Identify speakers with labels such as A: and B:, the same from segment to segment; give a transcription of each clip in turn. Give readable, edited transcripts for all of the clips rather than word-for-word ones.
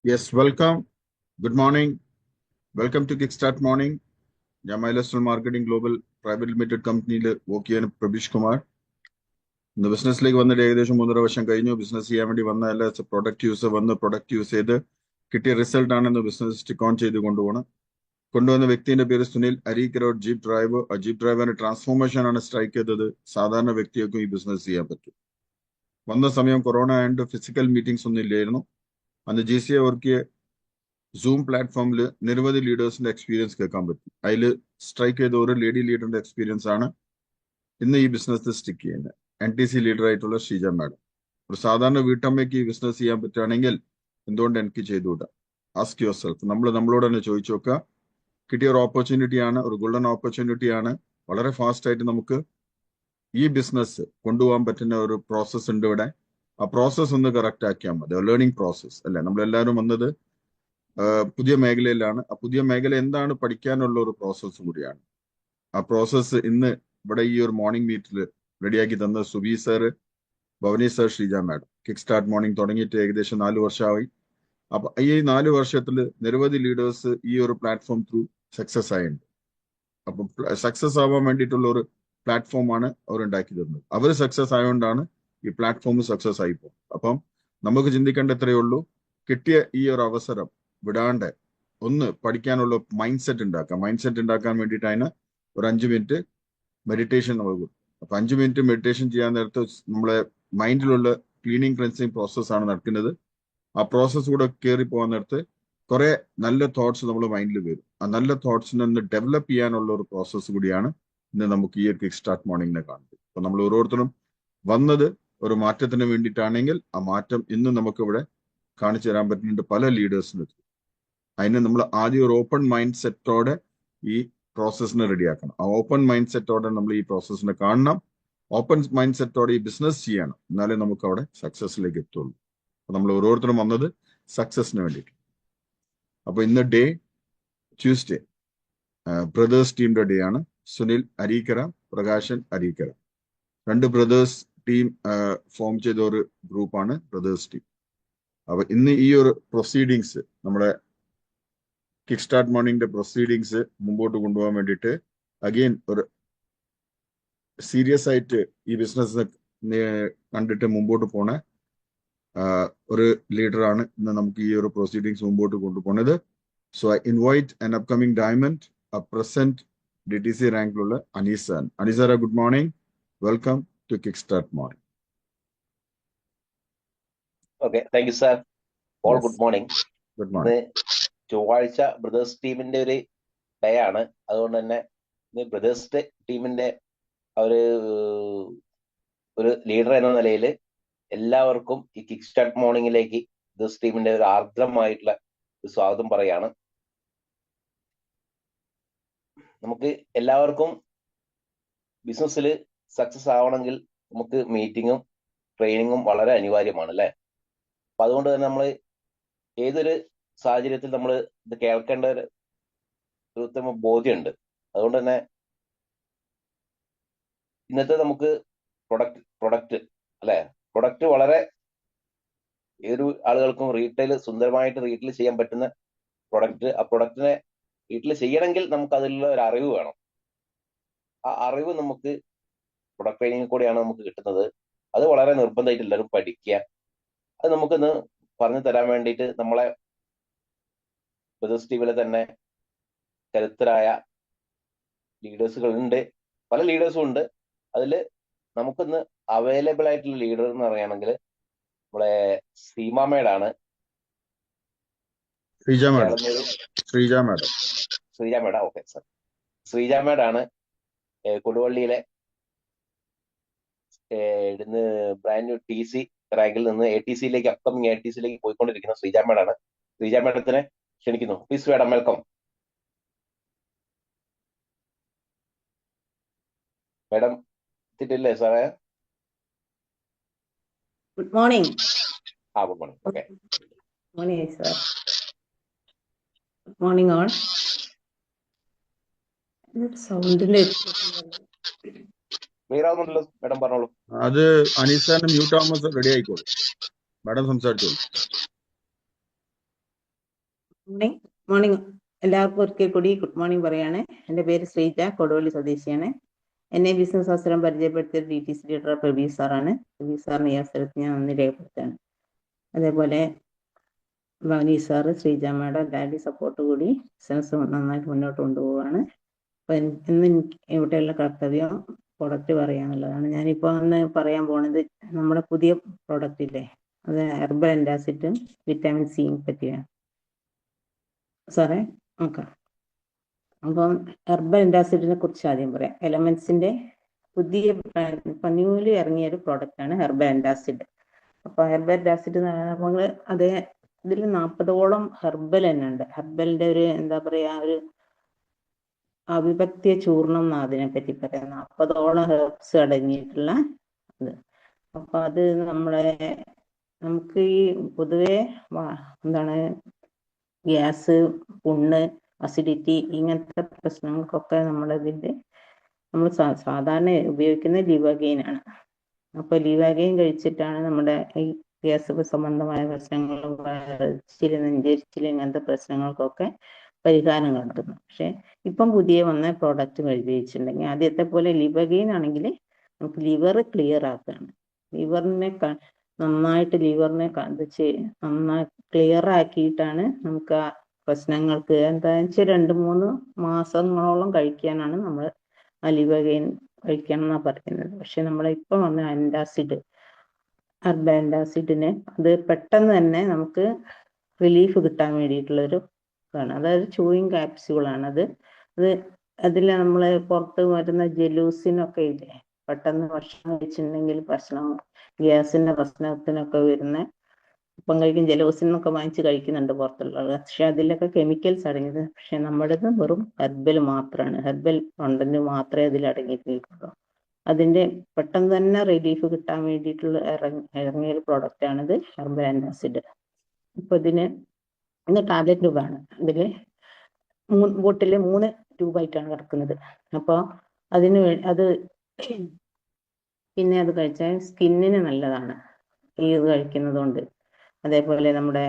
A: Yes, welcome. Good morning. Welcome to Kickstart Morning. ഞാൻ മൈലസ്റ്റർ marketing global private limited കമ്പനിയിൽ work ചെയ്യുന്ന പ്രബീഷ് കുമാർ. ഇന്ന് ബിസിനസ്സിലേക്ക് വന്നിട്ട് ഏകദേശം 3.5 വർഷം കഴിഞ്ഞു. ബിസിനസ് ചെയ്യാൻ വേണ്ടി വന്നതല്ല, പ്രൊഡക്റ്റ് യൂസർ വന്ന് പ്രൊഡക്റ്റ് യൂസ് ചെയ്ത് കിട്ടിയ റിസൾട്ട് ആണെന്ന് ബിസിനസ് സ്റ്റിക്ക് ഓൺ ചെയ്ത് കൊണ്ടുവന്ന വ്യക്തിയുടെ പേര് സുനിൽ അരീക്കര, ജീപ്പ് ഡ്രൈവർ. ആ ജീപ്പ് ഡ്രൈവറിന്റെ ട്രാൻസ്ഫോർമേഷൻ ആണ് സ്ട്രൈക്ക് ചെയ്തത്. സാധാരണ വ്യക്തികൾക്കും ഈ ബിസിനസ് ചെയ്യാൻ പറ്റും. വന്ന സമയം കൊറോണ ആയതുകൊണ്ട് ഫിസിക്കൽ മീറ്റിംഗ്സ് ഒന്നും ഇല്ലായിരുന്നു. അന്ന് GCA വർക്ക് സൂം പ്ലാറ്റ്ഫോമിൽ നിരവധി ലീഡേഴ്സിന്റെ എക്സ്പീരിയൻസ് കേൾക്കാൻ പറ്റും. അതിൽ സ്ട്രൈക്ക് ചെയ്ത ഒരു ലേഡി ലീഡറിന്റെ എക്സ്പീരിയൻസ് ആണ് ഇന്ന് ഈ ബിസിനസ് സ്റ്റിക്ക് ചെയ്യുന്നത്. NTC ലീഡർ ആയിട്ടുള്ള ഷീജ മാഡം. ഒരു സാധാരണ വീട്ടമ്മയ്ക്ക് ഈ ബിസിനസ് ചെയ്യാൻ പറ്റുകയാണെങ്കിൽ എന്തുകൊണ്ട് എനിക്ക് ചെയ്തുകൂടാ? Ask your self. നമ്മളോട് തന്നെ ചോദിച്ചു നോക്കുക. കിട്ടിയ ഒരു ഓപ്പർച്യൂണിറ്റി ആണ്, ഒരു ഗോൾഡൻ ഓപ്പർച്യൂണിറ്റി ആണ്. വളരെ ഫാസ്റ്റ് ആയിട്ട് നമുക്ക് ഈ ബിസിനസ് കൊണ്ടുപോകാൻ പറ്റുന്ന ഒരു പ്രോസസ് ഉണ്ട് ഇവിടെ. ആ പ്രോസസ് ഒന്ന് കറക്റ്റ് ആക്കിയാൽ മതി. ലേണിംഗ് പ്രോസസ് അല്ലെ? നമ്മളെല്ലാവരും വന്നത് പുതിയ മേഖലയിലാണ്. ആ പുതിയ മേഖല എന്താണ് പഠിക്കാനുള്ള ഒരു പ്രോസസ്സ് കൂടിയാണ്. ആ പ്രോസസ്സ് ഇന്ന് ഇവിടെ ഈ ഒരു മോർണിംഗ് മീറ്റിൽ റെഡിയാക്കി തന്ന Subi sir, Bhavani sir, Sheeja madam. Kick start morning തുടങ്ങിയിട്ട് ഏകദേശം 4 വർഷമായി. അപ്പൊ ഈ 4 വർഷത്തിൽ നിരവധി ലീഡേഴ്സ് ഈ ഒരു പ്ലാറ്റ്ഫോം ത്രൂ സക്സസ് ആയിട്ടുണ്ട്. അപ്പൊ സക്സസ് ആവാൻ വേണ്ടിയിട്ടുള്ള ഒരു പ്ലാറ്റ്ഫോമാണ് അവർ ഉണ്ടാക്കി തന്നത്. അവർ സക്സസ് ആയതുകൊണ്ടാണ് ഈ പ്ലാറ്റ്ഫോം സക്സസ് ആയി പോകും. അപ്പം നമുക്ക് ചിന്തിക്കേണ്ട എത്രയേ ഉള്ളൂ, കിട്ടിയ ഈ ഒരു അവസരം വിടാണ്ട് ഒന്ന് പഠിക്കാനുള്ള മൈൻഡ് സെറ്റ് ഉണ്ടാക്കാം. മൈൻഡ് സെറ്റ് ഉണ്ടാക്കാൻ വേണ്ടിയിട്ട് അതിന് ഒരു 5 മിനിറ്റ് മെഡിറ്റേഷൻ നമ്മൾ കൊടുക്കും. അപ്പൊ 5 മിനിറ്റ് മെഡിറ്റേഷൻ ചെയ്യാൻ നേരത്ത് നമ്മളെ മൈൻഡിലുള്ള ക്ലീനിങ് ക്ലെൻസിങ് പ്രോസസ്സാണ് നടക്കുന്നത്. ആ പ്രോസസ്സ് കൂടെ കയറി പോകാൻ നേരത്ത് കുറെ നല്ല തോട്ട്സ് നമ്മൾ മൈൻഡിൽ വരും. ആ നല്ല തോട്ട്സിനെ ഒന്ന് ഡെവലപ്പ് ചെയ്യാനുള്ള ഒരു പ്രോസസ്സ് കൂടിയാണ് ഇന്ന് നമുക്ക് ഈ ഒരു കിക്ക് സ്റ്റാർട്ട് മോർണിംഗിനെ കാണുന്നത്. അപ്പൊ നമ്മൾ ഓരോരുത്തരും വന്നത് ഒരു മാറ്റത്തിന് വേണ്ടിയിട്ടാണെങ്കിൽ ആ മാറ്റം ഇന്ന് നമുക്ക് ഇവിടെ കാണിച്ചു തരാൻ പറ്റുന്നുണ്ട് പല ലീഡേഴ്സിന്. അതിന് നമ്മൾ ആദ്യം ഒരു ഓപ്പൺ മൈൻഡ് സെറ്റോടെ ഈ പ്രോസസ്സിനെ റെഡിയാക്കണം. ആ ഓപ്പൺ മൈൻഡ് സെറ്റോടെ നമ്മൾ ഈ പ്രോസസ്സിനെ കാണണം. ഓപ്പൺ മൈൻഡ് സെറ്റോടെ ഈ ബിസിനസ് ചെയ്യണം. എന്നാലേ നമുക്ക് അവിടെ സക്സസിലേക്ക് എത്തുള്ളൂ. അപ്പൊ നമ്മൾ ഓരോരുത്തരും വന്നത് സക്സസിന് വേണ്ടിയിട്ട്. അപ്പൊ ഇന്ന് ഡേ ട്യൂസ്ഡേ, ബ്രദേഴ്സ് ടീമിന്റെ ഡേ ആണ്. Sunil Areekkara, Prakashan Areekkara, 2 brothers team form ചെയ്ത ഒരു ഗ്രൂപ്പാണ് ബ്രദേഴ്സ് ടീം. അപ്പൊ ഇന്ന് ഈ ഒരു പ്രൊസീഡിങ്സ്, നമ്മുടെ കിക്ക് സ്റ്റാർട്ട് മോർണിംഗിന്റെ പ്രൊസീഡിങ്സ് മുമ്പോട്ട് കൊണ്ടുപോകാൻ വേണ്ടിയിട്ട് അഗെയിൻ ഒരു സീരിയസ് ആയിട്ട് ഈ ബിസിനസ് കണ്ടിട്ട് മുമ്പോട്ട് പോണ ഒരു ലീഡറാണ് ഇന്ന് നമുക്ക് ഈ ഒരു പ്രൊസീഡിങ്സ് മുമ്പോട്ട് കൊണ്ടുപോകുന്നത്. So I invite an upcoming diamond, present DTC റാങ്കിലുള്ള അനീസാൻ. അനീസാര, good morning. Welcome to kick start morning.
B: Okay, thank you sir. All good morning.
A: Good morning.
B: ചൊവ്വാഴ്ച ബ്രദേഴ്സ് ടീമിന്റെ ഒരു ഡേ ആണ്. അതുകൊണ്ട് തന്നെ ഇന്ന് ബ്രദേഴ്സ് ടീമിന്റെ ഒരു ലീഡർ എന്ന നിലയിൽ എല്ലാവർക്കും ഈ കിക്ക് സ്റ്റാർട്ട് മോർണിംഗിലേക്ക് ബ്രദേഴ്സ് ടീമിന്റെ ഒരു ആർദ്രമായിട്ടുള്ള ഒരു സ്വാഗതം പറയാണ്. നമുക്ക് എല്ലാവർക്കും ബിസിനസ്സിൽ സക്സസ് ആവണമെങ്കിൽ നമുക്ക് മീറ്റിങ്ങും ട്രെയിനിങ്ങും വളരെ അനിവാര്യമാണ് അല്ലെ? അപ്പൊ അതുകൊണ്ട് തന്നെ നമ്മൾ ഏതൊരു സാഹചര്യത്തിൽ നമ്മൾ ഇത് കേൾക്കേണ്ട ഒരു ഉത്തമ ബോധ്യമുണ്ട്. അതുകൊണ്ട് തന്നെ ഇന്നത്തെ നമുക്ക് പ്രൊഡക്റ്റ് അല്ലെ, പ്രൊഡക്റ്റ് വളരെ ഏതൊരു ആളുകൾക്കും സുന്ദരമായിട്ട് റീറ്റെയിൽ ചെയ്യാൻ പറ്റുന്ന പ്രൊഡക്റ്റ്. ആ പ്രൊഡക്റ്റിനെ റീറ്റെയിൽ ചെയ്യണമെങ്കിൽ നമുക്ക് അതിലുള്ള ഒരു അറിവ് വേണം. ആ അറിവ് നമുക്ക് പ്രൊഡക്റ്റ് ട്രെയിനിങ്ങിൽ കൂടെയാണ് നമുക്ക് കിട്ടുന്നത്. അത് വളരെ നിർബന്ധമായിട്ട് എല്ലാവരും പഠിക്കുക. അത് നമുക്കിന്ന് പറഞ്ഞു തരാൻ വേണ്ടിയിട്ട് നമ്മളെ ബ്രദേഴ്സ് ടീമിലെ തന്നെ കരുത്തരായ ലീഡേഴ്സുകൾ ഉണ്ട്. പല ലീഡേഴ്സും ഉണ്ട്. അതിൽ നമുക്കിന്ന് അവൈലബിൾ ആയിട്ടുള്ള ലീഡർ എന്ന് പറയുകയാണെങ്കിൽ നമ്മളെ സീമ മേഡാണ്.
A: Sreeja madam.
B: Okay sir. Sreeja മേഡാണ് കൊടുവള്ളിയിലെ ബ്രാൻഡ് ന്യൂ TC റാങ്കിൽ നിന്ന് ATCയിലേക്ക്, അപ്കമിങ് ATCയിലേക്ക് പോയിക്കൊണ്ടിരിക്കുന്ന ശ്രീജ മേഡാണ്. ശ്രീജ മേഡത്തിനെ ക്ഷണിക്കുന്നു. Please madam, welcome. മേഡം എത്തിയിട്ടില്ലേ സാറേ?
C: Good morning.
B: Good morning. Okay,
C: morning sir. Good morning all. സൗണ്ടിന്റെ
B: ക്ലിയർ ആവുന്നുണ്ടല്ലോ മേഡം, പറഞ്ഞോളൂ.
A: അത് അനീസാന്റെ മ്യൂട്ട് ആവുമ്പോൾ റെഡി ആയിക്കോളൂ. മാഡം സംസാരിച്ചോളൂ.
C: മോർണിംഗ് മോർണിംഗ് എല്ലാവർക്കും ഒരിക്കൽ കൂടി ഗുഡ് മോർണിംഗ് പറയാണ്. എൻ്റെ പേര് ശ്രീജ, കൊടുവള്ളി സ്വദേശിയാണ്. എന്നെ ബിസിനസ് അവസരം പരിചയപ്പെടുത്തിയ DTC ലീഡർ പ്രവീസ് സാറാണ്. പ്രവീസ് സാറിന് ഈ അവസരത്തിൽ ഞാൻ നന്ദി രേഖപ്പെടുത്തുകയാണ്. അതേപോലെ ഭവനി സാറ്, ശ്രീജ മാഡം എല്ലാവരുടെയും സപ്പോർട്ട് കൂടി ബിസിനസ് നന്നായിട്ട് മുന്നോട്ട് കൊണ്ടുപോവുകയാണ്. അപ്പം ഇന്ന് ഇവിടെയുള്ള കർത്തവ്യം പ്രൊഡക്റ്റ് പറയാനുള്ളതാണ്. ഞാനിപ്പോൾ അന്ന് പറയാൻ പോണത് നമ്മുടെ പുതിയ പ്രൊഡക്റ്റ് ഇല്ലേ, അത് ഹെർബൽ ആൻറ്റാസിഡും വിറ്റാമിൻ സിയും പറ്റിയാണ് സാറേ. നോക്കാം. അപ്പം ഹെർബൽ ആൻറ്റാസിഡിനെ കുറിച്ച് ആദ്യം പറയാം. എലമെന്റ്സിന്റെ പുതിയ ന്യൂലി ഇറങ്ങിയ ഒരു പ്രോഡക്റ്റ് ആണ് ഹെർബൽ ആൻറ്റാസിഡ്. അപ്പൊ ഹെർബൽ ആൻറ്റാസിഡ് എന്ന് പറഞ്ഞാൽ നമ്മള് അതേ ഇതിൽ 40ഓളം ഹെർബൽ തന്നെ ഉണ്ട്. ഹെർബലിന്റെ ഒരു എന്താ പറയാ, ഒരു അവിഭക്തിയ ചൂർണം എന്ന് അതിനെ പറ്റി പറയാം. 40ഓളം ഹെർബ്സ് അടങ്ങിയിട്ടുള്ള ഇത്. അപ്പൊ അത് നമുക്ക് ഈ പൊതുവെ എന്താണ് ഗ്യാസ്, പുണ്ണ്, അസിഡിറ്റി ഇങ്ങനത്തെ പ്രശ്നങ്ങൾക്കൊക്കെ നമ്മൾ സാധാരണ ഉപയോഗിക്കുന്ന ലിവഗെയിൻ ആണ്. അപ്പൊ ലിവഗെയിൻ കഴിച്ചിട്ടാണ് നമ്മുടെ ഈ ഗ്യാസ് സംബന്ധമായ പ്രശ്നങ്ങൾ, വയറിച്ചില്, നെഞ്ചരിച്ചില് ഇങ്ങനത്തെ പ്രശ്നങ്ങൾക്കൊക്കെ പരിഹാരം കണ്ടെത്തുന്നു. പക്ഷെ ഇപ്പം പുതിയ വന്ന പ്രോഡക്റ്റ് ഉപയോഗിച്ചിട്ടുണ്ടെങ്കിൽ ആദ്യത്തെ പോലെ ലിവഗെയിൻ ആണെങ്കിൽ നമുക്ക് ലിവർ ക്ലിയർ ആക്കുകയാണ്. നന്നായിട്ട് ലിവറിനെ നന്നായി ക്ലിയർ ആക്കിയിട്ടാണ് നമുക്ക് ആ പ്രശ്നങ്ങൾക്ക് എന്താണെന്ന് വെച്ചാൽ 2-3 മാസങ്ങളോളം കഴിക്കാനാണ് നമ്മൾ ആ ലിവഗെയിൻ കഴിക്കണം എന്നാണ് പറയുന്നത്. പക്ഷെ നമ്മളിപ്പം വന്ന ആൻറ്റാസിഡ്, ഹെർബൽ ആൻറ്റാസിഡിന് അത് പെട്ടെന്ന് തന്നെ നമുക്ക് റിലീഫ് കിട്ടാൻ വേണ്ടിയിട്ടുള്ളൊരു ഇതാണ്. അതായത് ചൂയിങ് ക്യാപ്സ്യൂളാണ് അത്. അതിൽ നമ്മൾ പുറത്ത് വരുന്ന ജലൂസിനൊക്കെ ഇല്ലേ, പെട്ടെന്ന് ഭക്ഷണം കഴിച്ചിട്ടുണ്ടെങ്കിൽ ഗ്യാസിന്റെ പ്രശ്നത്തിനൊക്കെ വരുന്ന ഇപ്പം കഴിക്കും ജലൂസിനൊക്കെ വാങ്ങിച്ച് കഴിക്കുന്നുണ്ട് പുറത്തുള്ളത്. പക്ഷെ അതിലൊക്കെ കെമിക്കൽസ് അടങ്ങിയത്. പക്ഷെ നമ്മുടേത് വെറും ഹെർബൽ മാത്രമാണ്. ഹെർബൽ കണ്ടന്റ് മാത്രമേ അതിൽ അടങ്ങിയിട്ടുള്ളൂ. അതിന്റെ പെട്ടെന്ന് തന്നെ റിലീഫ് കിട്ടാൻ വേണ്ടിയിട്ടുള്ള ഇറങ്ങിയ ഒരു പ്രോഡക്റ്റ് ആണിത്, ഹെർബൽ ആൻറ്റാസിഡ്. ഇപ്പൊ ഇന്ന് ടാബ്ലറ്റ് ട്യൂബാണ്. ഇതില് ബോട്ടില് 3 ട്യൂബായിട്ടാണ് കിടക്കുന്നത്. അപ്പോൾ അത് പിന്നെ അത് കഴിച്ചാൽ സ്കിന്നിന് നല്ലതാണ് ഇത് കഴിക്കുന്നത് കൊണ്ട്. അതേപോലെ നമ്മുടെ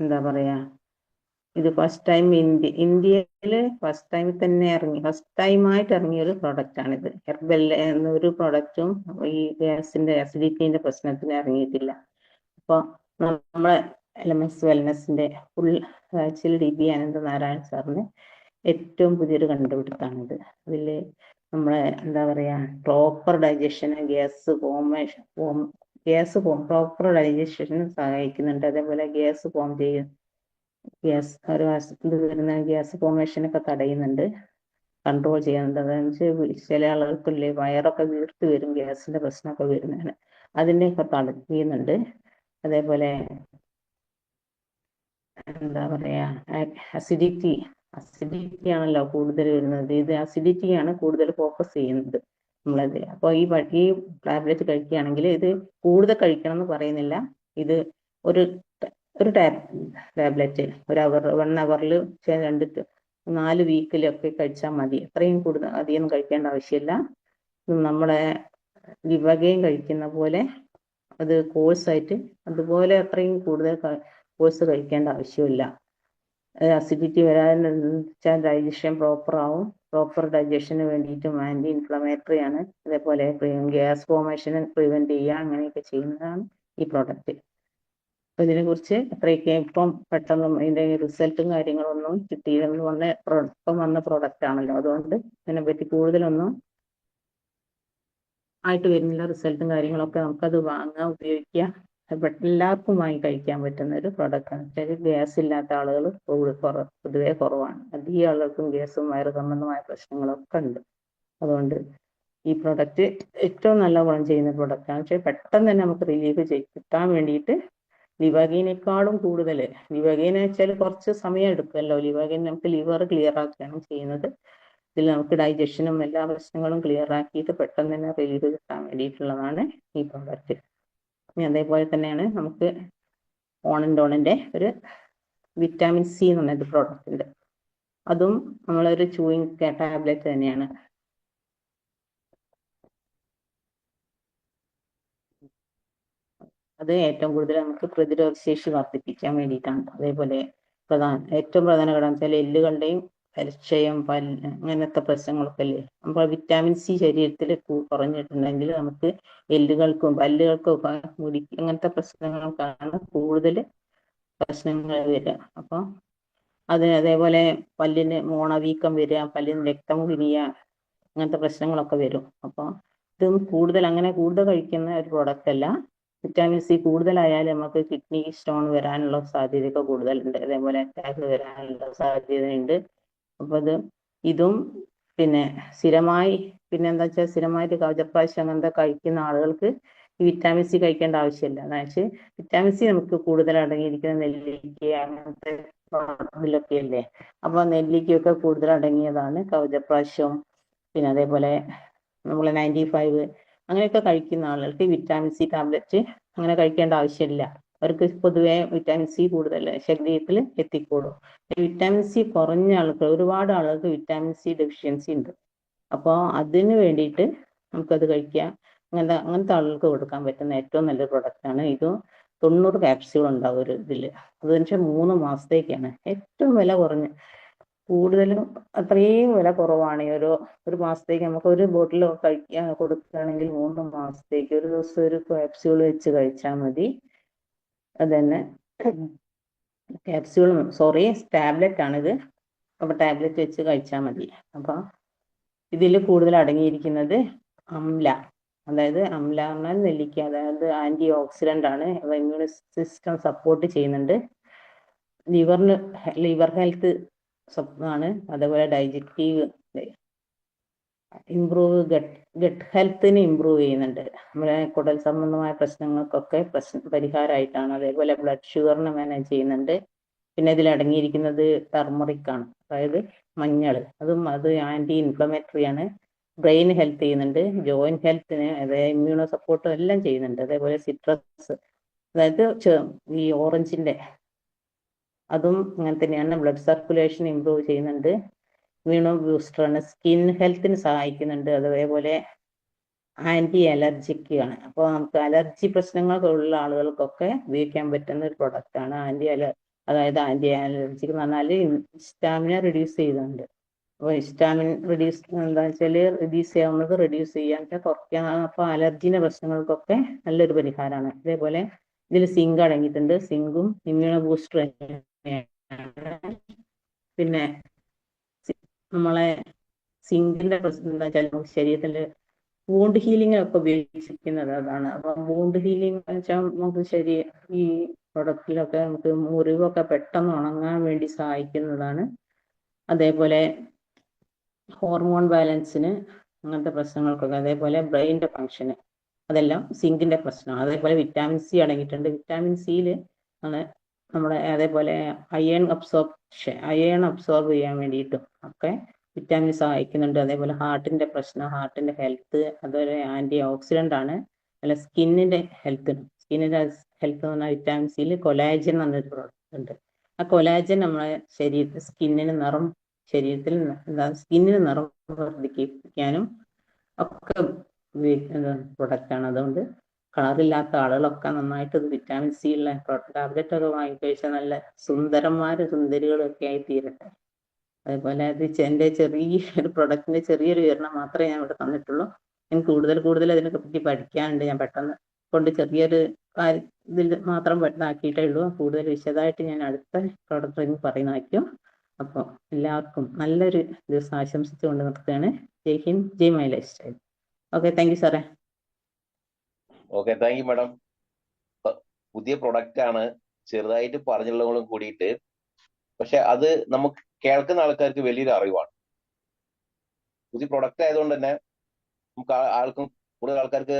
C: എന്താ പറയാ, ഇത് ഫസ്റ്റ് ടൈം ഇന്ത്യയില് ഫസ്റ്റ് ടൈമായിട്ട് ഇറങ്ങിയ ഒരു പ്രൊഡക്റ്റ് ആണിത്. ഹെർബൽ എന്നൊരു പ്രൊഡക്റ്റും ഈ ഗ്യാസിന്റെ അസിഡിറ്റിന്റെ പ്രശ്നത്തിന് ഇറങ്ങിയിട്ടില്ല. അപ്പോൾ നമ്മളെ എലമെന്റ്സ് വെൽനെസിന്റെ ഫുൾ DB അനന്തനാരായൺ സാറിന് ഏറ്റവും പുതിയൊരു കണ്ടുപിടുത്തമാണിത്. ഇതില് നമ്മളെ എന്താ പറയാ, പ്രോപ്പർ ഡൈജഷന്, പ്രോപ്പർ ഡൈജഷന് സഹായിക്കുന്നുണ്ട്. അതേപോലെ ഗ്യാസ് ഫോർമേഷനൊക്കെ തടയുന്നുണ്ട്, കൺട്രോൾ ചെയ്യുന്നുണ്ട്. അതെന്ന് ചില ആളുകൾക്കില്ലേ വയറൊക്കെ വീർത്ത് വരും, ഗ്യാസിന്റെ പ്രശ്നമൊക്കെ വരുന്നതാണ്, അതിനെയൊക്കെ തടയുന്നുണ്ട്. അതേപോലെ എന്താ പറയാ, അസിഡിറ്റി ആണല്ലോ കൂടുതൽ വരുന്നത്. ഇത് അസിഡിറ്റിയാണ് കൂടുതൽ ഫോക്കസ് ചെയ്യുന്നത് നമ്മളത്. അപ്പോൾ ഈ ടാബ്ലറ്റ് കഴിക്കുകയാണെങ്കിൽ ഇത് കൂടുതൽ കഴിക്കണം എന്ന് പറയുന്നില്ല. ഇത് ഒരു ടാബ്ലറ്റ് 1 അവറിൽ 4 വീക്കിലൊക്കെ കഴിച്ചാൽ മതി. അത്രയും കൂടുതൽ അധികം കഴിക്കേണ്ട ആവശ്യമില്ല. നമ്മളെ ലിവഗെയിൻ കഴിക്കുന്ന പോലെ അത് കോഴ്സായിട്ട് അതുപോലെ അത്രയും കൂടുതൽ കോഴ്സ് കഴിക്കേണ്ട ആവശ്യമില്ല. അസിഡിറ്റി വരാൻ വെച്ചാൽ ഡൈജഷൻ പ്രോപ്പർ ഡൈജഷന് വേണ്ടിയിട്ടും ആന്റി ഇൻഫ്ലമേറ്ററി ആണ്. അതേപോലെ ഗ്യാസ് ഫോർമേഷനെ പ്രിവെന്റ് ചെയ്യുക, അങ്ങനെയൊക്കെ ചെയ്യുന്നതാണ് ഈ പ്രോഡക്റ്റ്. അപ്പൊ ഇതിനെക്കുറിച്ച് അത്രയൊക്കെ ഇപ്പം പെട്ടെന്ന് ഇതിന്റെ റിസൾട്ടും കാര്യങ്ങളൊന്നും കിട്ടിയില്ലെന്ന് ഇപ്പം വന്ന പ്രോഡക്റ്റ് ആണല്ലോ, അതുകൊണ്ട് ഇതിനെപ്പറ്റി കൂടുതലൊന്നും ആയിട്ട് വരുന്നില്ല. റിസൾട്ടും കാര്യങ്ങളൊക്കെ നമുക്കത് വാങ്ങാം, ഉപയോഗിക്കാം. എല്ലാവർക്കും വാങ്ങി കഴിക്കാൻ പറ്റുന്ന ഒരു പ്രോഡക്റ്റ് ആണ്. ഗ്യാസ് ഇല്ലാത്ത ആളുകൾ പൊതുവെ കുറവാണ്. അധികം ആളുകൾക്കും ഗ്യാസും വയറ് സംബന്ധമായ പ്രശ്നങ്ങളൊക്കെ ഉണ്ട്. അതുകൊണ്ട് ഈ പ്രോഡക്റ്റ് ഏറ്റവും നല്ല ഗുണം ചെയ്യുന്ന പ്രോഡക്റ്റ് ആണ്. പക്ഷെ പെട്ടെന്ന് തന്നെ നമുക്ക് റിലീഫ് കിട്ടാൻ വേണ്ടിയിട്ട് ലിവഗെയിനേക്കാളും കൂടുതൽ, ലിവഗെയിൻ വെച്ചാൽ കുറച്ച് സമയം എടുക്കുമല്ലോ. ലിവഗെയിൻ നമുക്ക് ലിവർ ക്ലിയർ ആക്കുകയാണ് ചെയ്യുന്നത്. ഇതിൽ നമുക്ക് ഡൈജഷനും എല്ലാ പ്രശ്നങ്ങളും ക്ലിയർ ആക്കിയിട്ട് പെട്ടെന്ന് തന്നെ റിലീഫ് കിട്ടാൻ വേണ്ടിയിട്ടുള്ളതാണ് ഈ പ്രോഡക്റ്റ്. അതേപോലെ തന്നെയാണ് നമുക്ക് ഓണൻഡോണിന്റെ ഒരു വിറ്റാമിൻ സി എന്ന് പറഞ്ഞൊരു പ്രോഡക്റ്റ് ഉണ്ട്. അതും നമ്മളൊരു ചൂയിങ് ടാബ്ലറ്റ് തന്നെയാണ്. അത് ഏറ്റവും കൂടുതൽ നമുക്ക് പ്രതിരോധ ശേഷി വർദ്ധിപ്പിക്കാൻ വേണ്ടിയിട്ടാണ്. അതേപോലെ ഏറ്റവും പ്രധാന ഘടകം വെച്ചാൽ എല്ലുകളുടെയും പരിചയം അങ്ങനത്തെ പ്രശ്നങ്ങളൊക്കെ അല്ലേ. അപ്പോൾ വിറ്റാമിൻ സി ശരീരത്തിൽ കുറഞ്ഞിട്ടുണ്ടെങ്കിൽ നമുക്ക് എല്ലുകൾക്കും പല്ലുകൾക്കും മുടി അങ്ങനത്തെ പ്രശ്നങ്ങൾക്കാണ് കൂടുതൽ പ്രശ്നങ്ങൾ വരിക. അപ്പോൾ അതേപോലെ പല്ലിന് മോണവീക്കം വരിക, പല്ലിന് രക്തം കുനിയുക, അങ്ങനത്തെ പ്രശ്നങ്ങളൊക്കെ വരും. അപ്പോൾ ഇതും കൂടുതൽ കഴിക്കുന്ന ഒരു പ്രോഡക്റ്റ് അല്ല. വിറ്റാമിൻ സി കൂടുതലായാലും നമുക്ക് കിഡ്നി സ്റ്റോൺ വരാനുള്ള സാധ്യതയൊക്കെ കൂടുതലുണ്ട്, അതേപോലെ അറ്റാക്ക് വരാനുള്ള സാധ്യതയുണ്ട്. അപ്പോൾ ഇതും പിന്നെ എന്താ വെച്ചാൽ സ്ഥിരമായിട്ട് കവചപ്രാശം അങ്ങനത്തെ കഴിക്കുന്ന ആളുകൾക്ക് ഈ വിറ്റാമിൻ സി കഴിക്കേണ്ട ആവശ്യമില്ല. എന്നുവെച്ചാൽ വിറ്റാമിൻ സി നമുക്ക് കൂടുതൽ അടങ്ങിയിരിക്കുന്ന നെല്ലിക്ക അങ്ങനത്തെ ഇതിലൊക്കെ അല്ലേ. അപ്പോൾ നെല്ലിക്കയൊക്കെ കൂടുതൽ അടങ്ങിയതാണ് കവചപ്രാശം. പിന്നെ അതേപോലെ നമ്മൾ 95 അങ്ങനെയൊക്കെ കഴിക്കുന്ന ആളുകൾക്ക് വിറ്റാമിൻ സി ടാബ്ലറ്റ് അങ്ങനെ കഴിക്കേണ്ട ആവശ്യമില്ല. അവർക്ക് പൊതുവെ വിറ്റാമിൻ സി കൂടുതൽ ശരീരത്തിൽ എത്തിക്കോളും. വിറ്റാമിൻ സി കുറഞ്ഞ ഒരുപാട് ആളുകൾക്ക് വിറ്റാമിൻ സി ഡെഫിഷ്യൻസി ഉണ്ട്. അപ്പോൾ അതിന് വേണ്ടിയിട്ട് നമുക്കത് കഴിക്കാം. അങ്ങനത്തെ ആളുകൾക്ക് കൊടുക്കാൻ പറ്റുന്ന ഏറ്റവും നല്ലൊരു പ്രൊഡക്റ്റാണ് ഇത്. 90 ക്യാപ്സ്യൂൾ ഉണ്ടാവും ഒരു ഇതിൽ. അത് വെച്ചാൽ 3 മാസത്തേക്കാണ്. ഏറ്റവും വില കുറഞ്ഞ്, കൂടുതലും അത്രയും വില കുറവാണ്. ഒരു മാസത്തേക്ക് നമുക്ക് ഒരു ബോട്ടിൽ കൊടുക്കുകയാണെങ്കിൽ 3 മാസത്തേക്ക് ഒരു ദിവസം ഒരു ക്യാപ്സ്യൂൾ വെച്ച് കഴിച്ചാൽ മതി. അതന്നെ ടാബ്ലറ്റ് ആണിത്. അപ്പോൾ ടാബ്ലറ്റ് വെച്ച് കഴിച്ചാൽ മതി. അപ്പോൾ ഇതിൽ കൂടുതൽ അടങ്ങിയിരിക്കുന്നത് അംല, അതായത് അംല എന്നാൽ നെല്ലിക്ക, അതായത് ആന്റി ഓക്സിഡന്റ് ആണ്. ഇമ്മ്യൂൺ സിസ്റ്റം സപ്പോർട്ട് ചെയ്യുന്നുണ്ട്. ലിവർ ഹെൽത്ത് ആണ്. അതേപോലെ ഡൈജസ്റ്റീവ് ഗട്ട് ഹെൽത്തിന് ഇമ്പ്രൂവ് ചെയ്യുന്നുണ്ട്. നമ്മുടെ കുടൽ സംബന്ധമായ പ്രശ്നങ്ങൾക്കൊക്കെ പരിഹാരമായിട്ടാണ്. അതേപോലെ ബ്ലഡ് ഷുഗറിനെ മാനേജ് ചെയ്യുന്നുണ്ട്. പിന്നെ ഇതിൽ അടങ്ങിയിരിക്കുന്നത് ടർമറിക് ആണ്, അതായത് മഞ്ഞൾ. അത് ആന്റി ഇൻഫ്ലമേറ്ററി ആണ്. ബ്രെയിൻ ഹെൽത്ത് ചെയ്യുന്നുണ്ട്, ജോയിന്റ് ഹെൽത്തിന്, അതായത് ഇമ്മ്യൂണോ സപ്പോർട്ടും എല്ലാം ചെയ്യുന്നുണ്ട്. അതേപോലെ സിട്രസ്, അതായത് ഈ ഓറഞ്ചിന്റെ അതും അങ്ങനെ തന്നെയാണ്. ബ്ലഡ് സർക്കുലേഷൻ ഇമ്പ്രൂവ് ചെയ്യുന്നുണ്ട്. ഇമ്മ്യൂണോ ബൂസ്റ്ററാണ്, സ്കിൻ ഹെൽത്തിന് സഹായിക്കുന്നുണ്ട്. അതേപോലെ ആന്റി അലർജിക് ആണ്. അപ്പോൾ നമുക്ക് അലർജി പ്രശ്നങ്ങളൊക്കെ ഉള്ള ആളുകൾക്കൊക്കെ ഉപയോഗിക്കാൻ പറ്റുന്ന ഒരു പ്രൊഡക്റ്റ് ആണ്. അതായത് ആന്റി അലർജിക് എന്ന് പറഞ്ഞാൽ സ്റ്റാമിന റിഡ്യൂസ് ചെയ്യുന്നുണ്ട്. അപ്പോൾ ഹിസ്റ്റാമിൻ എന്താ വെച്ചാൽ റിഡ്യൂസ് ചെയ്യാവുന്നത് റിഡ്യൂസ് ചെയ്യാൻ കുറയ്ക്കാൻ. അപ്പോൾ അലർജിന്റെ പ്രശ്നങ്ങൾക്കൊക്കെ നല്ലൊരു പരിഹാരമാണ്. അതേപോലെ ഇതിൽ സിങ്ക് അടങ്ങിയിട്ടുണ്ട്. സിങ്കും ഇമ്മ്യൂണോ ബൂസ്റ്റർ പിന്നെ നമ്മളെ സിങ്കിന്റെ പ്രശ്നം എന്താ വെച്ചാൽ ശരീരത്തിൽ വൂണ്ട് ഹീലിങ്ങിനൊക്കെ ഉപയോഗിച്ചിരിക്കുന്നത് അതാണ്. അപ്പൊ വൂണ്ട് ഹീലിംഗ് വെച്ചാൽ നമുക്ക് ഈ പ്രൊഡക്റ്റിലൊക്കെ നമുക്ക് മുറിവൊക്കെ പെട്ടെന്ന് ഉണങ്ങാൻ വേണ്ടി സഹായിക്കുന്നതാണ്. അതേപോലെ ഹോർമോൺ ബാലൻസിന്, അങ്ങനത്തെ പ്രശ്നങ്ങൾക്കൊക്കെ, അതേപോലെ ബ്രെയിനിന്റെ ഫങ്ഷന്, അതെല്ലാം സിങ്കിന്റെ പ്രശ്നമാണ്. അതേപോലെ വിറ്റാമിൻ സി അടങ്ങിയിട്ടുണ്ട്. വിറ്റാമിൻ സിയിൽ ആണ് അതേപോലെ അയൺ അബ്സോർബ് ചെയ്യാൻ വേണ്ടിയിട്ടും ഒക്കെ വിറ്റാമിൻ സഹായിക്കുന്നുണ്ട്. അതേപോലെ ഹാർട്ടിന്റെ ഹെൽത്ത്, അതുപോലെ ആന്റി ഓക്സിഡന്റ് ആണ്. അല്ല സ്കിന്നിന്റെ ഹെൽത്ത് എന്ന് പറഞ്ഞാൽ വിറ്റാമിൻ സിയിൽ കൊലാജൻ എന്ന് പറഞ്ഞൊരു പ്രോഡക്റ്റ് ഉണ്ട്. ആ കൊലാജൻ നമ്മളെ സ്കിന്നിന് നിറം വർദ്ധിപ്പിക്കാനും ഒക്കെ ഉപയോഗിക്കുന്ന പ്രൊഡക്റ്റാണ്. അതുകൊണ്ട് കളറില്ലാത്ത ആളുകളൊക്കെ നന്നായിട്ട് ഇത് വിറ്റാമിൻ സി ഉള്ള ടാബ്ലറ്റ് ഒക്കെ വാങ്ങിക്കഴിച്ചാൽ നല്ല സുന്ദരികളൊക്കെ ആയി തീരട്ടെ. അതേപോലെ എൻ്റെ ചെറിയൊരു പ്രൊഡക്റ്റിന്റെ ചെറിയൊരു വിവരണം മാത്രമേ ഞാൻ ഇവിടെ തന്നിട്ടുള്ളൂ. എനിക്ക് കൂടുതൽ അതിനെ പറ്റി പഠിക്കാനുണ്ട്. ഞാൻ പെട്ടെന്ന് കൊണ്ട് ചെറിയൊരു ഇതിൽ മാത്രം ഇതാക്കിയിട്ടേ ഉള്ളൂ. കൂടുതൽ വിശദമായിട്ട് ഞാൻ അടുത്ത പ്രോഡക്റ്റ് റിവ്യൂ പറയുന്നതായിരിക്കും. അപ്പോൾ എല്ലാവർക്കും നല്ലൊരു ദിവസം ആശംസിച്ചുകൊണ്ട് നിർത്തുകയാണ്. ജയ് ഹിന്ദ്, ജയ് my life style. Okay, thank you സാറേ.
B: Okay, thank you madam. പുതിയ പ്രൊഡക്റ്റ് ആണ്, ചെറുതായിട്ട് പറഞ്ഞുള്ളതും കൂടിയിട്ട്, പക്ഷെ അത് നമുക്ക് കേൾക്കുന്ന ആൾക്കാർക്ക് വലിയൊരു അറിവാണ്. പുതിയ പ്രൊഡക്റ്റ് ആയതുകൊണ്ട് തന്നെ നമുക്ക് കൂടുതൽ ആൾക്കാർക്ക്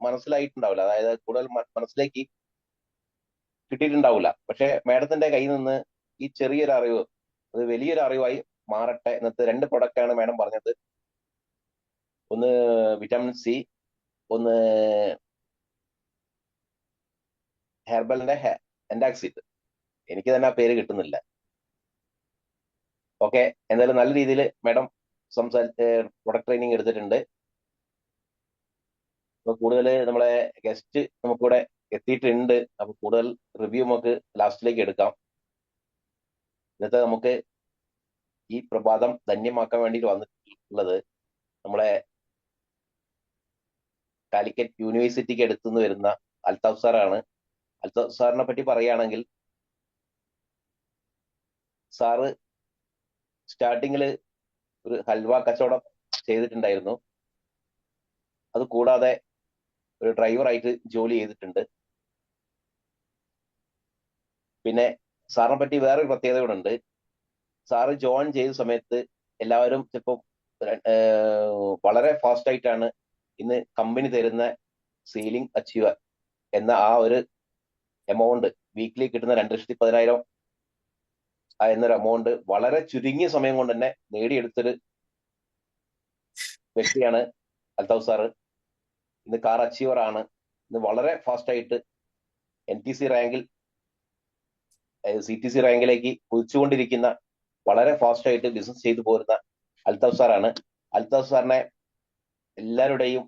B: മനസ്സിലായിട്ടുണ്ടാവില്ല, അതായത് കൂടുതൽ മനസ്സിലേക്ക് കിട്ടിയിട്ടുണ്ടാവില്ല. പക്ഷെ മാഡത്തിന്റെ കയ്യിൽ നിന്ന് ഈ ചെറിയൊരു അറിവ് അത് വലിയൊരു അറിവായി മാറട്ടെ. ഇന്നത്തെ 2 പ്രൊഡക്റ്റ് ആണ് മാഡം പറഞ്ഞത്. ഒന്ന് വിറ്റാമിൻ സി, ഒന്ന് ഹെർബലിന്റെ എൻഡാക്സിഡ്. എനിക്ക് തന്നെ ആ പേര് കിട്ടുന്നില്ല. ഓക്കെ, എന്തായാലും നല്ല രീതിയിൽ മാഡം പ്രൊഡക്റ്റ് ട്രെയിനിങ് എടുത്തിട്ടുണ്ട്. അപ്പൊ കൂടുതൽ നമ്മളെ ഗസ്റ്റ് നമുക്കിവിടെ എത്തിയിട്ടുണ്ട്. അപ്പൊ കൂടുതൽ റിവ്യൂ നമുക്ക് ലാസ്റ്റിലേക്ക് എടുക്കാം. ഇന്നത്തെ നമുക്ക് ഈ പ്രഭാതം ധന്യമാക്കാൻ വേണ്ടി വന്നിട്ടുള്ളത് നമ്മളെ കാലിക്കറ്റ് യൂണിവേഴ്സിറ്റിക്ക് അടുത്തുനിന്ന് വരുന്ന അൽത്താഫ് സാറാണ്. അൽത്താഫ് സാറിനെ പറ്റി പറയുകയാണെങ്കിൽ, സാറ് സ്റ്റാർട്ടിങ്ങിൽ ഒരു ഹൽവ കച്ചവടം ചെയ്തിട്ടുണ്ടായിരുന്നു. അത് കൂടാതെ ഒരു ഡ്രൈവറായിട്ട് ജോലി ചെയ്തിട്ടുണ്ട്. പിന്നെ സാറിനെ പറ്റി വേറൊരു പ്രത്യേകത കൂടെ ഉണ്ട്. സാറ് ജോയിൻ ചെയ്ത സമയത്ത് എല്ലാവരും ചിലപ്പോൾ വളരെ ഫാസ്റ്റ് ആയിട്ടാണ് ഇന്ന് കമ്പനി തരുന്ന സീലിംഗ് അച്ചീവ് എന്ന ആ ഒരു എമൗണ്ട്, വീക്കിലി കിട്ടുന്ന 2,10,000 എന്നൊരു എമൗണ്ട് വളരെ ചുരുങ്ങിയ സമയം കൊണ്ട് തന്നെ നേടിയെടുത്തൊരു വ്യക്തിയാണ് അൽത്താഫ് സാറ്. ഇന്ന് കാർ അച്ചീവർ ആണ്. ഇന്ന് വളരെ ഫാസ്റ്റ് ആയിട്ട് NTC റാങ്കിൽ CTC റാങ്കിലേക്ക് കുതിച്ചുകൊണ്ടിരിക്കുന്ന, വളരെ ഫാസ്റ്റ് ആയിട്ട് ബിസിനസ് ചെയ്തു പോരുന്ന അൽത്താഫ് സാറാണ്. അൽത്താഫ് സാറിനെ എല്ലാവരുടെയും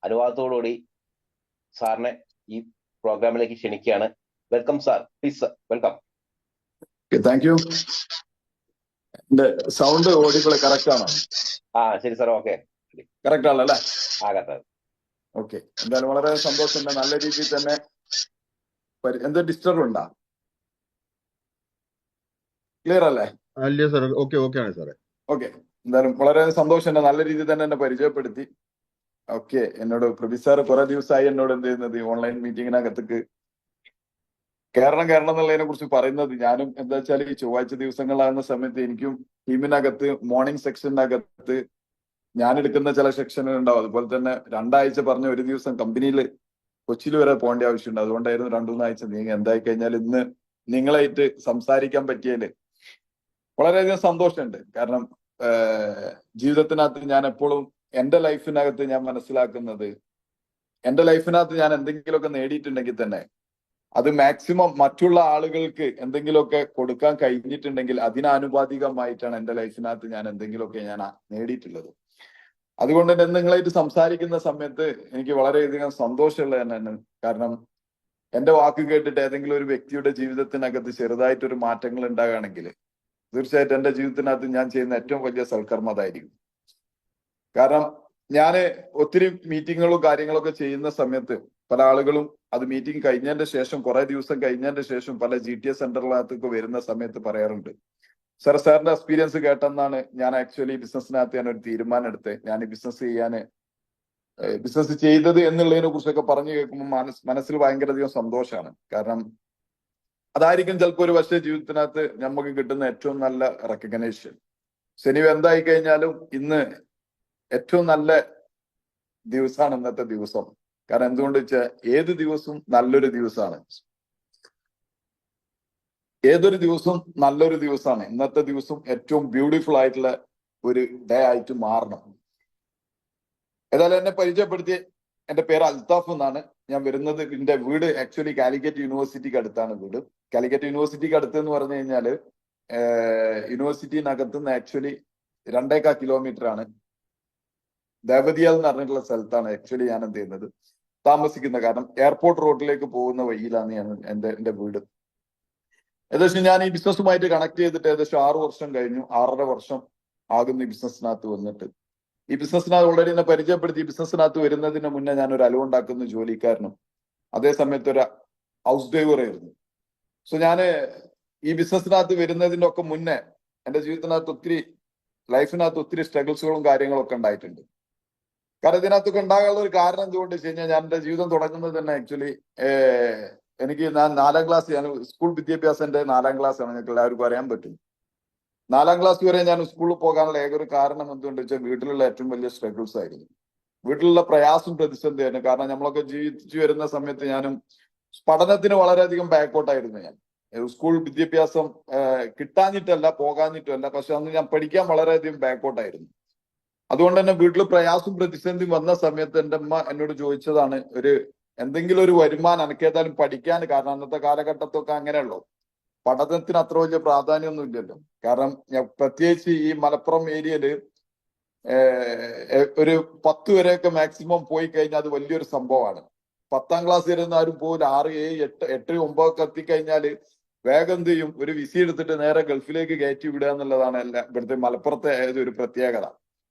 B: അനുവാദത്തോടുകൂടി സാറിനെ ഈ പ്രോഗ്രാമിലേക്ക് ക്ഷണിക്കുകയാണ്. Welcome sir, please sir, welcome.
D: Thank U. എന്റെ സൗണ്ട് ഓഡിബിൾ കറക്റ്റ് ആണോ?
B: ശരി സാർ, ഓക്കെ,
D: കറക്റ്റ് ആണല്ലേ?
B: ആകട്ടെ.
D: ഓക്കെ, എന്തായാലും വളരെ സന്തോഷമുണ്ട്. നല്ല രീതിയിൽ തന്നെ എന്താ ഡിസ്റ്റർബ് ഉണ്ടാ? ക്ലിയർ അല്ലേ?
A: അല്ല സാർ, ഓക്കെ ആണ് സാറേ.
D: ഓക്കെ, എന്തായാലും വളരെ സന്തോഷമുണ്ട്. നല്ല രീതിയിൽ തന്നെ എന്നെ പരിചയപ്പെടുത്തി. ഓക്കെ, എന്നോട് പ്രഭി സാർ കുറെ ദിവസമായി എന്നോട് എന്ത് ചെയ്യുന്നത്, ഓൺലൈൻ മീറ്റിങ്ങിനകത്തേക്ക് കയറണം എന്നുള്ളതിനെ കുറിച്ച് പറയുന്നത്. ഞാനും എന്താ വെച്ചാൽ ഈ ചൊവ്വാഴ്ച ദിവസങ്ങളാകുന്ന സമയത്ത് എനിക്കും ടീമിനകത്ത് മോർണിംഗ് സെക്ഷനകത്ത് ഞാൻ എടുക്കുന്ന ചില സെക്ഷനുകൾ ഉണ്ടാവും. അതുപോലെ തന്നെ 2 ആഴ്ച പറഞ്ഞ ഒരു ദിവസം കമ്പനിയിൽ കൊച്ചിയിൽ വരെ പോകേണ്ട ആവശ്യമുണ്ട്. അതുകൊണ്ടായിരുന്നു 2-3 ആഴ്ച നീങ്ങി. എന്തായി കഴിഞ്ഞാൽ ഇന്ന് നിങ്ങളായിട്ട് സംസാരിക്കാൻ പറ്റിയതിൽ വളരെയധികം സന്തോഷമുണ്ട്. കാരണം ജീവിതത്തിനകത്ത് ഞാൻ എപ്പോഴും എന്റെ ലൈഫിനകത്ത് ഞാൻ മനസ്സിലാക്കുന്നത്, എന്റെ ലൈഫിനകത്ത് ഞാൻ എന്തെങ്കിലുമൊക്കെ നേടിയിട്ടുണ്ടെങ്കിൽ തന്നെ അത് മാക്സിമം മറ്റുള്ള ആളുകൾക്ക് എന്തെങ്കിലുമൊക്കെ കൊടുക്കാൻ കഴിഞ്ഞിട്ടുണ്ടെങ്കിൽ അതിനാനുപാതികമായിട്ടാണ് എന്റെ ലൈഫിനകത്ത് ഞാൻ എന്തെങ്കിലുമൊക്കെ ഞാൻ നേടിയിട്ടുള്ളത്. അതുകൊണ്ട് തന്നെ നിങ്ങളായിട്ട് സംസാരിക്കുന്ന സമയത്ത് എനിക്ക് വളരെയധികം സന്തോഷമുള്ളത് തന്നെയാണ്. കാരണം എന്റെ വാക്ക് കേട്ടിട്ട് ഏതെങ്കിലും ഒരു വ്യക്തിയുടെ ജീവിതത്തിനകത്ത് ചെറുതായിട്ടൊരു മാറ്റങ്ങൾ ഉണ്ടാകുകയാണെങ്കിൽ തീർച്ചയായിട്ടും എന്റെ ജീവിതത്തിനകത്ത് ഞാൻ ചെയ്യുന്ന ഏറ്റവും വലിയ സൽക്കർമ്മ അതായിരിക്കും. കാരണം ഞാന് ഒത്തിരി മീറ്റിങ്ങുകളും കാര്യങ്ങളൊക്കെ ചെയ്യുന്ന സമയത്ത് പല ആളുകളും അത് മീറ്റിംഗ് കഴിഞ്ഞതിന്റെ ശേഷം കുറെ ദിവസം കഴിഞ്ഞതിന്റെ ശേഷം പല GTS സെന്ററിനകത്തൊക്കെ വരുന്ന സമയത്ത് പറയാറുണ്ട്, സാറിന്റെ എക്സ്പീരിയൻസ് കേട്ടെന്നാണ് ഞാൻ ആക്ച്വലി ബിസിനസ്സിനകത്ത് ഞാൻ ഒരു തീരുമാനം എടുത്ത് ഞാൻ ബിസിനസ് ചെയ്തത് എന്നുള്ളതിനെ കുറിച്ചൊക്കെ പറഞ്ഞു കേൾക്കുമ്പോൾ മനസ്സിൽ ഭയങ്കരധികം സന്തോഷമാണ്. കാരണം അതായിരിക്കും ചിലപ്പോൾ ഒരു പക്ഷേ ജീവിതത്തിനകത്ത് നമുക്ക് കിട്ടുന്ന ഏറ്റവും നല്ല റെക്കഗ്നേഷൻ. ശനി എന്തായി കഴിഞ്ഞാലും ഇന്ന് ഏറ്റവും നല്ല ദിവസമാണ് ഇന്നത്തെ ദിവസം. കാരണം എന്തുകൊണ്ട് വെച്ചാൽ ഏത് ദിവസവും നല്ലൊരു ദിവസമാണ്. ഏതൊരു ദിവസവും നല്ലൊരു ദിവസമാണ്. ഇന്നത്തെ ദിവസം ഏറ്റവും ബ്യൂട്ടിഫുൾ ആയിട്ടുള്ള ഒരു ഡേ ആയിട്ട് മാറണം. ഏതായാലും എന്നെ പരിചയപ്പെടുത്തി, എന്റെ പേര് അൽത്താഫ് എന്നാണ്. ഞാൻ വരുന്നത്, എന്റെ വീട് ആക്ച്വലി കാലിക്കറ്റ് യൂണിവേഴ്സിറ്റിക്ക് അടുത്താണ് വീട്. കാലിക്കറ്റ് യൂണിവേഴ്സിറ്റിക്ക് അടുത്ത് എന്ന് പറഞ്ഞു കഴിഞ്ഞാല് യൂണിവേഴ്സിറ്റിനകത്ത് നിന്ന് ആക്ച്വലി 2.25 കിലോമീറ്റർ ആണ്. ദേവതിയാൽ എന്ന് പറഞ്ഞിട്ടുള്ള സ്ഥലത്താണ് ആക്ച്വലി ഞാൻ എന്ത് ചെയ്യുന്നത് താമസിക്കുന്നത്. കാരണം എയർപോർട്ട് റോഡിലേക്ക് പോകുന്ന വഴിയിലാണ് ഞാൻ എന്റെ വീട്. ഏകദേശം ഞാൻ ഈ ബിസിനസ്സുമായിട്ട് കണക്ട് ചെയ്തിട്ട് ഏകദേശം 6 വർഷം കഴിഞ്ഞു. 6.5 വർഷം ആകുന്നു ഈ ബിസിനസ്സിനകത്ത് വന്നിട്ട്. ഈ ബിസിനസ്സിനകത്ത് ഓൾറെഡി എന്നെ പരിചയപ്പെടുത്തി. ഈ ബിസിനസ്സിനകത്ത് വരുന്നതിന് മുന്നേ ഞാൻ ഒരു അലവുണ്ടാക്കുന്ന ജോലിക്കാരനും അതേ സമയത്ത് ഒരു ഹൗസ് ഡ്രൈവർ ആയിരുന്നു. സോ ഞാൻ ഈ ബിസിനസ്സിനകത്ത് വരുന്നതിന്റെ ഒക്കെ മുന്നേ എന്റെ ജീവിതത്തിനകത്ത് ലൈഫിനകത്ത് ഒത്തിരി സ്ട്രഗിൾസുകളും കാര്യങ്ങളൊക്കെ ഉണ്ടായിട്ടുണ്ട്. കാരണം ഇതിനകത്തൊക്കെ ഉണ്ടാകാനുള്ള ഒരു കാരണം എന്തുകൊണ്ട് വെച്ച് കഴിഞ്ഞാൽ ഞാൻ എന്റെ ജീവിതം തുടങ്ങുന്നത് തന്നെ ആക്ച്വലി ഞാൻ 4ാം ക്ലാസ്, ഞാൻ സ്കൂൾ വിദ്യാഭ്യാസം എന്റെ 4ാം ക്ലാസ് ആണ്. നിങ്ങൾക്ക് എല്ലാവർക്കും അറിയാൻ പറ്റും. 4ാം ക്ലാസ് വരെ ഞാൻ സ്കൂളിൽ പോകാനുള്ള ഏക ഒരു കാരണം എന്തുകൊണ്ട് വെച്ചാൽ വീട്ടിലുള്ള ഏറ്റവും വലിയ സ്ട്രഗിൾസ് ആയിരുന്നു. വീട്ടിലുള്ള പ്രയാസം പ്രതിസന്ധിയായിരുന്നു. കാരണം നമ്മളൊക്കെ ജീവിച്ചു വരുന്ന സമയത്ത് ഞാനും പഠനത്തിന് വളരെയധികം ബാക്കോട്ടായിരുന്നു. ഞാൻ സ്കൂൾ വിദ്യാഭ്യാസം കിട്ടാഞ്ഞിട്ടല്ല, പോകാഞ്ഞിട്ടല്ല, പക്ഷെ അന്ന് ഞാൻ പഠിക്കാൻ വളരെയധികം ബാക്കോട്ടായിരുന്നു. അതുകൊണ്ട് തന്നെ വീട്ടിൽ പ്രയാസം പ്രതിസന്ധി വന്ന സമയത്ത് എൻ്റെ അമ്മ എന്നോട് ചോദിച്ചതാണ്, എന്തെങ്കിലും ഒരു വരുമാനം എനിക്കേതായാലും പഠിക്കാൻ. കാരണം അന്നത്തെ കാലഘട്ടത്തൊക്കെ അങ്ങനെയുള്ളൂ, പഠനത്തിന് അത്ര വലിയ പ്രാധാന്യമൊന്നും ഇല്ലല്ലോ. കാരണം പ്രത്യേകിച്ച് ഈ മലപ്പുറം ഏരിയയില് ഒരു 10 വരെയൊക്കെ മാക്സിമം പോയി കഴിഞ്ഞാൽ അത് വലിയൊരു സംഭവമാണ്. 10ാം ക്ലാസ് വരുന്ന ആരും പോലും 6, 7, 8, 9 ഒക്കെ എത്തിക്കഴിഞ്ഞാല് വേഗം എന്ത് ചെയ്യും, ഒരു വിസ എടുത്തിട്ട് നേരെ ഗൾഫിലേക്ക് കയറ്റി വിടുക എന്നുള്ളതാണ് ഇവിടുത്തെ മലപ്പുറത്തെ ഒരു പ്രത്യേകത.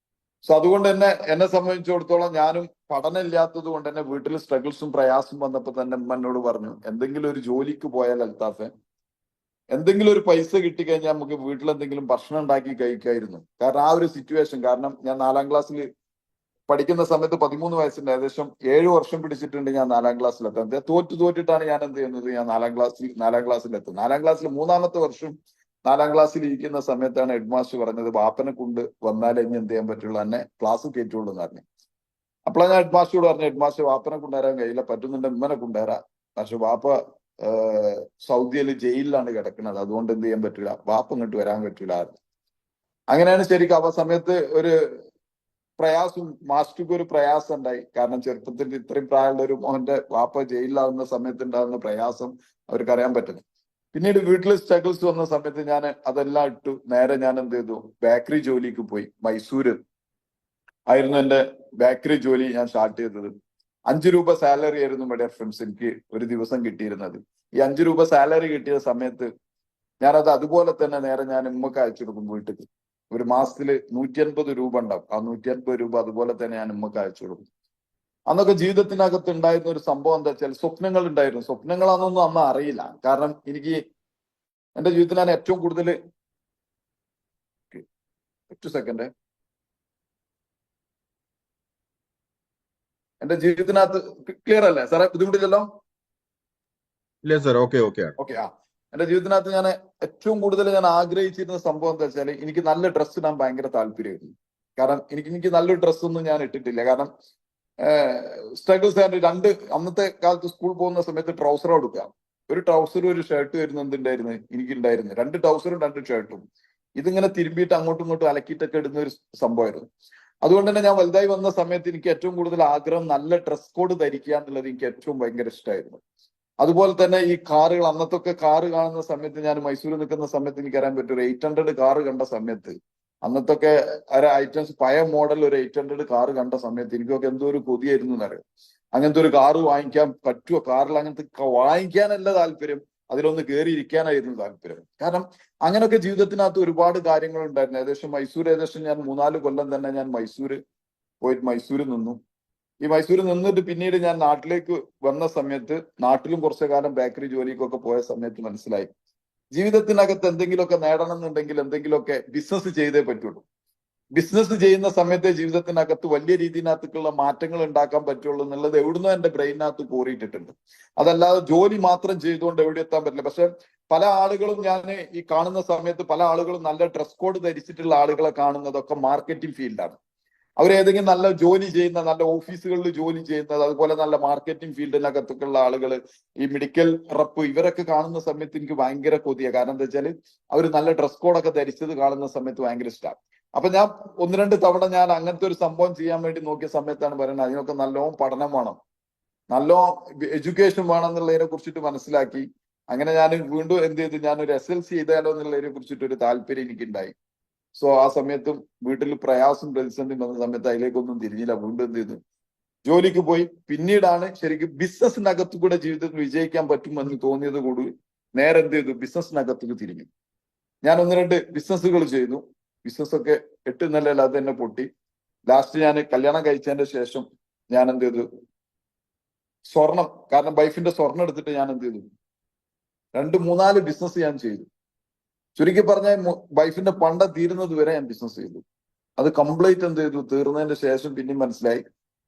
D: സോ അതുകൊണ്ട് തന്നെ എന്നെ സംബന്ധിച്ചിടത്തോളം ഞാനും പഠനം ഇല്ലാത്തത് കൊണ്ട് തന്നെ വീട്ടിൽ സ്ട്രഗിൾസും പ്രയാസം വന്നപ്പോൾ തന്നെ അമ്മ എന്നോട് പറഞ്ഞു, എന്തെങ്കിലും ഒരു ജോലിക്ക് പോയാൽ അൽത്താഫെ, എന്തെങ്കിലും ഒരു പൈസ കിട്ടിക്കഴിഞ്ഞാൽ നമുക്ക് വീട്ടിൽ എന്തെങ്കിലും ഭക്ഷണം ഉണ്ടാക്കി കഴിക്കായിരുന്നു. കാരണം ആ ഒരു സിറ്റുവേഷൻ, കാരണം ഞാൻ 4ാം ക്ലാസ്സിൽ പഠിക്കുന്ന സമയത്ത് 13 വയസ്സിന്റെ ഏകദേശം 7 വർഷം പിടിച്ചിട്ടുണ്ട് ഞാൻ 4ാം ക്ലാസ്സിലെത്താൻ. തോറ്റിട്ടാണ് ഞാൻ എന്ത് ചെയ്യുന്നത്, ഞാൻ 4ാം ക്ലാസ്സിലെത്തും. 4ാം ക്ലാസ്സിൽ 3ാമത്തെ വർഷം 4ാം ക്ലാസ്സിൽ ഇരിക്കുന്ന സമയത്താണ് ഹെഡ് മാസ്റ്റർ പറഞ്ഞത്, ബാപ്പനെ കൊണ്ട് വന്നാലേ ഇനി എന്ത് ചെയ്യാൻ പറ്റുള്ളൂ, എന്നെ ക്ലാസ് കയറ്റുള്ളൂ എന്ന് പറഞ്ഞു. അപ്പോഴാണ് ഞാൻ ഹെഡ് മാസ്റ്ററോട് പറഞ്ഞു, ഹെഡ് മാസ്റ്റർ ബാപ്പനെ കൊണ്ടുവരാൻ കഴിയില്ല, പറ്റുന്നുണ്ട് ഉമ്മനെ കൊണ്ടുവരാം, പക്ഷെ ബാപ്പ സൗദിയിൽ ജയിലിലാണ് കിടക്കുന്നത്, അതുകൊണ്ട് എന്ത് ചെയ്യാൻ പറ്റില്ല, ബാപ്പ ഇങ്ങോട്ട് വരാൻ പറ്റില്ല. അങ്ങനെയാണ് ശരിക്കും ആ സമയത്ത് ഒരു പ്രയാസം, മാസ്റ്റർക്ക് ഒരു പ്രയാസം ഉണ്ടായി. കാരണം ചെറുപ്പത്തിൽ ഇത്രയും പ്രായമുള്ള ഒരു മോഹന്റെ വാപ്പ ജയിലിലാവുന്ന സമയത്ത് ഉണ്ടാകുന്ന പ്രയാസം അവർക്ക് അറിയാൻ പറ്റുന്നു. പിന്നീട് വീട്ടിൽ സ്ട്രഗിൾസ് വന്ന സമയത്ത് ഞാൻ അതെല്ലാം ഇട്ടു നേരെ ഞാൻ എന്ത് ചെയ്തു, ബേക്കറി ജോലിക്ക് പോയി. മൈസൂര് ആയിരുന്നു എന്റെ ബേക്കറി ജോലി ഞാൻ സ്റ്റാർട്ട് ചെയ്തത്. 5 രൂപ സാലറി ആയിരുന്നു ഇവിടെ ഫ്രണ്ട്സ് എനിക്ക് ഒരു ദിവസം കിട്ടിയിരുന്നത്. ഈ 5 രൂപ സാലറി കിട്ടിയ സമയത്ത് ഞാനത് അതുപോലെ തന്നെ നേരെ ഞാൻ ഉമ്മക്ക് അയച്ചു കൊടുക്കും വീട്ടിൽ. ഒരു മാസത്തിൽ 150 രൂപ ഉണ്ടാവും. ആ 150 രൂപ അതുപോലെ തന്നെ ഞാൻ ഉമ്മക്ക് അയച്ചു കൊടുക്കും. അന്നൊക്കെ ജീവിതത്തിനകത്ത് ഉണ്ടായിരുന്ന ഒരു സംഭവം എന്താ വെച്ചാൽ സ്വപ്നങ്ങൾ ഉണ്ടായിരുന്നു. സ്വപ്നങ്ങളാണെന്നൊന്നും അന്ന് അറിയില്ല. കാരണം എനിക്ക് എന്റെ ജീവിതത്തിൽ ഞാൻ ഏറ്റവും കൂടുതൽ എന്റെ ജീവിതത്തിനകത്ത് ക്ലിയർ അല്ലേ സാറേ? ബുദ്ധിമുട്ടില്ലല്ലോ?
A: ഇല്ല സാർ, ഓക്കെ.
D: എന്റെ ജീവിതത്തിനകത്ത് ഞാൻ ഏറ്റവും കൂടുതൽ ഞാൻ ആഗ്രഹിച്ചിരുന്ന സംഭവം എന്താ വെച്ചാൽ എനിക്ക് നല്ല ഡ്രസ്സ് ഇടാൻ ഭയങ്കര താല്പര്യമായിരുന്നു. കാരണം എനിക്ക് നല്ലൊരു ഡ്രസ്സൊന്നും ഞാൻ ഇട്ടിട്ടില്ല. കാരണം സ്ട്രഗിൾസ് ആയിട്ട് അന്നത്തെ കാലത്ത് സ്കൂൾ പോകുന്ന സമയത്ത് ട്രൗസർ കൊടുക്കുക. ഒരു ട്രൗസറും ഒരു ഷർട്ട് വരുന്ന എന്തുണ്ടായിരുന്നു, എനിക്കുണ്ടായിരുന്നു 2 ട്രൗസറും 2 ഷർട്ടും. ഇതിങ്ങനെ തിരുമ്പിയിട്ട് അങ്ങോട്ടും ഇങ്ങോട്ടും അലക്കിയിട്ടൊക്കെ ഇടുന്ന ഒരു സംഭവമായിരുന്നു. അതുകൊണ്ട് തന്നെ ഞാൻ വലുതായി വന്ന സമയത്ത് എനിക്ക് ഏറ്റവും കൂടുതൽ ആഗ്രഹം നല്ല ഡ്രസ് കോഡ് ധരിക്കുക എന്നുള്ളത് എനിക്ക് ഏറ്റവും ഭയങ്കര ഇഷ്ടമായിരുന്നു. അതുപോലെ തന്നെ ഈ കാറുകൾ, അന്നത്തൊക്കെ കാറ് കാണുന്ന സമയത്ത് ഞാൻ മൈസൂരിൽ നിൽക്കുന്ന സമയത്ത് എനിക്കറിയാൻ പറ്റും, ഒരു 800 കാറ് കണ്ട സമയത്ത്, അന്നത്തൊക്കെ ഒരു ഐറ്റംസ് പഴയ മോഡൽ ഒരു 800 കാറ് കണ്ട സമയത്ത് എനിക്കൊക്കെ എന്തോ ഒരു കൊതിയായിരുന്നു എന്നറിയാം. അങ്ങനത്തെ ഒരു കാറ് വാങ്ങിക്കാൻ പറ്റുമോ? കാറിൽ അങ്ങനത്തെ വാങ്ങിക്കാനല്ല താല്പര്യം, അതിലൊന്ന് കയറി ഇരിക്കാനായിരുന്നു താല്പര്യം. കാരണം അങ്ങനെയൊക്കെ ജീവിതത്തിനകത്ത് ഒരുപാട് കാര്യങ്ങൾ ഉണ്ടായിരുന്നു. ഏകദേശം ഞാൻ 3-4 കൊല്ലം തന്നെ ഞാൻ മൈസൂരിൽ നിന്നു. ഈ മൈസൂരിൽ നിന്നിട്ട് പിന്നീട് ഞാൻ നാട്ടിലേക്ക് വന്ന സമയത്ത്, നാട്ടിലും കുറച്ചു കാലം ബേക്കറി ജോലിക്കൊക്കെ പോയ സമയത്ത് മനസ്സിലായി, ജീവിതത്തിനകത്ത് എന്തെങ്കിലുമൊക്കെ നേടണം എന്നുണ്ടെങ്കിൽ എന്തെങ്കിലുമൊക്കെ ബിസിനസ് ചെയ്തേ പറ്റുള്ളൂ. ബിസിനസ് ചെയ്യുന്ന സമയത്തെ ജീവിതത്തിനകത്ത് വലിയ രീതിയിനകത്തേക്കുള്ള മാറ്റങ്ങൾ ഉണ്ടാക്കാൻ പറ്റുള്ളൂ എന്നുള്ളത് എവിടുന്നോ എന്റെ ബ്രെയിനകത്ത് കോറിയിട്ടിട്ടുണ്ട്. അതല്ലാതെ ജോലി മാത്രം ചെയ്തുകൊണ്ട് എവിടെ എത്താൻ പറ്റില്ല. പക്ഷെ പല ആളുകളും ഞാൻ ഈ കാണുന്ന സമയത്ത് പല ആളുകളും നല്ല ഡ്രസ് കോഡ് ധരിച്ചിട്ടുള്ള ആളുകളെ കാണുന്നതൊക്കെ മാർക്കറ്റിംഗ് ഫീൽഡാണ്. അവരേതെങ്കിലും നല്ല ജോലി ചെയ്യുന്ന, നല്ല ഓഫീസുകളിൽ ജോലി ചെയ്യുന്നത്, അതുപോലെ നല്ല മാർക്കറ്റിംഗ് ഫീൽഡിനകത്തൊക്കെയുള്ള ആളുകൾ, ഈ മെഡിക്കൽ റപ്പ്, ഇവരൊക്കെ കാണുന്ന സമയത്ത് എനിക്ക് ഭയങ്കര കൊതിയാണ്. കാരണം എന്താ വെച്ചാൽ അവർ നല്ല ഡ്രസ് കോഡൊക്കെ ധരിച്ചത് കാണുന്ന സമയത്ത് ഭയങ്കര ഇഷ്ടമാണ്. അപ്പൊ ഞാൻ 1-2 തവണ ഞാൻ അങ്ങനത്തെ ഒരു സംഭവം ചെയ്യാൻ വേണ്ടി നോക്കിയ സമയത്താണ് പറയുന്നത്, അതിനൊക്കെ നല്ലോണം പഠനം വേണം, നല്ലോണം എഡ്യൂക്കേഷൻ വേണം എന്നുള്ളതിനെ കുറിച്ചിട്ട് മനസ്സിലാക്കി. അങ്ങനെ ഞാൻ വീണ്ടും എന്ത് ചെയ്തു, ഞാനൊരു SLC ചെയ്താലോ എന്നുള്ളതിനെ കുറിച്ചിട്ട് ഒരു താല്പര്യം എനിക്കുണ്ടായി. സോ ആ സമയത്തും വീട്ടിൽ പ്രയാസം പ്രതിസന്ധി വന്ന സമയത്ത് അതിലേക്കൊന്നും തിരിഞ്ഞില്ല. വീണ്ടും എന്ത് ചെയ്തു, ജോലിക്ക് പോയി. പിന്നീടാണ് ശരിക്കും ബിസിനസ്സിനകത്ത് കൂടെ ജീവിതത്തിൽ വിജയിക്കാൻ പറ്റുമെന്ന് തോന്നിയത് കൂടി നേരെ എന്ത് ചെയ്തു, ബിസിനസ്സിനകത്തേക്ക് തിരിഞ്ഞു. ഞാൻ 1-2 ബിസിനസ്സുകൾ ചെയ്തു. ബിസിനസ്സൊക്കെ 8 നിലയില്ലാതെ തന്നെ പൊട്ടി. ലാസ്റ്റ് ഞാൻ കല്യാണം കഴിച്ചതിന്റെ ശേഷം ഞാൻ എന്ത് ചെയ്തു, സ്വർണം, കാരണം വൈഫിന്റെ സ്വർണം എടുത്തിട്ട് ഞാൻ എന്ത് ചെയ്തു, 2-3-4 ബിസിനസ് ഞാൻ ചെയ്തു. ചുരുക്കി പറഞ്ഞാൽ വൈഫിന്റെ പണ്ട തീരുന്നത് വരെ ഞാൻ ബിസിനസ് ചെയ്തു. അത് കംപ്ലീറ്റ് എന്ത് ചെയ്തു, തീർന്നതിന്റെ ശേഷം പിന്നെയും മനസ്സിലായി.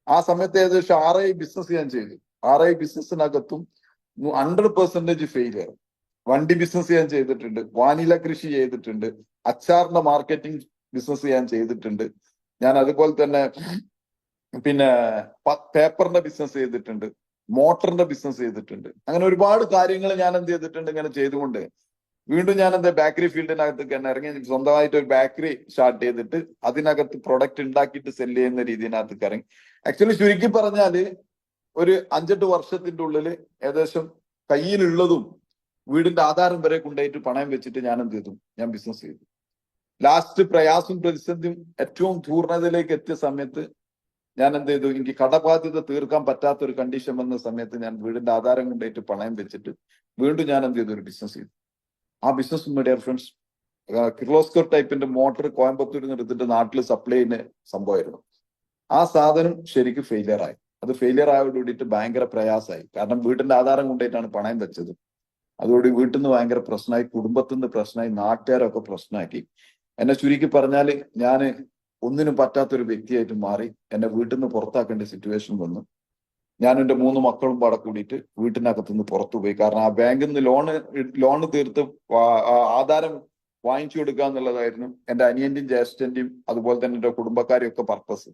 D: ആ സമയത്ത് ഏകദേശം 6 ബിസിനസ് ഞാൻ ചെയ്തു. 6 ബിസിനസ്സിനകത്തും 100% ഫെയിലിയർ. വണ്ടി ബിസിനസ് ഞാൻ ചെയ്തിട്ടുണ്ട്, വാനില കൃഷി ചെയ്തിട്ടുണ്ട്, അച്ചാറിന്റെ മാർക്കറ്റിംഗ് ബിസിനസ് ഞാൻ ചെയ്തിട്ടുണ്ട്. ഞാൻ അതുപോലെ തന്നെ പിന്നെ പേപ്പറിന്റെ ബിസിനസ് ചെയ്തിട്ടുണ്ട്, മോട്ടറിന്റെ ബിസിനസ് ചെയ്തിട്ടുണ്ട്. അങ്ങനെ ഒരുപാട് കാര്യങ്ങൾ ഞാൻ എന്ത് ചെയ്തിട്ടുണ്ട് ഇങ്ങനെ ചെയ്തുകൊണ്ട് വീണ്ടും ഞാൻ എന്താ ബേക്കറി ഫീൽഡിനകത്തേക്ക് തന്നെ ഇറങ്ങി. സ്വന്തമായിട്ട് ഒരു ബേക്കറി സ്റ്റാർട്ട് ചെയ്തിട്ട് അതിനകത്ത് പ്രൊഡക്റ്റ് ഉണ്ടാക്കിയിട്ട് സെല് ചെയ്യുന്ന രീതിയിനകത്തേക്ക് ഇറങ്ങി. ആക്ച്വലി ചുരുക്കി പറഞ്ഞാല് ഒരു 5-8 വർഷത്തിന്റെ ഉള്ളിൽ ഏകദേശം കയ്യിലുള്ളതും വീടിന്റെ ആധാരം വരെ കൊണ്ടുപോയിട്ട് പണയം വെച്ചിട്ട് ഞാൻ എന്ത് ചെയ്തു, ഞാൻ ബിസിനസ് ചെയ്തു. ലാസ്റ്റ് പ്രയാസം പ്രതിസന്ധിയും ഏറ്റവും പൂർണ്ണതയിലേക്ക് എത്തിയ സമയത്ത് ഞാൻ എന്ത് ചെയ്തു, എനിക്ക് കടബാധ്യത തീർക്കാൻ പറ്റാത്ത ഒരു കണ്ടീഷൻ വന്ന സമയത്ത് ഞാൻ വീടിന്റെ ആധാരം കൊണ്ടുപോയിട്ട് പണയം വെച്ചിട്ട് വീണ്ടും ഞാൻ എന്ത് ചെയ്തു, ഒരു ബിസിനസ് ചെയ്തു. ആ business my dear friends Kirloskar ടൈപ്പിന്റെ മോട്ടർ കോയമ്പത്തൂരിൽ നിന്ന് എടുത്തിട്ട് നാട്ടിൽ സപ്ലൈ ചെയ്യുന്ന സംഭവമായിരുന്നു. ആ സാധനം ശരിക്കും ഫെയിലിയർ ആയി. അത് ഫെയിലിയർ ആയോട് കൂടിയിട്ട് ഭയങ്കര പ്രയാസമായി. കാരണം വീടിന്റെ ആധാരം കൊണ്ടായിട്ടാണ് പണയം വെച്ചത്. അതോടെ വീട്ടിൽ നിന്ന് ഭയങ്കര പ്രശ്നമായി, കുടുംബത്തിൽ നിന്ന് പ്രശ്നമായി, നാട്ടുകാരൊക്കെ പ്രശ്നമാക്കി. എന്നെ ചുരുക്കി പറഞ്ഞാൽ ഞാൻ ഒന്നിനും പറ്റാത്തൊരു വ്യക്തിയായിട്ട് മാറി. എന്നെ വീട്ടിൽ നിന്ന് പുറത്താക്കേണ്ട സിറ്റുവേഷൻ വന്നു. ഞാൻ എൻ്റെ 3 മക്കളും പാടെ കൂടിയിട്ട് വീട്ടിനകത്ത് നിന്ന് പുറത്തു പോയി. കാരണം ആ ബാങ്കിൽ നിന്ന് ലോണ് തീർത്ത് ആധാരം വാങ്ങിച്ചു കൊടുക്കുക എന്നുള്ളതായിരുന്നു എൻ്റെ അനിയന്റെയും ജ്യേഷ്ഠന്റെയും അതുപോലെ തന്നെ എൻ്റെ കുടുംബക്കാരെയും ഒക്കെ പർപ്പസ്.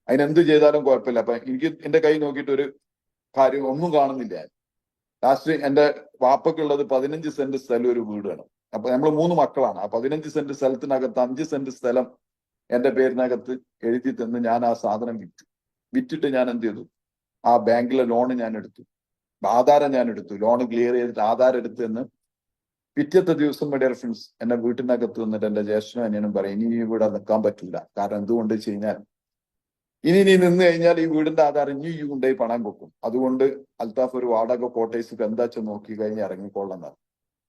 D: അതിനെന്ത് ചെയ്താലും കുഴപ്പമില്ല. അപ്പൊ എനിക്ക് എൻ്റെ കൈ നോക്കിയിട്ട് ഒരു കാര്യം ഒന്നും കാണുന്നില്ല. ലാസ്റ്റ് എൻ്റെ വാപ്പക്കുള്ളത് 15 സെന്റ് സ്ഥലം ഒരു വീട് വേണം. അപ്പൊ നമ്മൾ 3 മക്കളാണ്. ആ 15 സെന്റ് സ്ഥലത്തിനകത്ത് 5 സെന്റ് സ്ഥലം എൻ്റെ പേരിനകത്ത് എഴുതി തന്ന് ഞാൻ ആ സാധനം വിറ്റിട്ട് ഞാൻ എന്ത് ചെയ്തു, ആ ബാങ്കിലെ ലോണ് ഞാൻ എടുത്തു, ആധാരം ഞാൻ എടുത്തു, ലോണ് ക്ലിയർ ചെയ്തിട്ട് ആധാരം എടുത്തു എന്ന്. പിറ്റത്തെ ദിവസം മൈ ഡിയർ ഫ്രണ്ട്സ് എന്നെ വീട്ടിനകത്ത് വന്നിട്ട് എൻ്റെ ജ്യേഷ്ഠനും അനിയനും പറയും, ഇനി ഇവിടെ നിൽക്കാൻ പറ്റില്ല. കാരണം എന്തുകൊണ്ട് വെച്ച് കഴിഞ്ഞാൽ ഇനി നീ നിന്ന് കഴിഞ്ഞാൽ ഈ വീടിന്റെ ആധാരം ഇനി ഈ കൊണ്ടുപോയി പണം വെക്കും. അതുകൊണ്ട് അൽത്താഫ് ഒരു വാടക കോട്ടേഴ്സ് എന്താ വെച്ചാൽ നോക്കി കഴിഞ്ഞ് ഇറങ്ങിക്കൊള്ളുന്നത്.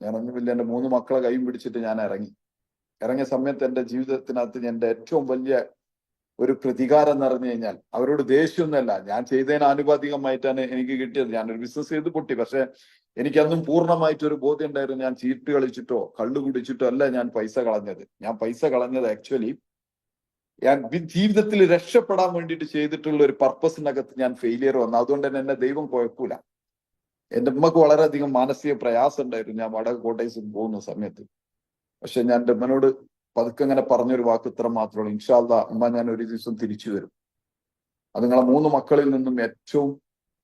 D: ഞാൻ ഒന്നുമില്ല, എൻ്റെ 3 മക്കളെ കൈയും പിടിച്ചിട്ട് ഞാൻ ഇറങ്ങിയ സമയത്ത് എൻ്റെ ജീവിതത്തിനകത്ത് എൻ്റെ ഏറ്റവും വലിയ ഒരു പ്രതികാരം എന്ന് പറഞ്ഞു കഴിഞ്ഞാൽ അവരോട് ദേഷ്യമൊന്നുമല്ല, ഞാൻ ചെയ്തതിന് ആനുപാതികമായിട്ടാണ് എനിക്ക് കിട്ടിയത്. ഞാനൊരു ബിസിനസ് ചെയ്ത് പൊട്ടി. പക്ഷെ എനിക്കന്നും പൂർണ്ണമായിട്ടൊരു ബോധ്യം ഉണ്ടായിരുന്നു, ഞാൻ ചീട്ട് കളിച്ചിട്ടോ കള്ളു കുടിച്ചിട്ടോ അല്ല ഞാൻ പൈസ കളഞ്ഞത്. ഞാൻ പൈസ കളഞ്ഞത് ആക്ച്വലി ഞാൻ ജീവിതത്തിൽ രക്ഷപ്പെടാൻ വേണ്ടിയിട്ട് ചെയ്തിട്ടുള്ള ഒരു പർപ്പസിനകത്ത് ഞാൻ ഫെയിലിയർ വന്നു. അതുകൊണ്ട് തന്നെ എന്നെ ദൈവം കുഴപ്പമില്ല. എൻ്റെ ഉമ്മക്ക് വളരെയധികം മാനസിക പ്രയാസം ഉണ്ടായിരുന്നു ഞാൻ വടക കോട്ടേഴ്സിൽ പോകുന്ന സമയത്ത്. പക്ഷെ ഞാൻ എൻ്റെ ഉമ്മനോട് പതുക്കെ അങ്ങനെ പറഞ്ഞൊരു വാക്ക് ഇത്ര മാത്രമേ, ഇൻഷാ അല്ലാ ഉമ്മ ഞാൻ ഒരു ദിവസം തിരിച്ചു വരും. അത് നിങ്ങളെ 3 മക്കളിൽ നിന്നും ഏറ്റവും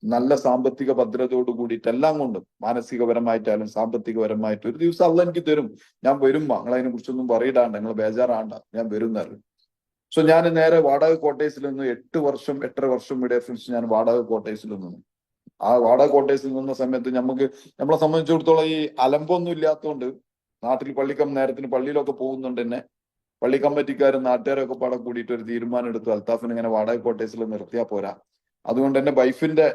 D: നല്ല സാമ്പത്തിക ഭദ്രതയോട് കൂടിയിട്ട് എല്ലാം കൊണ്ടും മാനസികപരമായിട്ടായാലും സാമ്പത്തികപരമായിട്ടും ഒരു ദിവസം അല്ല എനിക്ക് തരും. ഞാൻ വരും. നിങ്ങൾ അതിനെ കുറിച്ചൊന്നും പറയിടാണ്ട്, നിങ്ങൾ ബേജാറാണ്ട, ഞാൻ വരും എന്നറിയും. സോ ഞാൻ നേരെ വാടക കോട്ടേഴ്സിൽ നിന്ന് 8 വർഷം ഇവിടെ ഫ്രണ്ട്സ് ഞാൻ വാടക കോട്ടേഴ്സിൽ നിന്നു. ആ വാടക കോട്ടേഴ്സിൽ നിന്ന സമയത്ത് നമ്മളെ സംബന്ധിച്ചിടത്തോളം ഈ അലമ്പൊന്നും ഇല്ലാത്തതുകൊണ്ട് നാട്ടിൽ നേരത്തിന് പള്ളിയിലൊക്കെ പോകുന്നുണ്ട്. തന്നെ പള്ളി കമ്മിറ്റിക്കാരും നാട്ടുകാരൊക്കെ പാടെ കൂടിയിട്ട് ഒരു തീരുമാനം എടുത്തു, അൽത്താഫിന് ഇങ്ങനെ വാടക കോട്ടേഴ്സിൽ നിർത്തിയാൽ പോരാ. അതുകൊണ്ട് എന്റെ വൈഫിന്റെ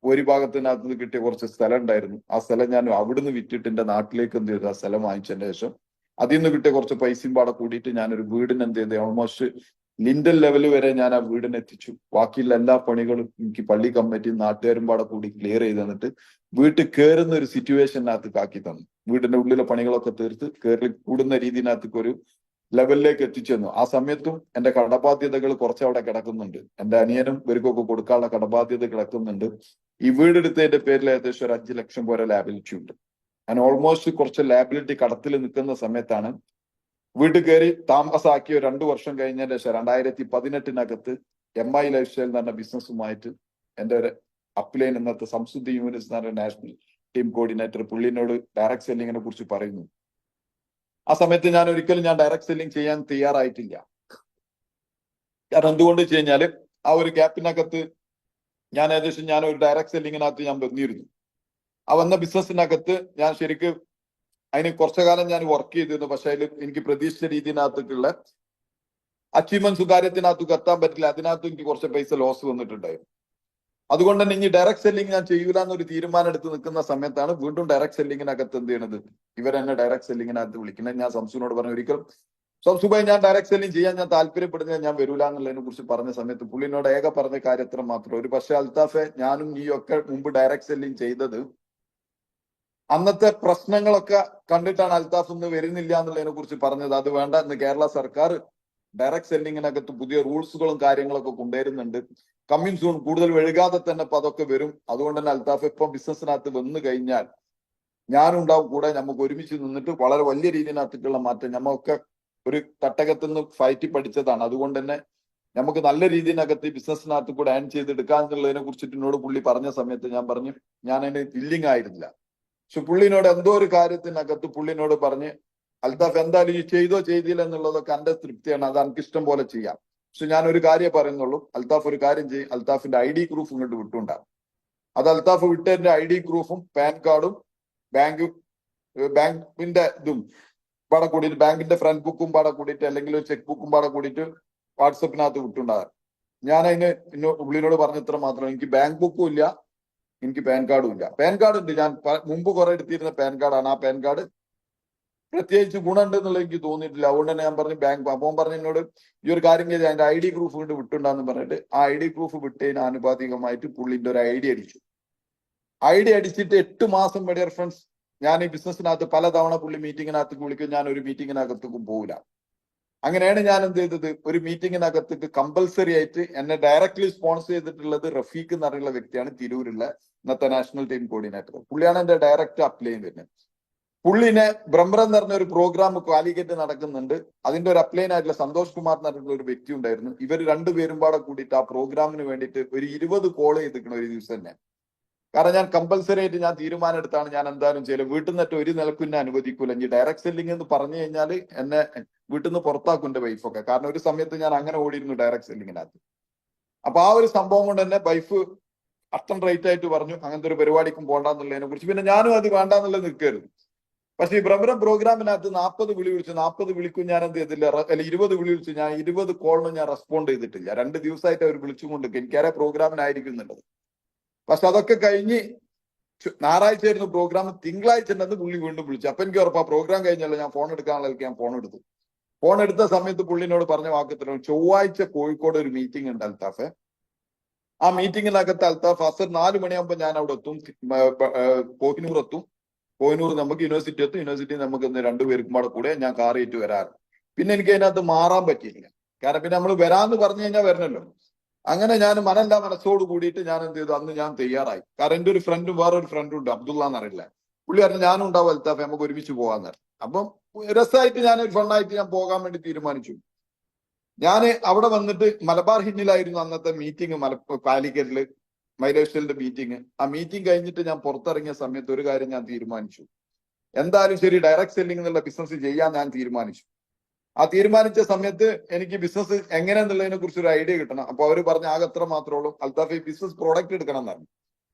D: ഒരു ഭാഗത്തിനകത്ത് കിട്ടിയ കുറച്ച് സ്ഥലം ഉണ്ടായിരുന്നു. ആ സ്ഥലം ഞാൻ അവിടുന്ന് വിറ്റിട്ട് എന്റെ നാട്ടിലേക്ക് എന്ത് ചെയ്തു, ആ സ്ഥലം വാങ്ങിച്ചതിന് ശേഷം അതിൽ നിന്ന് കിട്ടിയ കുറച്ച് പൈസയും പാടെ കൂടിയിട്ട് ഞാനൊരു വീടിന് എന്ത് ചെയ്ത് ഓൾമോസ്റ്റ് ലിൻഡൽ ലെവൽ വരെ ഞാൻ ആ വീടിനെ എത്തിച്ചു. ബാക്കിയുള്ള എല്ലാ പണികളും എനിക്ക് പള്ളി കമ്മിറ്റിയും നാട്ടുകാരും പാടെ കൂടി ക്ലിയർ ചെയ്ത് തന്നിട്ട് വീട്ടിൽ കയറുന്ന ഒരു സിറ്റുവേഷനകത്ത് ആക്കി തന്നു. വീടിന്റെ ഉള്ളിലെ പണികളൊക്കെ തീർത്ത് കയറി കൂടുന്ന രീതിനകത്തേക്ക് ഒരു ലെവലിലേക്ക് എത്തിച്ചു തന്നു. ആ സമയത്തും എന്റെ കടബാധ്യതകൾ കുറച്ച് അവിടെ കിടക്കുന്നുണ്ട്. എന്റെ അനിയനും ഇവർക്കൊക്കെ കൊടുക്കാനുള്ള കടബാധ്യത കിടക്കുന്നുണ്ട്. ഈ വീടെടുത്തതിന്റെ പേരിൽ ഏകദേശം ഒരു 5 ലക്ഷം പോലെ ലാബിലിറ്റി ഉണ്ട്. ഞാൻ ഓൾമോസ്റ്റ് കുറച്ച് ലാബിലിറ്റി കടത്തിൽ നിൽക്കുന്ന സമയത്താണ് വീട്ടിൽ കയറി താമസാക്കിയ 2 വർഷം കഴിഞ്ഞതിന്റെ ശേഷം 2018 MI ലൈഫ് സ്റ്റൈൽ എന്ന് പറഞ്ഞ ബിസിനസ്സുമായിട്ട് എൻ്റെ ഒരു അപ്ലൈൻ ഇന്നത്തെ സംസുദ്ദീൻ യൂനിസ് എന്ന് പറഞ്ഞ നാഷണൽ ടീം കോർഡിനേറ്റർ പുള്ളിനോട് ഡയറക്ട് സെല്ലിങ്ങിനെ കുറിച്ച് പറയുന്നു. ആ സമയത്ത് ഞാൻ ഒരിക്കലും ഡയറക്ട് സെല്ലിംഗ് ചെയ്യാൻ തയ്യാറായിട്ടില്ല. കാരണം എന്തുകൊണ്ട് വെച്ച് കഴിഞ്ഞാല് ആ ഒരു ഗ്യാപ്പിനകത്ത് ഞാൻ ഒരു ഡയറക്ട് സെല്ലിങ്ങിനകത്ത് ഞാൻ വന്നിരുന്നു. ആ വന്ന ബിസിനസ്സിനകത്ത് ഞാൻ ശരിക്കും അതിന് കുറച്ചു കാലം ഞാൻ വർക്ക് ചെയ്തിരുന്നു. പക്ഷെ അതിൽ എനിക്ക് പ്രതീക്ഷിച്ച രീതിനകത്തേക്കുള്ള അച്ചീവ്മെന്റ്സ് കാര്യത്തിനകത്ത് എത്താൻ പറ്റില്ല. അതിനകത്ത് എനിക്ക് കുറച്ച് പൈസ ലോസ് വന്നിട്ടുണ്ടായിരുന്നു. അതുകൊണ്ട് തന്നെ ഇനി ഡയറക്ട് സെല്ലിംഗ് ഞാൻ ചെയ്യൂല എന്നൊരു തീരുമാനം എടുത്ത് നിൽക്കുന്ന സമയത്താണ് വീണ്ടും ഡയറക്ട് സെല്ലിങ്ങിനകത്ത് എന്ത് ചെയ്യണത്, ഇവരെന്നെ ഡയറക്ട് സെല്ലിങ്ങിനകത്ത് വിളിക്കുന്നത്. ഞാൻ സംസുവിനോട് പറഞ്ഞു, ഒരിക്കലും സംസുഭായി ഞാൻ ഡയറക്ട് സെല്ലിംഗ് ചെയ്യാൻ ഞാൻ താല്പര്യപ്പെടുന്നത് ഞാൻ വരൂല എന്നുള്ളതിനെ കുറിച്ച് പറഞ്ഞ സമയത്ത് പുള്ളിനോട് പറഞ്ഞ കാര്യത്തിന് മാത്രം ഒരു പക്ഷേ അൽത്താഫെ ഞാനും ഈ ഒക്കെ മുമ്പ് ഡയറക്ട് സെല്ലിംഗ് ചെയ്തത് അന്നത്തെ പ്രശ്നങ്ങളൊക്കെ കണ്ടിട്ടാണ് അൽത്താഫ് ഇന്ന് വരുന്നില്ല എന്നുള്ളതിനെ കുറിച്ച് പറഞ്ഞത്. അത് വേണ്ട, ഇന്ന് കേരള സർക്കാർ ഡയറക്ട് സെല്ലിങ്ങിനകത്ത് പുതിയ റൂൾസുകളും കാര്യങ്ങളൊക്കെ കൊണ്ടുവരുന്നുണ്ട്. കമ്മിങ് സൂൺ, കൂടുതൽ വൈകാതെ തന്നെ ഇപ്പൊ അതൊക്കെ വരും. അതുകൊണ്ട് തന്നെ അൽത്താഫ് ഇപ്പം ബിസിനസ്സിനകത്ത് വന്നു കഴിഞ്ഞാൽ ഞാനുണ്ടാവും കൂടെ. നമുക്ക് ഒരുമിച്ച് നിന്നിട്ട് വളരെ വലിയ രീതിയിനകത്തേക്കുള്ള മാറ്റം നമ്മൊക്കെ ഒരു തട്ടകത്തുനിന്ന് ഫൈറ്റ് പഠിച്ചതാണ്. അതുകൊണ്ട് തന്നെ നമുക്ക് നല്ല രീതിയിനകത്ത് ഈ ബിസിനസ്സിനകത്ത് കൂടെ ആൻ ചെയ്തെടുക്കാം എന്നുള്ളതിനെ കുറിച്ചിട്ട് എന്നോട് പുള്ളി പറഞ്ഞ സമയത്ത് ഞാൻ പറഞ്ഞു ഞാൻ അതിന് വില്ലിങ് ആയിരുന്നില്ല. പക്ഷെ പുള്ളിനോട് എന്തോ ഒരു കാര്യത്തിനകത്ത് പുള്ളിനോട് പറഞ്ഞ് അൽത്താഫ് എന്തായാലും ഈ ചെയ്തോ ചെയ്തില്ല എന്നുള്ളതൊക്കെ എന്റെ തൃപ്തിയാണ്, അത് എനിക്ക് ഇഷ്ടം പോലെ ചെയ്യാം. പക്ഷെ ഞാൻ ഒരു കാര്യം പറയുന്നുള്ളൂ, അൽത്താഫ് ഒരു കാര്യം ചെയ്യും, അൽത്താഫിന്റെ ID പ്രൂഫ് ഇങ്ങോട്ട് വിട്ടുണ്ടാകും. അത് അൽത്താഫ് വിട്ടതിന്റെ ID പ്രൂഫും പാൻ കാർഡും ബാങ്കിന്റെ ഇതും പാടെ കൂടിയിട്ട് ബാങ്കിന്റെ ഫ്രണ്ട് ബുക്കും പാടെ കൂടിയിട്ട് അല്ലെങ്കിൽ ഒരു ചെക്ക് ബുക്കും പാടെ കൂടിയിട്ട് വാട്സപ്പിനകത്ത് വിട്ടുണ്ടാകാം. ഞാൻ അതിന് പുള്ളിനോട് പറഞ്ഞത്ര മാത്രം, എനിക്ക് ബാങ്ക് ബുക്കും ഇല്ല, എനിക്ക് പാൻ കാർഡും ഇല്ല. പാൻ കാർഡ് ഉണ്ട്, ഞാൻ മുമ്പ് കുറെ എടുത്തിരുന്ന പാൻ കാർഡാണ്. ആ പാൻ കാർഡ് പ്രത്യേകിച്ച് ഗുണമുണ്ട് എന്നുള്ളത് എനിക്ക് തോന്നിയിട്ടില്ല. അതുകൊണ്ട് തന്നെ ഞാൻ പറഞ്ഞു ബാങ്ക്. അപ്പോൾ പറഞ്ഞു എന്നോട് ഈ ഒരു കാര്യം ചെയ്ത് അതിന്റെ ID പ്രൂഫ് കൊണ്ട് വിട്ടുണ്ടാന്ന് പറഞ്ഞിട്ട് ആ ID പ്രൂഫ് വിട്ടതിന് ആനുപാതികമായിട്ട് പുള്ളിന്റെ ഒരു ID അടിച്ചു. ID അടിച്ചിട്ട് 8 മാസം മൈ ഡിയർ ഫ്രണ്ട്സ്, ഞാൻ ഈ ബിസിനസ്സിനകത്ത് പലതവണ പുള്ളി മീറ്റിങ്ങിനകത്ത് വിളിക്കും, ഞാൻ ഒരു മീറ്റിങ്ങിനകത്തേക്കും പോകില്ല. അങ്ങനെയാണ് ഞാൻ എന്ത് ചെയ്തത്, ഒരു മീറ്റിങ്ങിനകത്തേക്ക് കമ്പൽസറി ആയിട്ട് എന്നെ ഡയറക്ട്ലി സ്പോൺസർ ചെയ്തിട്ടുള്ളത് റഫീഖ് എന്ന് പറയുന്ന വ്യക്തിയാണ്, തിരൂരിലെ ഇന്നത്തെ നാഷണൽ ടീം കോർഡിനേറ്റർ. പുള്ളിയാണ് എന്റെ ഡയറക്റ്റ് അപ്ലൈ ചെയ്യുന്നത്. പുള്ളിനെ ബ്രഹ്മരം എന്ന് പറഞ്ഞ ഒരു പ്രോഗ്രാം കാലിക്കറ്റ് നടക്കുന്നുണ്ട്. അതിന്റെ ഒരു അപ്ലൈൻ ആയിട്ടുള്ള സന്തോഷ് കുമാർ എന്ന് പറഞ്ഞിട്ടുള്ള ഒരു വ്യക്തി ഉണ്ടായിരുന്നു. ഇവർ രണ്ടുപേരും പാടെ കൂടിയിട്ട് ആ പ്രോഗ്രാമിന് വേണ്ടിയിട്ട് ഒരു 20 കോൾ ചെയ്തിരിക്കണം ഒരു ദിവസം തന്നെ. കാരണം ഞാൻ കമ്പൽസറി ആയിട്ട് ഞാൻ തീരുമാനം എടുത്താണ് ഞാൻ എന്തായാലും ചെയ്യല്. വീട്ടിൽ നിന്നിട്ട് ഒരു നിലക്കും എന്നെ അനുവദിക്കൂല. ഇനി ഡയറക്ട് സെല്ലിംഗ് എന്ന് പറഞ്ഞു കഴിഞ്ഞാൽ എന്നെ വീട്ടിൽ നിന്ന് പുറത്താക്കും എന്റെ വൈഫൊക്കെ. കാരണം ഒരു സമയത്ത് ഞാൻ അങ്ങനെ ഓടിയിരുന്നു ഡയറക്ട് സെല്ലിങ്ങിനകത്ത്. അപ്പൊ ആ ഒരു സംഭവം കൊണ്ട് തന്നെ വൈഫ് അർത്ഥം റേറ്റ് ആയിട്ട് പറഞ്ഞു അങ്ങനത്തെ ഒരു പരിപാടിക്കും പോകണ്ടെന്നുള്ളതിനെ കുറിച്ച്. പിന്നെ ഞാനും അത് വേണ്ടാന്നുള്ളത് നിൽക്കരുത്. പക്ഷെ ഈ ബ്രഹ്മരം പ്രോഗ്രാമിനകത്ത് 40 വിളി വിളിച്ചു, 40 വിളിക്കും ഞാൻ എന്ത് ചെയ്തില്ല, അല്ല 20 വിളി വിളിച്ചു, ഞാൻ 20 കോളിനും ഞാൻ റെസ്പോണ്ട് ചെയ്തിട്ടില്ല. 2 ദിവസമായിട്ട് അവർ വിളിച്ചുകൊണ്ട് എനിക്കറിയ പ്രോഗ്രാമിനായിരിക്കുന്നുണ്ടത്. പക്ഷെ അതൊക്കെ കഴിഞ്ഞ് ഞായറാഴ്ച ആയിരുന്നു പ്രോഗ്രാം, തിങ്കളാഴ്ച ഉണ്ടെന്ന് പുള്ളി വീണ്ടും വിളിച്ചു. അപ്പൊ എനിക്ക് ഉറപ്പാ പ്രോഗ്രാം കഴിഞ്ഞല്ലോ ഞാൻ ഫോൺ എടുക്കാനുള്ള ഞാൻ ഫോൺ എടുത്തു. ഫോൺ എടുത്ത സമയത്ത് പുള്ളിനോട് പറഞ്ഞ വാക്കത്തിലും ചൊവ്വാഴ്ച കോഴിക്കോട് ഒരു മീറ്റിംഗ് ഉണ്ട് അൽത്താഫ്. ആ മീറ്റിംഗിനകത്ത് അൽത്താഫ് അസർ 4 മണിയാകുമ്പോൾ ഞാൻ അവിടെ എത്തും, കോഹിനൂർ എത്തും. കോഹിനൂർ നമുക്ക് യൂണിവേഴ്സിറ്റി എത്തും. യൂണിവേഴ്സിറ്റി നമുക്ക് 2 പേർക്കും കൂടെ കൂടെ ഞാൻ കാറിയിട്ട് വരാറ്. പിന്നെ എനിക്ക് അതിനകത്ത് മാറാൻ പറ്റിയില്ല. കാരണം പിന്നെ നമ്മൾ വരാന്ന് പറഞ്ഞു കഴിഞ്ഞാൽ വരണല്ലോ. അങ്ങനെ ഞാൻ മനസ്സോട് കൂടിയിട്ട് ഞാൻ എന്ത് ചെയ്തു, അന്ന് ഞാൻ തയ്യാറായി. കാരണം എന്റെ ഒരു ഫ്രണ്ടും വേറൊരു ഫ്രണ്ടും ഉണ്ട്, അബ്ദുള്ള എന്നറിയില്ല. പുള്ളി പറഞ്ഞു ഞാനും ഉണ്ടാവും അൽത്താഫ്, നമുക്ക് ഒരുമിച്ച് പോകാന്ന് പറഞ്ഞു. അപ്പം രസമായിട്ട് ഞാനൊരു ഫണ്ടായിട്ട് ഞാൻ പോകാൻ വേണ്ടി തീരുമാനിച്ചു. ഞാൻ അവിടെ വന്നിട്ട് മലബാർ ഹിന്നിലായിരുന്നു അന്നത്തെ മീറ്റിംഗ്, കാലിക്കറ്റില് മൈലേശ്വലിന്റെ മീറ്റിംഗ്. ആ മീറ്റിംഗ് കഴിഞ്ഞിട്ട് ഞാൻ പുറത്തിറങ്ങിയ സമയത്ത് ഒരു കാര്യം ഞാൻ തീരുമാനിച്ചു, എന്തായാലും ശരി ഡയറക്ട് സെല്ലിംഗ് എന്നുള്ള ബിസിനസ് ചെയ്യാൻ ഞാൻ തീരുമാനിച്ചു. ആ തീരുമാനിച്ച സമയത്ത് എനിക്ക് ബിസിനസ് എങ്ങനെയെന്നുള്ളതിനെ കുറിച്ച് ഒരു ഐഡിയ കിട്ടണം. അപ്പൊ അവര് പറഞ്ഞ ആകെ എത്ര മാത്രമേ ഉള്ളൂ, അൽത്താഫ് ബിസിനസ് പ്രോഡക്റ്റ് എടുക്കണം എന്നാണ്.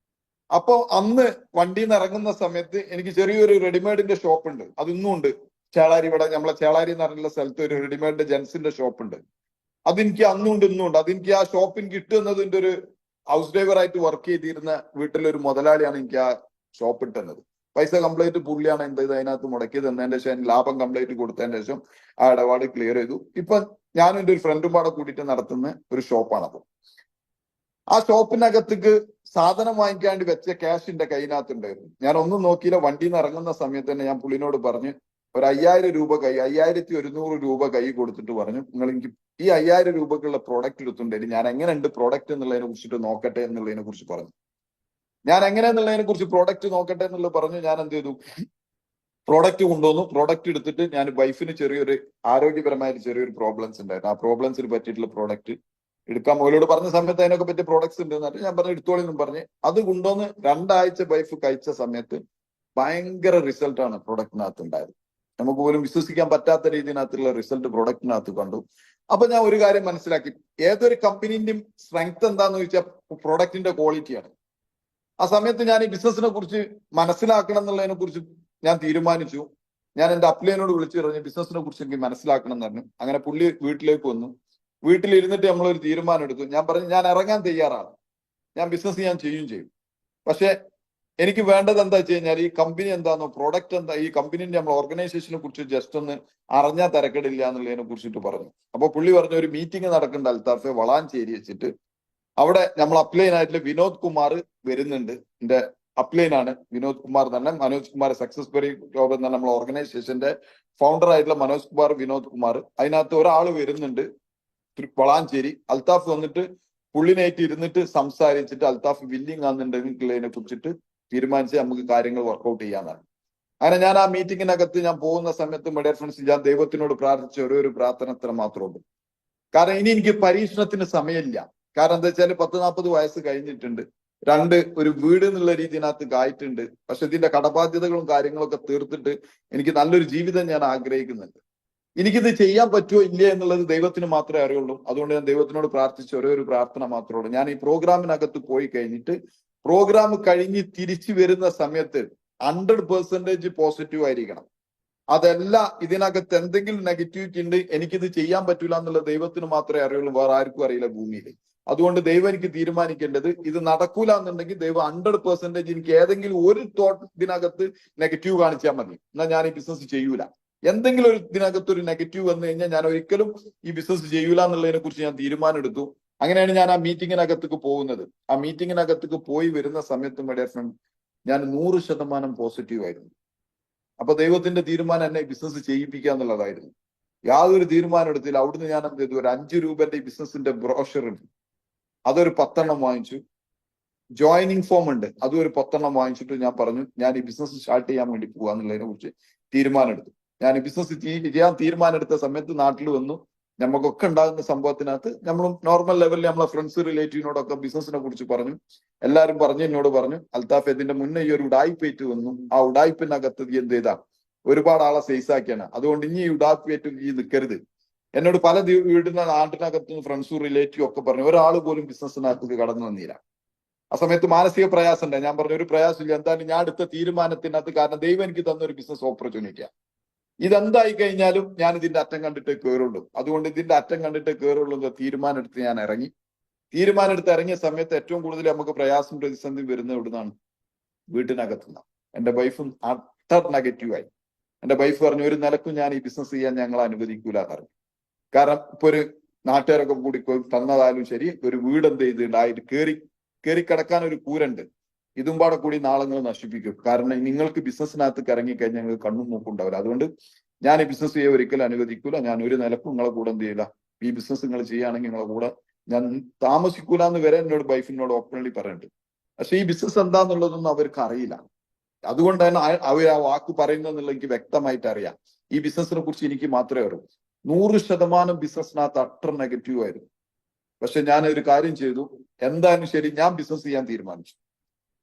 D: അപ്പൊ അന്ന് വണ്ടിയിൽ നിന്ന് ഇറങ്ങുന്ന സമയത്ത് എനിക്ക് ചെറിയൊരു റെഡിമെയ്ഡിന്റെ ഷോപ്പ് ഉണ്ട്, അതിന്നും ഉണ്ട് ചേളാരി. ഇവിടെ നമ്മളെ ചേളാരി എന്ന് പറഞ്ഞുള്ള സ്ഥലത്ത് ഒരു റെഡിമെയ്ഡ് ജെൻസിന്റെ ഷോപ്പ് ഉണ്ട്. അതെനിക്ക് അന്നും ഉണ്ട് ഇന്നും ഉണ്ട്. അതെനിക്ക് ആ ഷോപ്പ് എനിക്ക് കിട്ടുന്നത് എന്റെ ഒരു ഹൗസ് ഡ്രൈവർ ആയിട്ട് വർക്ക് ചെയ്തിരുന്ന വീട്ടിലൊരു മുതലാളിയാണ് എനിക്ക് ആ ഷോപ്പ് ഇട്ടുന്നത്. പൈസ കംപ്ലീറ്റ് പുള്ളിയാണ് എന്ത് ചെയ്ത് അതിനകത്ത് മുടക്കി തന്നതിന്റെ ശേഷം ലാഭം കംപ്ലീറ്റ് കൊടുത്തതിന്റെ ശേഷം ആ ഇടപാട് ക്ലിയർ ചെയ്തു. ഇപ്പൊ ഞാനും എന്റെ ഒരു ഫ്രണ്ടും പാടെ കൂടിയിട്ട് നടത്തുന്ന ഒരു ഷോപ്പാണത്. ആ ഷോപ്പിനകത്തേക്ക് സാധനം വാങ്ങിക്കാണ്ട് വെച്ച ക്യാഷ് എന്റെ കയ്യിനകത്തുണ്ടായിരുന്നു. ഞാൻ ഒന്നും നോക്കിയില്ല. വണ്ടിയിൽ നിന്ന് ഇറങ്ങുന്ന സമയത്ത് തന്നെ ഞാൻ പുള്ളിനോട് പറഞ്ഞു ഒരു 5000 രൂപ 5100 രൂപ കൈ കൊടുത്തിട്ട് പറഞ്ഞു, നിങ്ങൾ എനിക്ക് ഈ 5000 രൂപക്കുള്ള പ്രോഡക്റ്റ് എടുത്തുണ്ടായിരുന്നു, ഞാൻ എങ്ങനെയുണ്ട് പ്രോഡക്റ്റ് എന്നുള്ളതിനെ കുറിച്ചിട്ട് നോക്കട്ടെ എന്നുള്ളതിനെ കുറിച്ച് പറഞ്ഞു. ഞാൻ എങ്ങനെയെന്നുള്ളതിനെ കുറിച്ച് പ്രോഡക്റ്റ് നോക്കട്ടെ എന്നുള്ളത് പറഞ്ഞു. ഞാൻ എന്ത് ചെയ്തു, പ്രോഡക്റ്റ് കൊണ്ടുവന്നു. പ്രോഡക്റ്റ് എടുത്തിട്ട് ഞാൻ വൈഫിന് ചെറിയൊരു ആരോഗ്യപരമായിട്ട് ചെറിയൊരു പ്രോബ്ലംസ് ഉണ്ടായിരുന്നു. ആ പ്രോബ്ലംസിന് പറ്റിയിട്ടുള്ള പ്രോഡക്റ്റ് എടുക്കാൻ മോളോട് പറഞ്ഞ സമയത്ത് അതിനൊക്കെ പറ്റിയ പ്രോഡക്ട്സ് ഉണ്ട് എന്നിട്ട് ഞാൻ പറഞ്ഞു എടുത്തോളി എന്നും പറഞ്ഞ് അത് കൊണ്ടുവന്ന് 2 ആഴ്ച വൈഫ് കഴിച്ച സമയത്ത് ഭയങ്കര റിസൾട്ടാണ് പ്രോഡക്റ്റിനകത്ത് ഉണ്ടായത്. നമുക്ക് പോലും വിശ്വസിക്കാൻ പറ്റാത്ത രീതിയിനകത്തുള്ള റിസൾട്ട് പ്രോഡക്റ്റിനകത്ത് കണ്ടു. അപ്പൊ ഞാൻ ഒരു കാര്യം മനസ്സിലാക്കി, ഏതൊരു കമ്പനീന്റെയും സ്ട്രെങ്ത് എന്താന്ന് ചോദിച്ചാൽ പ്രോഡക്റ്റിന്റെ ക്വാളിറ്റിയാണ്. ആ സമയത്ത് ഞാൻ ഈ ബിസിനസിനെ കുറിച്ച് മനസ്സിലാക്കണം എന്നുള്ളതിനെ കുറിച്ച് ഞാൻ തീരുമാനിച്ചു. ഞാൻ എന്റെ അപ്ലൈനോട് വിളിച്ചു പറഞ്ഞു ബിസിനസിനെ കുറിച്ച് എനിക്ക് മനസ്സിലാക്കണം എന്ന് പറഞ്ഞു. അങ്ങനെ പുള്ളി വീട്ടിലേക്ക് വന്നു. വീട്ടിലിരുന്നിട്ട് നമ്മളൊരു തീരുമാനം എടുത്തു. ഞാൻ പറഞ്ഞു ഞാൻ ഇറങ്ങാൻ തയ്യാറാണ്, ഞാൻ ബിസിനസ് ഞാൻ ചെയ്യും. പക്ഷെ എനിക്ക് വേണ്ടത് എന്താ വെച്ച് കഴിഞ്ഞാൽ ഈ കമ്പനി എന്താണോ പ്രോഡക്റ്റ് എന്താ, ഈ കമ്പനീന്റെ നമ്മൾ ഓർഗനൈസേഷനെ കുറിച്ച് ജസ്റ്റ് ഒന്ന് അറിഞ്ഞാൽ തിരക്കിടില്ല എന്നുള്ളതിനെ കുറിച്ചിട്ട് പറഞ്ഞു. അപ്പൊ പുള്ളി പറഞ്ഞു ഒരു മീറ്റിംഗ് നടക്കേണ്ട അൽത്താഫെ വളാഞ്ചേരി വെച്ചിട്ട്, അവിടെ നമ്മൾ അപ്ലൈൻ ആയിട്ടുള്ള വിനോദ് കുമാർ വരുന്നുണ്ട്. എന്റെ അപ്ലൈൻ ആണ് വിനോദ് കുമാർ തന്നെ, Manoj Kumar success berry job എന്ന നമ്മളെ ഓർഗനൈസേഷന്റെ ഫൗണ്ടർ ആയിട്ടുള്ള മനോജ് കുമാർ വിനോദ് കുമാർ, അതിനകത്ത് ഒരാൾ വരുന്നുണ്ട് വളാഞ്ചേരി. അൽത്താഫ് വന്നിട്ട് പുള്ളിനായിട്ട് ഇരുന്നിട്ട് സംസാരിച്ചിട്ട് അൽത്താഫ് വില്ലിങ് ആണെന്നുണ്ടെങ്കിലതിനെ കുറിച്ചിട്ട് തീരുമാനിച്ച് നമുക്ക് കാര്യങ്ങൾ വർക്കൗട്ട് ചെയ്യാന്നാണ്. അങ്ങനെ ഞാൻ ആ മീറ്റിങ്ങിനകത്ത് ഞാൻ പോകുന്ന സമയത്ത് മൈ ഡിയർ ഫ്രണ്ട്സ് ഞാൻ ദൈവത്തിനോട് പ്രാർത്ഥിച്ച ഒരു പ്രാർത്ഥന അത്ര മാത്രമേ ഉള്ളൂ. കാരണം ഇനി എനിക്ക് പരീക്ഷണത്തിന് സമയമില്ല. കാരണം എന്താ വെച്ചാൽ 40 വയസ്സ് കഴിഞ്ഞിട്ടുണ്ട്. 2 ഒരു വീട് എന്നുള്ള രീതിയിനകത്ത് കായിട്ടുണ്ട്. പക്ഷെ ഇതിന്റെ കടബാധ്യതകളും കാര്യങ്ങളൊക്കെ തീർത്തിട്ട് എനിക്ക് നല്ലൊരു ജീവിതം ഞാൻ ആഗ്രഹിക്കുന്നുണ്ട്. എനിക്കിത് ചെയ്യാൻ പറ്റുമോ ഇല്ല എന്നുള്ളത് ദൈവത്തിന് മാത്രമേ അറിയുള്ളൂ. അതുകൊണ്ട് ഞാൻ ദൈവത്തിനോട് പ്രാർത്ഥിച്ച ഒരു പ്രാർത്ഥന മാത്രമേ ഉള്ളൂ. ഞാൻ ഈ പ്രോഗ്രാമിനകത്ത് പോയി കഴിഞ്ഞിട്ട് പ്രോഗ്രാം കഴിഞ്ഞ് തിരിച്ചു വരുന്ന സമയത്ത് 100% പോസിറ്റീവ് ആയിരിക്കണം. അതല്ല ഇതിനകത്ത് എന്തെങ്കിലും നെഗറ്റിവിറ്റി ഉണ്ട്, എനിക്കിത് ചെയ്യാൻ പറ്റൂല എന്നുള്ള ദൈവത്തിന് മാത്രമേ അറിയുള്ളൂ, വേറെ ആർക്കും അറിയില്ല ഭൂമിയിൽ. അതുകൊണ്ട് ദൈവം എനിക്ക് തീരുമാനിക്കേണ്ടത് ഇത് നടക്കൂല എന്നുണ്ടെങ്കിൽ ദൈവം 100% എനിക്ക് ഏതെങ്കിലും ഒരു തോട്ട് ഇതിനകത്ത് നെഗറ്റീവ് കാണിച്ചാൽ മതി, എന്നാൽ ഞാൻ ഈ ബിസിനസ് ചെയ്യൂല. എന്തെങ്കിലും ഒരു ഇതിനകത്ത് ഒരു നെഗറ്റീവ് വന്നു കഴിഞ്ഞാൽ ഞാൻ ഒരിക്കലും ഈ ബിസിനസ് ചെയ്യൂല എന്നുള്ളതിനെ കുറിച്ച് ഞാൻ തീരുമാനം എടുത്തു. അങ്ങനെയാണ് ഞാൻ ആ മീറ്റിങ്ങിനകത്തേക്ക് പോകുന്നത്. ആ മീറ്റിങ്ങിനകത്തേക്ക് പോയി വരുന്ന സമയത്തും മൈ ഡിയർ ഫ്രണ്ട്, ഞാൻ 100% പോസിറ്റീവ് ആയിരുന്നു. അപ്പൊ ദൈവത്തിന്റെ തീരുമാനം എന്നെ ബിസിനസ് ചെയ്യിപ്പിക്കുക എന്നുള്ളതായിരുന്നു. യാതൊരു തീരുമാനം എടുത്തില്ല. അവിടുന്ന് ഞാൻ എന്ത് ചെയ്തു, ഒരു 5 രൂപന്റെ ഈ ബിസിനസിന്റെ ബ്രോഷർ ഉണ്ട്, അതൊരു 10 എണ്ണം വാങ്ങിച്ചു. ജോയിനിങ് ഫോം ഉണ്ട്, അതും ഒരു 10 എണ്ണം വാങ്ങിച്ചിട്ട് ഞാൻ പറഞ്ഞു, ഞാൻ ഈ ബിസിനസ് സ്റ്റാർട്ട് ചെയ്യാൻ വേണ്ടി പോവാ എന്നുള്ളതിനെ കുറിച്ച് തീരുമാനം എടുത്തു. ഞാൻ ഈ ബിസിനസ് ചെയ്യാൻ തീരുമാനം എടുത്ത സമയത്ത് നാട്ടിൽ വന്നു. നമുക്കൊക്കെ ഉണ്ടാകുന്ന സംഭവത്തിനകത്ത് നമ്മൾ നോർമൽ ലെവലിൽ നമ്മളെ ഫ്രണ്ട്സ് റിലേറ്റീവിനോടൊക്കെ ബിസിനസിനെ കുറിച്ച് പറഞ്ഞു. എല്ലാവരും പറഞ്ഞു, എന്നോട് പറഞ്ഞു, അൽത്താഫ് ഇതിന്റെ മുന്നേ ഈ ഒരു ഉടായിപ്പേറ്റ് വന്നു, ആ ഉടായിപ്പിനകത്ത് എന്ത് ചെയ്താ ഒരുപാട് ആളെ സൈസാക്കിയാണ്, അതുകൊണ്ട് ഇനി ഈ ഉടായിപ്പേറ്റ് ഈ നിൽക്കരുത്. എന്നോട് പല വീടിന്റെ നാട്ടിനകത്തുനിന്ന് ഫ്രണ്ട്സും റിലേറ്റീവും ഒക്കെ പറഞ്ഞു, ഒരാൾ പോലും ബിസിനസ്സിനകത്ത് കടന്നു വന്നില്ല. ആ സമയത്ത് മാനസിക പ്രയാസം ഉണ്ട്. ഞാൻ പറഞ്ഞു, ഒരു പ്രയാസമില്ല, എന്തായാലും ഞാൻ എടുത്ത തീരുമാനത്തിനകത്ത്, കാരണം ദൈവം എനിക്ക് തന്നൊരു ബിസിനസ് ഓപ്പർച്യൂണിറ്റിയാണ്. ഇതെന്തായി കഴിഞ്ഞാലും ഞാൻ ഇതിന്റെ അറ്റം കണ്ടിട്ടേ കയറുള്ളൂ, അതുകൊണ്ട് ഇതിന്റെ അറ്റം കണ്ടിട്ടേ കയറുള്ളൂ എന്ന തീരുമാനം എടുത്ത് ഞാൻ ഇറങ്ങി. തീരുമാനം എടുത്ത് ഇറങ്ങിയ സമയത്ത് ഏറ്റവും കൂടുതൽ നമുക്ക് പ്രയാസം പ്രതിസന്ധി വരുന്നത് എവിടുന്നാണ്? വീട്ടിനകത്തുനിന്ന്. എന്റെ വൈഫും അത്ര നെഗറ്റീവായി. എന്റെ വൈഫ് പറഞ്ഞു, ഒരു നിലക്കും ഞാൻ ഈ ബിസിനസ് ചെയ്യാൻ ഞങ്ങൾ അനുവദിക്കൂല പറഞ്ഞു. കാരണം ഇപ്പൊ ഒരു നാട്ടുകാരൊക്കെ കൂടി തന്നതായാലും ശരി, ഒരു വീട് എന്ത് ചെയ്തിട്ടുണ്ടായിട്ട് കയറി കിടക്കാൻ ഒരു കൂരുണ്ട്, ഇതും പാടെ കൂടി നാളങ്ങൾ നശിപ്പിക്കും. കാരണം നിങ്ങൾക്ക് ബിസിനസ്സിനകത്ത് ഇറങ്ങിക്കഴിഞ്ഞാൽ നിങ്ങൾക്ക് കണ്ണും മൂക്കും ഉണ്ടാവില്ല. അതുകൊണ്ട് ഞാൻ ഈ ബിസിനസ് ചെയ്യാൻ ഒരിക്കലും അനുവദിക്കൂല. ഞാൻ ഒരു നിലക്കും നിങ്ങളെ കൂടെ എന്ത് ചെയ്യില്ല, ഈ ബിസിനസ് നിങ്ങൾ ചെയ്യുകയാണെങ്കിൽ നിങ്ങളെ കൂടെ ഞാൻ താമസിക്കൂല എന്ന് വരെ എന്നോട് വൈഫിനോട് ഓപ്പൺലി പറയുന്നുണ്ട്. പക്ഷെ ഈ ബിസിനസ് എന്താന്നുള്ളതൊന്നും അവർക്ക് അറിയില്ല. അതുകൊണ്ട് തന്നെ അവർ ആ വാക്ക് പറയുന്നതെന്നുള്ള എനിക്ക് വ്യക്തമായിട്ട് അറിയാം. ഈ ബിസിനസിനെ കുറിച്ച് എനിക്ക് മാത്രമേ അറിയൂ. 100% ബിസിനസ്സിനകത്ത് അത്ര നെഗറ്റീവ് ആയിരുന്നു. പക്ഷെ ഞാൻ ഒരു കാര്യം ചെയ്തു, എന്തായാലും ശരി, ഞാൻ ബിസിനസ് ചെയ്യാൻ തീരുമാനിച്ചു.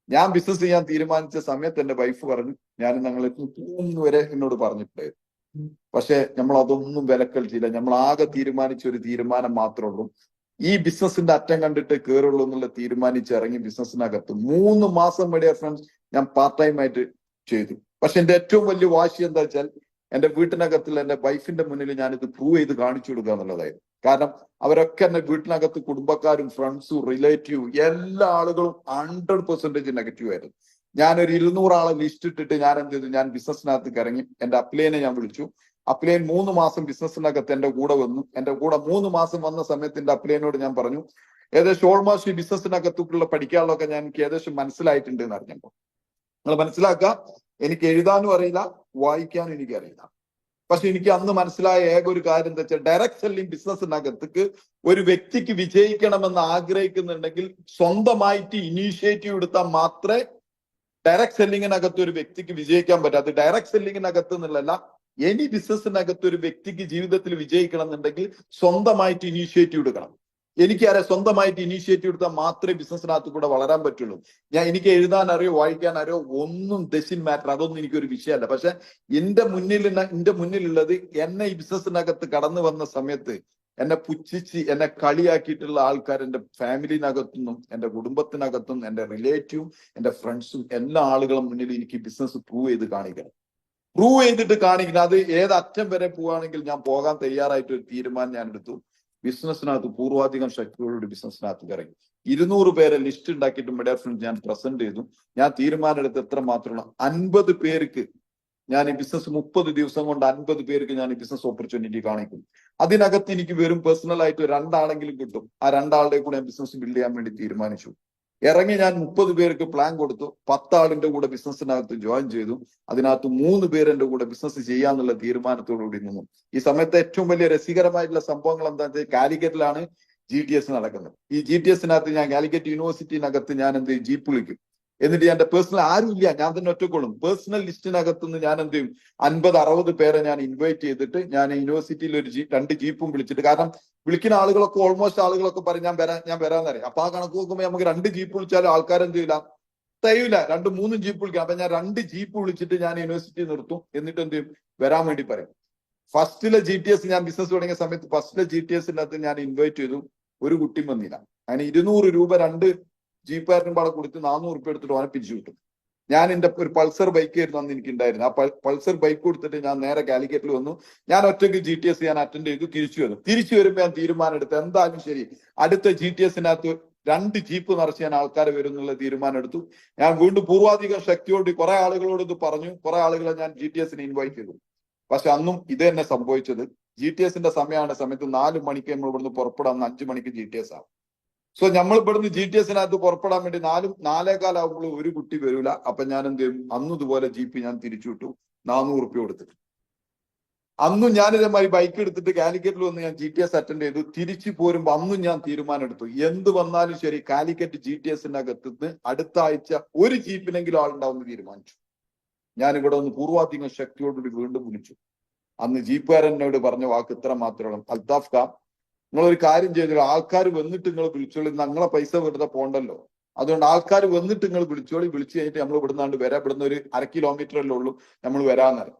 D: ഞാൻ ബിസിനസ് ചെയ്യാൻ തീരുമാനിച്ച സമയത്ത് എന്റെ വൈഫ് പറഞ്ഞു, ഞാൻ ഞങ്ങളെ പോകുന്നു വരെ എന്നോട് പറഞ്ഞിട്ടുണ്ടായിരുന്നു. പക്ഷെ നമ്മൾ അതൊന്നും വിലക്കഴിച്ചില്ല. നമ്മൾ ആകെ തീരുമാനിച്ച ഒരു തീരുമാനം മാത്രമേ ഉള്ളൂ, ഈ ബിസിനസിന്റെ അറ്റം കണ്ടിട്ട് കയറുള്ളൂ എന്നുള്ള തീരുമാനിച്ച് ഇറങ്ങി ബിസിനസ്സിനകത്ത് 3 മാസം മൈ ഡിയർ ഫ്രണ്ട്സ് ഞാൻ പാർട്ട് ടൈം ആയിട്ട് ചെയ്തു. പക്ഷെ എന്റെ ഏറ്റവും വലിയ വാശി എന്താ വെച്ചാൽ, എന്റെ വീട്ടിനകത്തിൽ എന്റെ വൈഫിന്റെ മുന്നിൽ ഞാനിത് പ്രൂവ് ചെയ്ത് കാണിച്ചു കൊടുക്കുക എന്നുള്ളതായിരുന്നു. കാരണം അവരൊക്കെ എന്നെ വീട്ടിനകത്ത് കുടുംബക്കാരും ഫ്രണ്ട്സും റിലേറ്റീവും എല്ലാ ആളുകളും 100% നെഗറ്റീവ് ആയിരുന്നു. ഞാനൊരു 200 ആളെ ലിസ്റ്റ് ഇട്ടിട്ട് ഞാൻ എന്ത് ചെയ്തു, ഞാൻ ബിസിനസ്സിനകത്ത് ഇറങ്ങി. എന്റെ അപ്ലൈനെ ഞാൻ വിളിച്ചു. അപ്ലൈൻ 3 മാസം ബിസിനസ്സിനകത്ത് എന്റെ കൂടെ വന്നു. എന്റെ കൂടെ 3 മാസം വന്ന സമയത്ത് എന്റെ അപ്ലൈനോട് ഞാൻ പറഞ്ഞു, ഏകദേശം ഓൾമോസ്റ്റ് ഈ ബിസിനസ്സിനകത്തുള്ള പഠിക്കാനുള്ളതൊക്കെ ഞാൻ എനിക്ക് ഏകദേശം മനസ്സിലായിട്ടുണ്ട് എന്ന് അറിഞ്ഞപ്പോൾ. നിങ്ങൾ മനസ്സിലാക്കുക, എനിക്ക് എഴുതാനും അറിയില്ല, വായിക്കാനും എനിക്കറിയില്ല. പക്ഷെ എനിക്ക് അന്ന് മനസ്സിലായ ഏക ഒരു കാര്യം എന്താ വെച്ചാൽ, ഡയറക്ട് സെല്ലിംഗ് ബിസിനസ്സിനകത്തേക്ക് ഒരു വ്യക്തിക്ക് വിജയിക്കണമെന്ന് ആഗ്രഹിക്കുന്നുണ്ടെങ്കിൽ സ്വന്തമായിട്ട് ഇനീഷ്യേറ്റീവ് എടുത്താൽ മാത്രമേ ഡയറക്ട് സെല്ലിങ്ങിനകത്ത് ഒരു വ്യക്തിക്ക് വിജയിക്കാൻ പറ്റും. അത് ഡയറക്ട് സെല്ലിങ്ങിനകത്ത് എന്നുള്ളതല്ല, എനി ബിസിനസ്സിനകത്ത് ഒരു വ്യക്തിക്ക് ജീവിതത്തിൽ വിജയിക്കണം എന്നുണ്ടെങ്കിൽ സ്വന്തമായിട്ട് ഇനീഷ്യേറ്റീവ് എടുക്കണം. എനിക്കറിയാം, സ്വന്തമായിട്ട് ഇനീഷ്യേറ്റീവ് എടുത്താൽ മാത്രമേ ബിസിനസ്സിനകത്ത് കൂടെ വളരാൻ പറ്റുള്ളൂ. എനിക്ക് എഴുതാൻ അറിയോ വായിക്കാൻ അറിയോ ഒന്നും ഡസിൻ മാറ്റർ, അതൊന്നും എനിക്കൊരു വിഷയമല്ല. പക്ഷെ എന്റെ മുന്നിലുള്ളത്, എന്നെ ഈ ബിസിനസ്സിനകത്ത് കടന്നു വന്ന സമയത്ത് എന്നെ പുച്ഛിച്ച് എന്നെ കളിയാക്കിയിട്ടുള്ള ആൾക്കാർ എന്റെ ഫാമിലിനകത്തുനിന്നും എന്റെ കുടുംബത്തിനകത്തും എന്റെ റിലേറ്റീവും എന്റെ ഫ്രണ്ട്സും എല്ലാ ആളുകളും മുന്നിൽ എനിക്ക് ബിസിനസ് പ്രൂവ് ചെയ്ത് കാണിക്കണം. പ്രൂവ് ചെയ്തിട്ട് കാണിക്കണം. അത് ഏത് അറ്റം വരെ പോവുകയാണെങ്കിൽ ഞാൻ പോകാൻ തയ്യാറായിട്ട് ഒരു തീരുമാനം ഞാൻ എടുത്തു. ബിസിനസ്സിനകത്ത് പൂർവാധികം ശക്തിയോടുകൂടി ബിസിനസ്സിനകത്ത് ഇറങ്ങി. 200 പേരെ ലിസ്റ്റ് ഉണ്ടാക്കിയിട്ട് മൈ ഡിയർ ഫ്രണ്ട്സ് ഞാൻ പ്രസന്റ് ചെയ്തു. ഞാൻ തീരുമാനം എടുത്ത് എത്ര മാത്രമുള്ള 50 പേർക്ക് ഞാൻ ഈ ബിസിനസ് 30 ദിവസം കൊണ്ട് 50 പേർക്ക് ഞാൻ ഈ ബിസിനസ് ഓപ്പർച്യൂണിറ്റി കാണിക്കും. അതിനകത്ത് എനിക്ക് വെറും പേഴ്സണൽ ആയിട്ട് 2 ആളെങ്കിലും കിട്ടും. ആ 2 ആളുടെ കൂടെ ബിസിനസ് ബിൽഡ് ചെയ്യാൻ വേണ്ടി തീരുമാനിച്ചു. ഇറങ്ങി ഞാൻ 30 പേർക്ക് പ്ലാൻ കൊടുത്തു. 10 ആളിന്റെ കൂടെ ബിസിനസ്സിനകത്ത് ജോയിൻ ചെയ്തു. അതിനകത്ത് 3 പേര് എന്റെ കൂടെ ബിസിനസ് ചെയ്യാന്നുള്ള തീരുമാനത്തോടുകൂടി നിന്നു. ഈ സമയത്ത് ഏറ്റവും വലിയ രസകരമായിട്ടുള്ള സംഭവങ്ങൾ എന്താണെന്ന് വെച്ചാൽ, കാലിക്കറ്റിലാണ് GTS നടക്കുന്നത്. ഈ GTSനകത്ത് ഞാൻ കാലിക്കറ്റ് യൂണിവേഴ്സിറ്റിനകത്ത് ഞാൻ എന്ത് ചെയ്യും, ജീപ്പ് വിളിക്കും. എന്നിട്ട് എന്റെ പേഴ്സണൽ ആരും ഇല്ല, ഞാൻ തന്നെ ഒറ്റക്കൊള്ളും. പേഴ്സണൽ ലിസ്റ്റിനകത്തുനിന്ന് ഞാൻ എന്ത് ചെയ്യും, 50-60 പേരെ ഞാൻ ഇൻവൈറ്റ് ചെയ്തിട്ട് ഞാൻ യൂണിവേഴ്സിറ്റിയിൽ ഒരു 2 ജീപ്പും വിളിച്ചിട്ട്, കാരണം വിളിക്കുന്ന ആളുകളൊക്കെ ഓൾമോസ്റ്റ് ആളുകളൊക്കെ പറയും ഞാൻ വരാന്നറിയാം. അപ്പൊ ആ കണക്ക് നോക്കുമ്പോൾ നമുക്ക് 2 ജീപ്പ് വിളിച്ചാലും ആൾക്കാരെന്ത് ചെയ്യില്ല, തയ്യൂല. 2-3 ജീപ്പ് വിളിക്കാം. അപ്പൊ ഞാൻ 2 ജീപ്പ് വിളിച്ചിട്ട് ഞാൻ യൂണിവേഴ്സിറ്റി നിർത്തും. എന്നിട്ട് എന്ത് ചെയ്യും, വരാൻ വേണ്ടി പറയും. ഫസ്റ്റിലെ GTS ഞാൻ ബിസിനസ് തുടങ്ങിയ സമയത്ത് ഫസ്റ്റിലെ GTSനകത്ത് ഞാൻ ഇൻവൈറ്റ് ചെയ്തു. ഒരു കുട്ടിയും വന്നില്ല. അതിന് 200 രൂപ 2 ജീപ്പുകാരനും പാടെ കൊടുത്ത് 400 രൂപ എടുത്തിട്ട് ഓനെ പിരിച്ചു കിട്ടും. ഞാൻ എന്റെ ഒരു പൾസർ ബൈക്ക് ആയിരുന്നു അന്ന് എനിക്ക് ഉണ്ടായിരുന്നു. ആ പൾസർ ബൈക്ക് കൊടുത്തിട്ട് ഞാൻ നേരെ കാലിക്കറ്റിൽ വന്നു. ഞാൻ ഒറ്റയ്ക്ക് GTS ഞാൻ അറ്റൻഡ് ചെയ്തു. തിരിച്ചു വരുമ്പോൾ ഞാൻ തീരുമാനം എടുത്തു, എന്തായാലും ശരി അടുത്ത GTSനകത്ത് 2 ജീപ്പ് നിറച്ച് ഞാൻ ആൾക്കാരെ വരും എന്നുള്ള തീരുമാനം എടുത്തു. ഞാൻ വീണ്ടും പൂർവാധികം ശക്തിയോട് കുറെ ആളുകളോട് ഇത് പറഞ്ഞു. കുറെ ആളുകളെ ഞാൻ GTSന് ഇൻവൈറ്റ് ചെയ്തു. പക്ഷെ അന്നും ഇത് തന്നെ സംഭവിച്ചത്. GTS-ന്റെ സമയത്ത് 4 മണിക്ക് നമ്മൾ ഇവിടുന്ന് പുറപ്പെടാൻ 5 മണിക്ക് GTS ആവും. സോ നമ്മൾ ഇവിടുന്ന് GTS-നകത്ത് പുറപ്പെടാൻ വേണ്ടി 4:15 ആകുമ്പോൾ ഒരു കുട്ടി വരൂല. അപ്പൊ ഞാൻ എന്ത് ചെയ്യും, അന്നും ഇതുപോലെ ജീപ്പ് ഞാൻ തിരിച്ചു വിട്ടു 400 റുപ്യ കൊടുത്തിട്ട്. അന്നും ഞാൻ ഇതേമാതിരി ബൈക്ക് എടുത്തിട്ട് കാലിക്കറ്റിൽ വന്ന് ഞാൻ GTS അറ്റൻഡ് ചെയ്തു. തിരിച്ചു പോരുമ്പോ അന്നും ഞാൻ തീരുമാനം എടുത്തു, എന്ത് വന്നാലും ശരി കാലിക്കറ്റ് GTS-ന്റെ അകത്തുനിന്ന് അടുത്ത ആഴ്ച ഒരു ജീപ്പിനെങ്കിലും ആളുണ്ടാവുമെന്ന് തീരുമാനിച്ചു. ഞാൻ ഇവിടെ ഒന്ന് പൂർവാധികം ശക്തിയോടുകൂടി വീണ്ടും വിളിച്ചു. അന്ന് ജീപ്പുകാരനോട് പറഞ്ഞ വാക്ക് ഇത്ര മാത്രമേ, അൽത്താഫ് ഖാൻ നിങ്ങളൊരു കാര്യം ചെയ്തോളൂ, ആൾക്കാർ വന്നിട്ട് നിങ്ങൾ വിളിച്ചോളൂ, ഞങ്ങളെ പൈസ വെറുതെ പോണ്ടല്ലോ, അതുകൊണ്ട് ആൾക്കാർ വന്നിട്ട് നിങ്ങൾ വിളിച്ചോളി, വിളിച്ചു കഴിഞ്ഞിട്ട് നമ്മൾ ഇവിടുന്നാണ്ട് വരാം, ഇവിടുന്ന് ഒരു 1/2 കിലോമീറ്ററല്ലേ ഉള്ളൂ, നമ്മൾ വരാന്നറിയാം.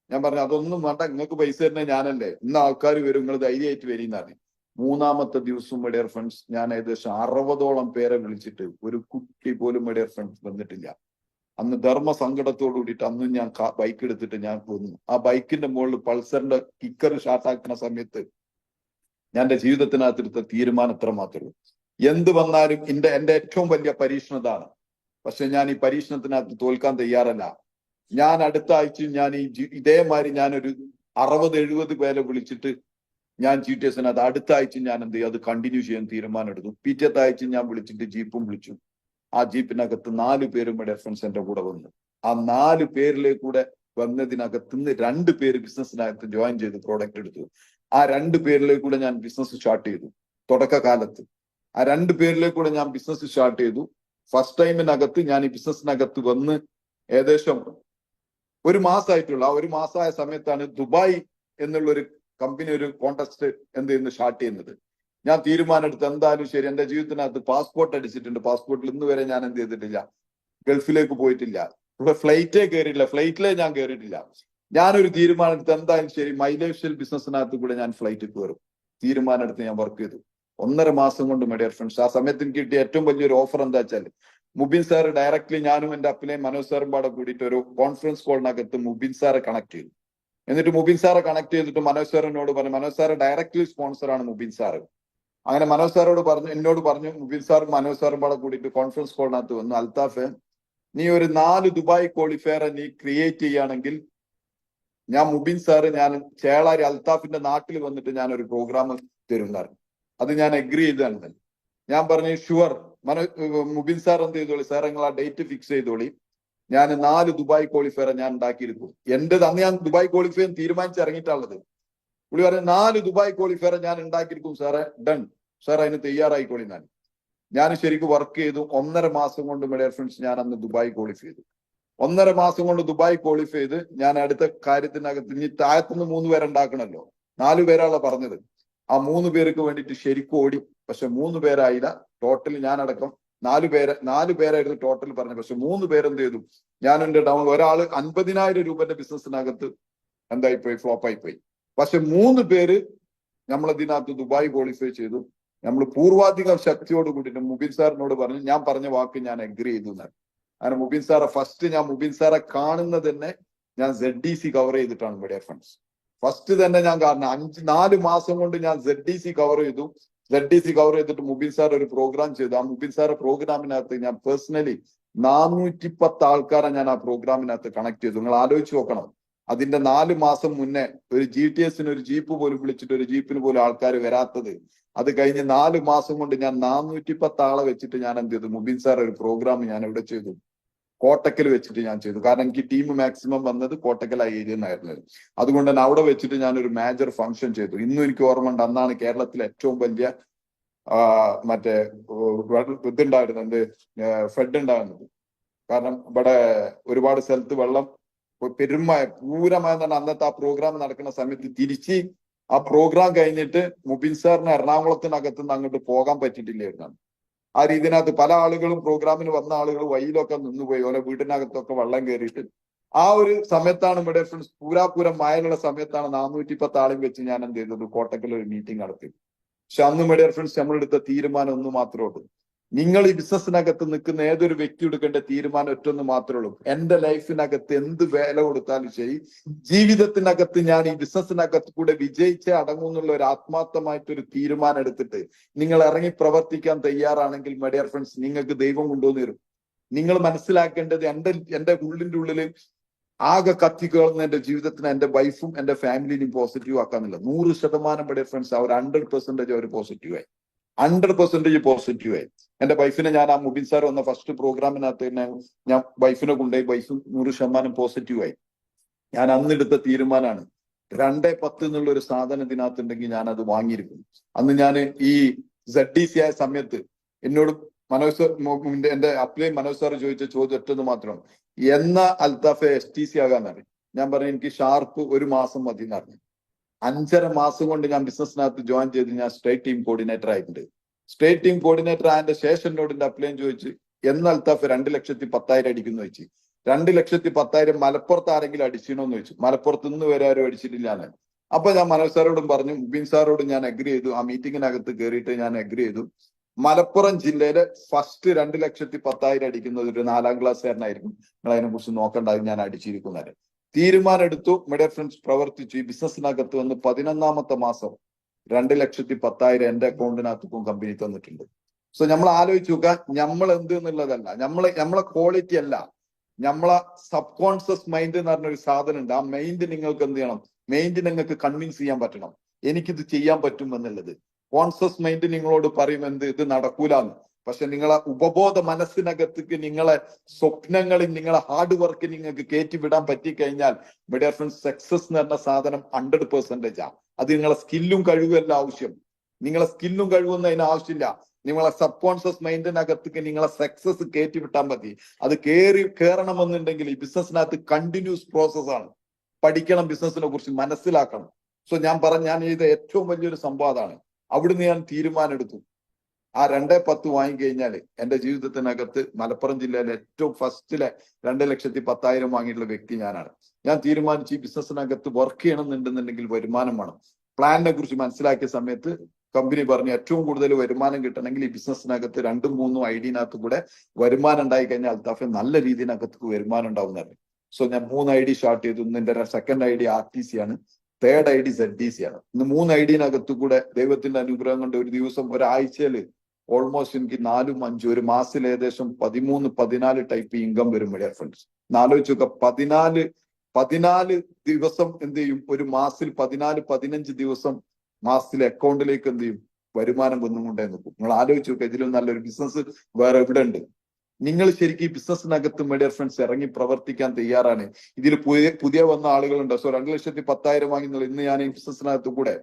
D: ഞാൻ പറഞ്ഞു അതൊന്നും വേണ്ട, നിങ്ങൾക്ക് പൈസ തന്നെ ഞാനല്ലേ, ഇന്ന് ആൾക്കാർ വരും, നിങ്ങൾ ധൈര്യമായിട്ട് വരീന്നറിഞ്ഞു. 3-ാമത്തെ ദിവസം മൈ ഡിയർ ഫ്രണ്ട്സ് ഞാൻ ഏകദേശം 60ഓളം പേരെ വിളിച്ചിട്ട് ഒരു കുട്ടി പോലും മൈ ഡിയർ ഫ്രണ്ട്സ് വന്നിട്ടില്ല. അന്ന് ധർമ്മ സങ്കടത്തോട് കൂടിയിട്ട് അന്നും ഞാൻ ബൈക്ക് എടുത്തിട്ട് ഞാൻ വന്നു. ആ ബൈക്കിന്റെ മുകളിൽ പൾസറിന്റെ കിക്കർ ഷാർട്ടാക്കുന്ന സമയത്ത് ഞാൻ എന്റെ ജീവിതത്തിനകത്തെടുത്ത തീരുമാനം എത്ര മാത്രമേ, എന്ത് വന്നാലും എന്റെ ഏറ്റവും വലിയ പരീക്ഷണം ഇതാണ്. പക്ഷെ ഞാൻ ഈ പരീക്ഷണത്തിനകത്ത് തോൽക്കാൻ തയ്യാറല്ല. ഞാൻ അടുത്ത ആഴ്ച ഞാൻ ഇതേമാതിരി ഞാനൊരു 60-70 പേരെ വിളിച്ചിട്ട് ഞാൻ GTS-നകത്ത് അടുത്ത ആഴ്ച ഞാൻ എന്ത് ചെയ്യും, അത് കണ്ടിന്യൂ ചെയ്യാൻ തീരുമാനം എടുത്തു. പിറ്റത്തെ ആഴ്ച ഞാൻ വിളിച്ചിട്ട് ജീപ്പും വിളിച്ചു. ആ ജീപ്പിനകത്ത് 4 പേരും റെഫറൻസ് എന്റെ കൂടെ വന്നു. ആ 4 പേരിലെ കൂടെ വന്നതിനകത്ത് നിന്ന് 2 പേര് ബിസിനസ്സിനകത്ത് ജോയിൻ ചെയ്ത് പ്രോഡക്റ്റ് എടുത്തു. ആ 2 പേരിലെ കൂടെ ഞാൻ ബിസിനസ് സ്റ്റാർട്ട് ചെയ്തു. തുടക്കകാലത്ത് ആ 2 പേരിലെ കൂടെ ഞാൻ ബിസിനസ് സ്റ്റാർട്ട് ചെയ്തു. ഫസ്റ്റ് ടൈമിനകത്ത് ഞാൻ ഈ ബിസിനസ്സിനകത്ത് വന്ന് ഏകദേശം 1 മാസമായിട്ടുള്ള ആ 1 മാസമായ സമയത്താണ് ദുബായ് എന്നുള്ളൊരു കമ്പനി ഒരു കോൺടെസ്റ്റ് എന്ത് ചെയ്യുന്നത് സ്റ്റാർട്ട് ചെയ്യുന്നത്. ഞാൻ തീരുമാനം എടുത്ത് എന്തായാലും ശരി, എന്റെ ജീവിതത്തിനകത്ത് പാസ്പോർട്ട് അടിച്ചിട്ടുണ്ട്. പാസ്പോർട്ടിൽ ഇന്ന് വരെ ഞാൻ എന്ത് ചെയ്തിട്ടില്ല, ഗൾഫിലേക്ക് പോയിട്ടില്ല, ഫ്ലൈറ്റിലേ ഞാൻ കയറിയിട്ടില്ല. ഞാനൊരു തീരുമാനം എടുത്ത് എന്തായാലും ശരി മൈലേഷ്യൽ ബിസിനസ്സിനകത്ത് കൂടെ ഞാൻ ഫ്ലൈറ്റിൽ കയറും. തീരുമാനം എടുത്ത് ഞാൻ വർക്ക് ചെയ്തു. 1.5 മാസം കൊണ്ട് മൈ ഡിയർ ഫ്രണ്ട്സ് ആ സമയത്ത് എനിക്ക് കിട്ടിയ ഏറ്റവും വലിയൊരു ഓഫർ എന്താ വെച്ചാൽ, മുബിൻ സാർ ഡയറക്ട്ലി ഞാനും എന്റെ അപ്പിലെയും മനോജ് സാറും പാടെ കൂടിയിട്ട് ഒരു കോൺഫറൻസ് കോളിനകത്ത് മുബിൻ സാറെ കണക്ട് ചെയ്തു. എന്നിട്ട് മുബിൻ സാറെ കണക്ട് ചെയ്തിട്ട് മനോജ് സാറിനോട് പറഞ്ഞു, മനോജ് സാറ് ഡയറക്ട്ലി സ്പോൺസറാണ് മുബിൻ സാറ്. അങ്ങനെ മനോജ് സാറോട് എന്നോട് പറഞ്ഞു, മുബിൻ സാറും മനോജ് സാറും പാടെ കൂടിയിട്ട് കോൺഫറൻസ് കോളിനകത്ത് വന്നു, അൽത്താഫ് നീ ഒരു 4 ദുബായ് ക്വാളിഫയർ നീ ക്രിയേറ്റ് ചെയ്യുകയാണെങ്കിൽ ഞാൻ മുബിൻ സാറ് ഞാൻ ചേളാരി അൽത്താഫിന്റെ നാട്ടിൽ വന്നിട്ട് ഞാൻ ഒരു പ്രോഗ്രാം തരുന്നതാണ്. അത് ഞാൻ അഗ്രി ചെയ്താണ്. ഞാൻ പറഞ്ഞു ഷുവർ മുബിൻ സാർ എന്ത് ചെയ്തോളി, സാർ നിങ്ങൾ ആ ഡേറ്റ് ഫിക്സ് ചെയ്തോളി, ഞാൻ 4 ദുബായ് ക്വാളിഫയർ ഞാൻ ഉണ്ടാക്കിയിരിക്കും. എന്റേത് അന്ന് ഞാൻ ദുബായ് ക്വാളിഫയർ തീരുമാനിച്ചിറങ്ങിയിട്ടുള്ളത്. പുള്ളി പറഞ്ഞു 4 ദുബായ് ക്വാളിഫയർ ഞാൻ ഉണ്ടാക്കിയിരിക്കും സാറേ, ഡൺ സാർ, അതിന് തയ്യാറായിക്കോളി. ഞാൻ ശരിക്കും വർക്ക് ചെയ്തു. 1.5 മാസം കൊണ്ട് മൈ ഡിയർ ഫ്രണ്ട്സ് ഞാൻ അന്ന് ദുബായ് ക്വാളിഫൈ ചെയ്തു. 1.5 മാസം കൊണ്ട് ദുബായ് ക്വാളിഫൈ ചെയ്ത് ഞാൻ അടുത്ത കാര്യത്തിനകത്ത് ഇനി താഴത്തുനിന്ന് 3 പേരെ ഉണ്ടാക്കണമല്ലോ, 4 പേരാണല്ലോ പറഞ്ഞത്. ആ 3 പേർക്ക് വേണ്ടിയിട്ട് ശരിക്കും ഓടി. പക്ഷെ 3 പേരായില്ല. ടോട്ടൽ ഞാനടക്കം 4 പേരായിരുന്നു ടോട്ടൽ പറഞ്ഞത്. പക്ഷെ 3 പേരെന്ത് ചെയ്തു, ഞാൻ എന്റെ ഡൗൺ ഒരാള് 50,000 രൂപന്റെ ബിസിനസ്സിനകത്ത് എന്തായിപ്പോയി, ഫ്ലോപ്പായി പോയി. പക്ഷെ 3 പേര് നമ്മളതിനകത്ത് ദുബായ് ക്വാളിഫൈ ചെയ്തു. നമ്മൾ പൂർവാധികം ശക്തിയോട് കൂടിയിട്ട് മുബിൻ സാറിനോട് പറഞ്ഞു, ഞാൻ പറഞ്ഞ വാക്ക് ഞാൻ അഗ്രി ചെയ്തു എന്നാണ്. അങ്ങനെ മുബിൻ സാറെ ഞാൻ മുബിൻ സാറെ കാണുന്നത് തന്നെ ഞാൻ ZDC കവർ ചെയ്തിട്ടാണ് മൈ ഡിയർ ഫ്രണ്ട്സ്. ഫസ്റ്റ് തന്നെ ഞാൻ കാരണം 4 മാസം കൊണ്ട് ഞാൻ ZDC കവർ ചെയ്തു. ZDC കവർ ചെയ്തിട്ട് മുബിൻ സാർ ഒരു പ്രോഗ്രാം ചെയ്തു. ആ മുബിൻ സാറെ പ്രോഗ്രാമിനകത്ത് ഞാൻ പേഴ്സണലി 410 ആൾക്കാരെ ഞാൻ ആ പ്രോഗ്രാമിനകത്ത് കണക്ട് ചെയ്തു. നിങ്ങൾ ആലോചിച്ച് നോക്കണം, അതിന്റെ 4 മാസം മുന്നേ ഒരു GTS-ന് ഒരു ജീപ്പ് പോലും വിളിച്ചിട്ട് ഒരു ജീപ്പിന് പോലും ആൾക്കാർ വരാത്തത്, അത് കഴിഞ്ഞ് 4 മാസം കൊണ്ട് ഞാൻ 410 ആളെ വെച്ചിട്ട് ഞാൻ എന്ത് ചെയ്തു, മുബിൻ സാർ ഒരു പ്രോഗ്രാം ഞാൻ ഇവിടെ ചെയ്തു, കോട്ടക്കൽ വെച്ചിട്ട് ഞാൻ ചെയ്തു. കാരണം എനിക്ക് ടീം മാക്സിമം വന്നത് കോട്ടക്കൽ ആ ഏരിയ നിന്നായിരുന്നു. അതുകൊണ്ട് തന്നെ അവിടെ വെച്ചിട്ട് ഞാൻ ഒരു മേജർ ഫംഗ്ഷൻ ചെയ്തു. ഇന്നും എനിക്ക് ഓർമ്മ ഉണ്ട്, അന്നാണ് കേരളത്തിലെ ഏറ്റവും വലിയ മറ്റേ ഇതുണ്ടായിരുന്നത്, എന്ത് ഫ്ലഡ് ഉണ്ടാകുന്നത്. കാരണം ഇവിടെ ഒരുപാട് സ്ഥലത്ത് വെള്ളം പെരുമായ പൂരമായ അന്നത്തെ ആ പ്രോഗ്രാം നടക്കുന്ന സമയത്ത് തിരിച്ച് ആ പ്രോഗ്രാം കഴിഞ്ഞിട്ട് മുബിൻ സാറിന് എറണാകുളത്തിനകത്തുനിന്ന് അങ്ങോട്ട് പോകാൻ പറ്റിയിട്ടില്ലായിരുന്നു. ആ രീതിനകത്ത് പല ആളുകളും പ്രോഗ്രാമിന് വന്ന ആളുകൾ വഴിയിലൊക്കെ നിന്നുപോയി, ഓരോ വീടിനകത്തൊക്കെ വെള്ളം കയറിയിട്ട്. ആ ഒരു സമയത്താണ് ഇവിടെ ഫ്രണ്ട്സ് പൂരാപൂരം മഴയുള്ള സമയത്താണ് 410 ആളും വെച്ച് ഞാൻ എന്ത് ചെയ്തത്, കോട്ടക്കൽ ഒരു മീറ്റിംഗ് നടത്തി. പക്ഷെ അന്ന് ഇവിടെ ഫ്രണ്ട്സ് നമ്മളെടുത്ത തീരുമാനം ഒന്ന് മാത്രമേ ഉള്ളൂ. നിങ്ങൾ ഈ ബിസിനസ്സിനകത്ത് നിൽക്കുന്ന ഏതൊരു വ്യക്തി എടുക്കേണ്ട തീരുമാനം ഒറ്റൊന്ന് മാത്രമേ ഉള്ളൂ. എന്റെ ലൈഫിനകത്ത് എന്ത് വില കൊടുത്താലും ശരി, ജീവിതത്തിനകത്ത് ഞാൻ ഈ ബിസിനസ്സിനകത്ത് കൂടെ വിജയിച്ചേ അടങ്ങുന്നുള്ള ഒരു ആത്മാർത്ഥമായിട്ടൊരു തീരുമാനം എടുത്തിട്ട് നിങ്ങൾ ഇറങ്ങി പ്രവർത്തിക്കാൻ തയ്യാറാണെങ്കിൽ മൈ ഡിയർ ഫ്രണ്ട്സ്, നിങ്ങൾക്ക് ദൈവം കൊണ്ടുവന്നു തരും. നിങ്ങൾ മനസ്സിലാക്കേണ്ടത് എന്റെ ഉള്ളിന്റെ ഉള്ളിൽ ആകെ കത്തിക്കേളുന്ന എന്റെ ജീവിതത്തിന് എന്റെ വൈഫും എന്റെ ഫാമിലിനെയും പോസിറ്റീവ് ആക്കാന്നില്ല. 100% ഇവിടെ ഫ്രണ്ട്സ് അവർ 100% അവർ പോസിറ്റീവായി, 100% പോസിറ്റീവായി. എന്റെ വൈഫിനെ ഞാൻ ആ മുബിൻ സാർ വന്ന ഫസ്റ്റ് പ്രോഗ്രാമിനകത്ത് തന്നെ ഞാൻ വൈഫിനെ കൊണ്ടുപോയി, വൈഫും 100% പോസിറ്റീവായി. ഞാൻ അന്നെടുത്ത തീരുമാനമാണ് 2.10 എന്നുള്ള ഒരു സാധനം ഇതിനകത്തുണ്ടെങ്കിൽ ഞാൻ അത് വാങ്ങിയിരിക്കും. അന്ന് ഞാൻ ഈ ZDC ആയ സമയത്ത് എന്നോട് മനോജ് സാർ, എന്റെ അപ്ലൈ മനോജ് സാർ ചോദിച്ച ചോദ്യം ഒറ്റന്ന് മാത്രം, എന്നാ അൽത്താഫെ STC ആകാന്നറിയും. ഞാൻ പറഞ്ഞു എനിക്ക് ഷാർപ്പ് 1 മാസം മതി എന്ന് പറഞ്ഞു. 5.5 മാസം കൊണ്ട് ഞാൻ ബിസിനസ്സിനകത്ത് ജോയിൻ ചെയ്ത് ഞാൻ സ്റ്റേറ്റ് ടീം കോർഡിനേറ്റർ ആയിട്ടുണ്ട്. സ്റ്റേറ്റ് ടീം കോർഡിനേറ്റർ ആയതിന്റെ ശേഷം എന്നോട് എന്റെ അപ്ലൈൻ ചോദിച്ചു, എന്ന് അൽത്താഫ് 2,10,000 അടിക്കുന്നു ചോദിച്ചു. 2,10,000 മലപ്പുറത്ത് ആരെങ്കിലും അടിച്ചിണോന്ന് ചോദിച്ചു. മലപ്പുറത്ത് നിന്ന് വരെ ആരും അടിച്ചിട്ടില്ലാന്ന്. അപ്പൊ ഞാൻ മനോജ് സാറോടും പറഞ്ഞു, മുബീൻ സാറോടും ഞാൻ അഗ്രി ചെയ്തു. ആ മീറ്റിങ്ങിനകത്ത് കയറിയിട്ട് ഞാൻ അഗ്രി ചെയ്തു. മലപ്പുറം ജില്ലയിലെ ഫസ്റ്റ് 2,10,000 അടിക്കുന്നത് ഒരു 4ാം ക്ലാസ്സുകാരനായിരിക്കും. നിങ്ങൾ അതിനെ കുറിച്ച് നോക്കണ്ട, ഞാൻ അടിച്ചിരിക്കുന്നത്. തീരുമാനം എടുത്തു. മീഡിയ ഫ്രണ്ട്സ് പ്രവർത്തിച്ചു. ഈ ബിസിനസ്സിനകത്ത് വന്ന് 11ാമത്തെ മാസം 2,10,000 എന്റെ അക്കൗണ്ടിനകത്തും കമ്പനി തന്നിട്ടുണ്ട്. സോ നമ്മൾ ആലോചിച്ച് നോക്കുക, നമ്മൾ എന്ത് എന്നുള്ളതല്ല, നമ്മളെ ക്വാളിറ്റി അല്ല, നമ്മളെ സബ് കോൺഷ്യസ് മൈൻഡ് എന്ന് പറഞ്ഞൊരു സാധനം ഉണ്ട്. ആ മൈൻഡ് നിങ്ങൾക്ക് എന്ത് ചെയ്യണം? മൈൻഡ് നിങ്ങൾക്ക് കൺവിൻസ് ചെയ്യാൻ പറ്റണം, എനിക്കിത് ചെയ്യാൻ പറ്റും എന്നുള്ളത്. കോൺഷ്യസ് മൈൻഡ് നിങ്ങളോട് പറയും എന്ത് ഇത് നടക്കൂലെന്ന്. പക്ഷെ നിങ്ങളെ ഉപബോധ മനസ്സിനകത്തേക്ക് നിങ്ങളെ സ്വപ്നങ്ങളിൽ നിങ്ങളെ ഹാർഡ് വർക്ക് നിങ്ങൾക്ക് കയറ്റിവിടാൻ പറ്റിക്കഴിഞ്ഞാൽ മീഡിയ ഫ്രണ്ട്സ് സക്സസ് എന്ന് പറഞ്ഞ സാധനം 100% അത് നിങ്ങളെ സ്കില്ലും കഴിവല്ല ആവശ്യം. നിങ്ങളെ സ്കില്ലും കഴിവൊന്നും അതിന് ആവശ്യമില്ല. നിങ്ങളെ സബ് കോൺഷ്യസ് മൈൻഡിനകത്തേക്ക് നിങ്ങളെ സക്സസ് കയറ്റിവിട്ടാൻ മതി. അത് കയറണമെന്നുണ്ടെങ്കിൽ ഈ ബിസിനസ്സിനകത്ത് കണ്ടിന്യൂസ് പ്രോസസ്സാണ്. പഠിക്കണം, ബിസിനസ്സിനെ കുറിച്ച് മനസ്സിലാക്കണം. സോ ഞാൻ ചെയ്ത ഏറ്റവും വലിയൊരു സംവാദമാണ്. അവിടുന്ന് ഞാൻ തീരുമാനം എടുത്തു, ആ 2.10 വാങ്ങിക്കഴിഞ്ഞാൽ എന്റെ ജീവിതത്തിനകത്ത് മലപ്പുറം ജില്ലയിലെ ഏറ്റവും ഫസ്റ്റിലെ 2,10,000 വാങ്ങിയിട്ടുള്ള വ്യക്തി ഞാനാണ്. ഞാൻ തീരുമാനിച്ചു ഈ ബിസിനസ്സിനകത്ത് വർക്ക് ചെയ്യണമെന്നുണ്ടെന്നുണ്ടെങ്കിൽ വരുമാനം വേണം. പ്ലാനിനെ കുറിച്ച് മനസ്സിലാക്കിയ സമയത്ത് കമ്പനി പറഞ്ഞു ഏറ്റവും കൂടുതൽ വരുമാനം കിട്ടണമെങ്കിൽ ഈ ബിസിനസ്സിനകത്ത് 2-3 ഐഡിയനകത്ത് കൂടെ വരുമാനം ഉണ്ടായി കഴിഞ്ഞാൽ അൽത്താഫെ നല്ല രീതിയിനകത്ത് വരുമാനം ഉണ്ടാവുന്നതാണ്. സോ ഞാൻ 3 ID സ്റ്റാർട്ട് ചെയ്തു. എന്റെ സെക്കൻഡ് ID RTC ആണ്, തേർഡ് ID ZDC ആണ്. ഇന്ന് 3 ഐഡിയനകത്ത് കൂടെ ദൈവത്തിന്റെ അനുഗ്രഹം കൊണ്ട് ഒരു ദിവസം ഒരാഴ്ചയില് ഓൾമോസ്റ്റ് എനിക്ക് 4-5 ഒരു മാസത്തിൽ ഏകദേശം 13-14 ടൈപ്പ് ഇൻകം വരും മീഡിയ ഫ്രണ്ട്സ്. ആലോചിച്ച് നോക്കുക, 14 ദിവസം എന്ത് ചെയ്യും? ഒരു മാസത്തിൽ 14-15 ദിവസം മാസത്തിലെ അക്കൗണ്ടിലേക്ക് എന്ത് ചെയ്യും? വരുമാനം വന്നുകൊണ്ടേ നിൽക്കും. നിങ്ങൾ ആലോചിച്ച് നോക്കുക, ഇതിലും നല്ലൊരു ബിസിനസ് വേറെ എവിടെ ഉണ്ട്? നിങ്ങൾ ശരിക്കും ഈ ബിസിനസ്സിനകത്ത് മീഡിയ ഫ്രണ്ട്സ് ഇറങ്ങി പ്രവർത്തിക്കാൻ തയ്യാറാണ്. ഇതിൽ പുതിയ വന്ന ആളുകളുണ്ട്. സോ 2,10,000 വാങ്ങുന്നത് ഇന്ന് ഞാൻ ഈ ബിസിനസ്സിനകത്ത് കൂടെ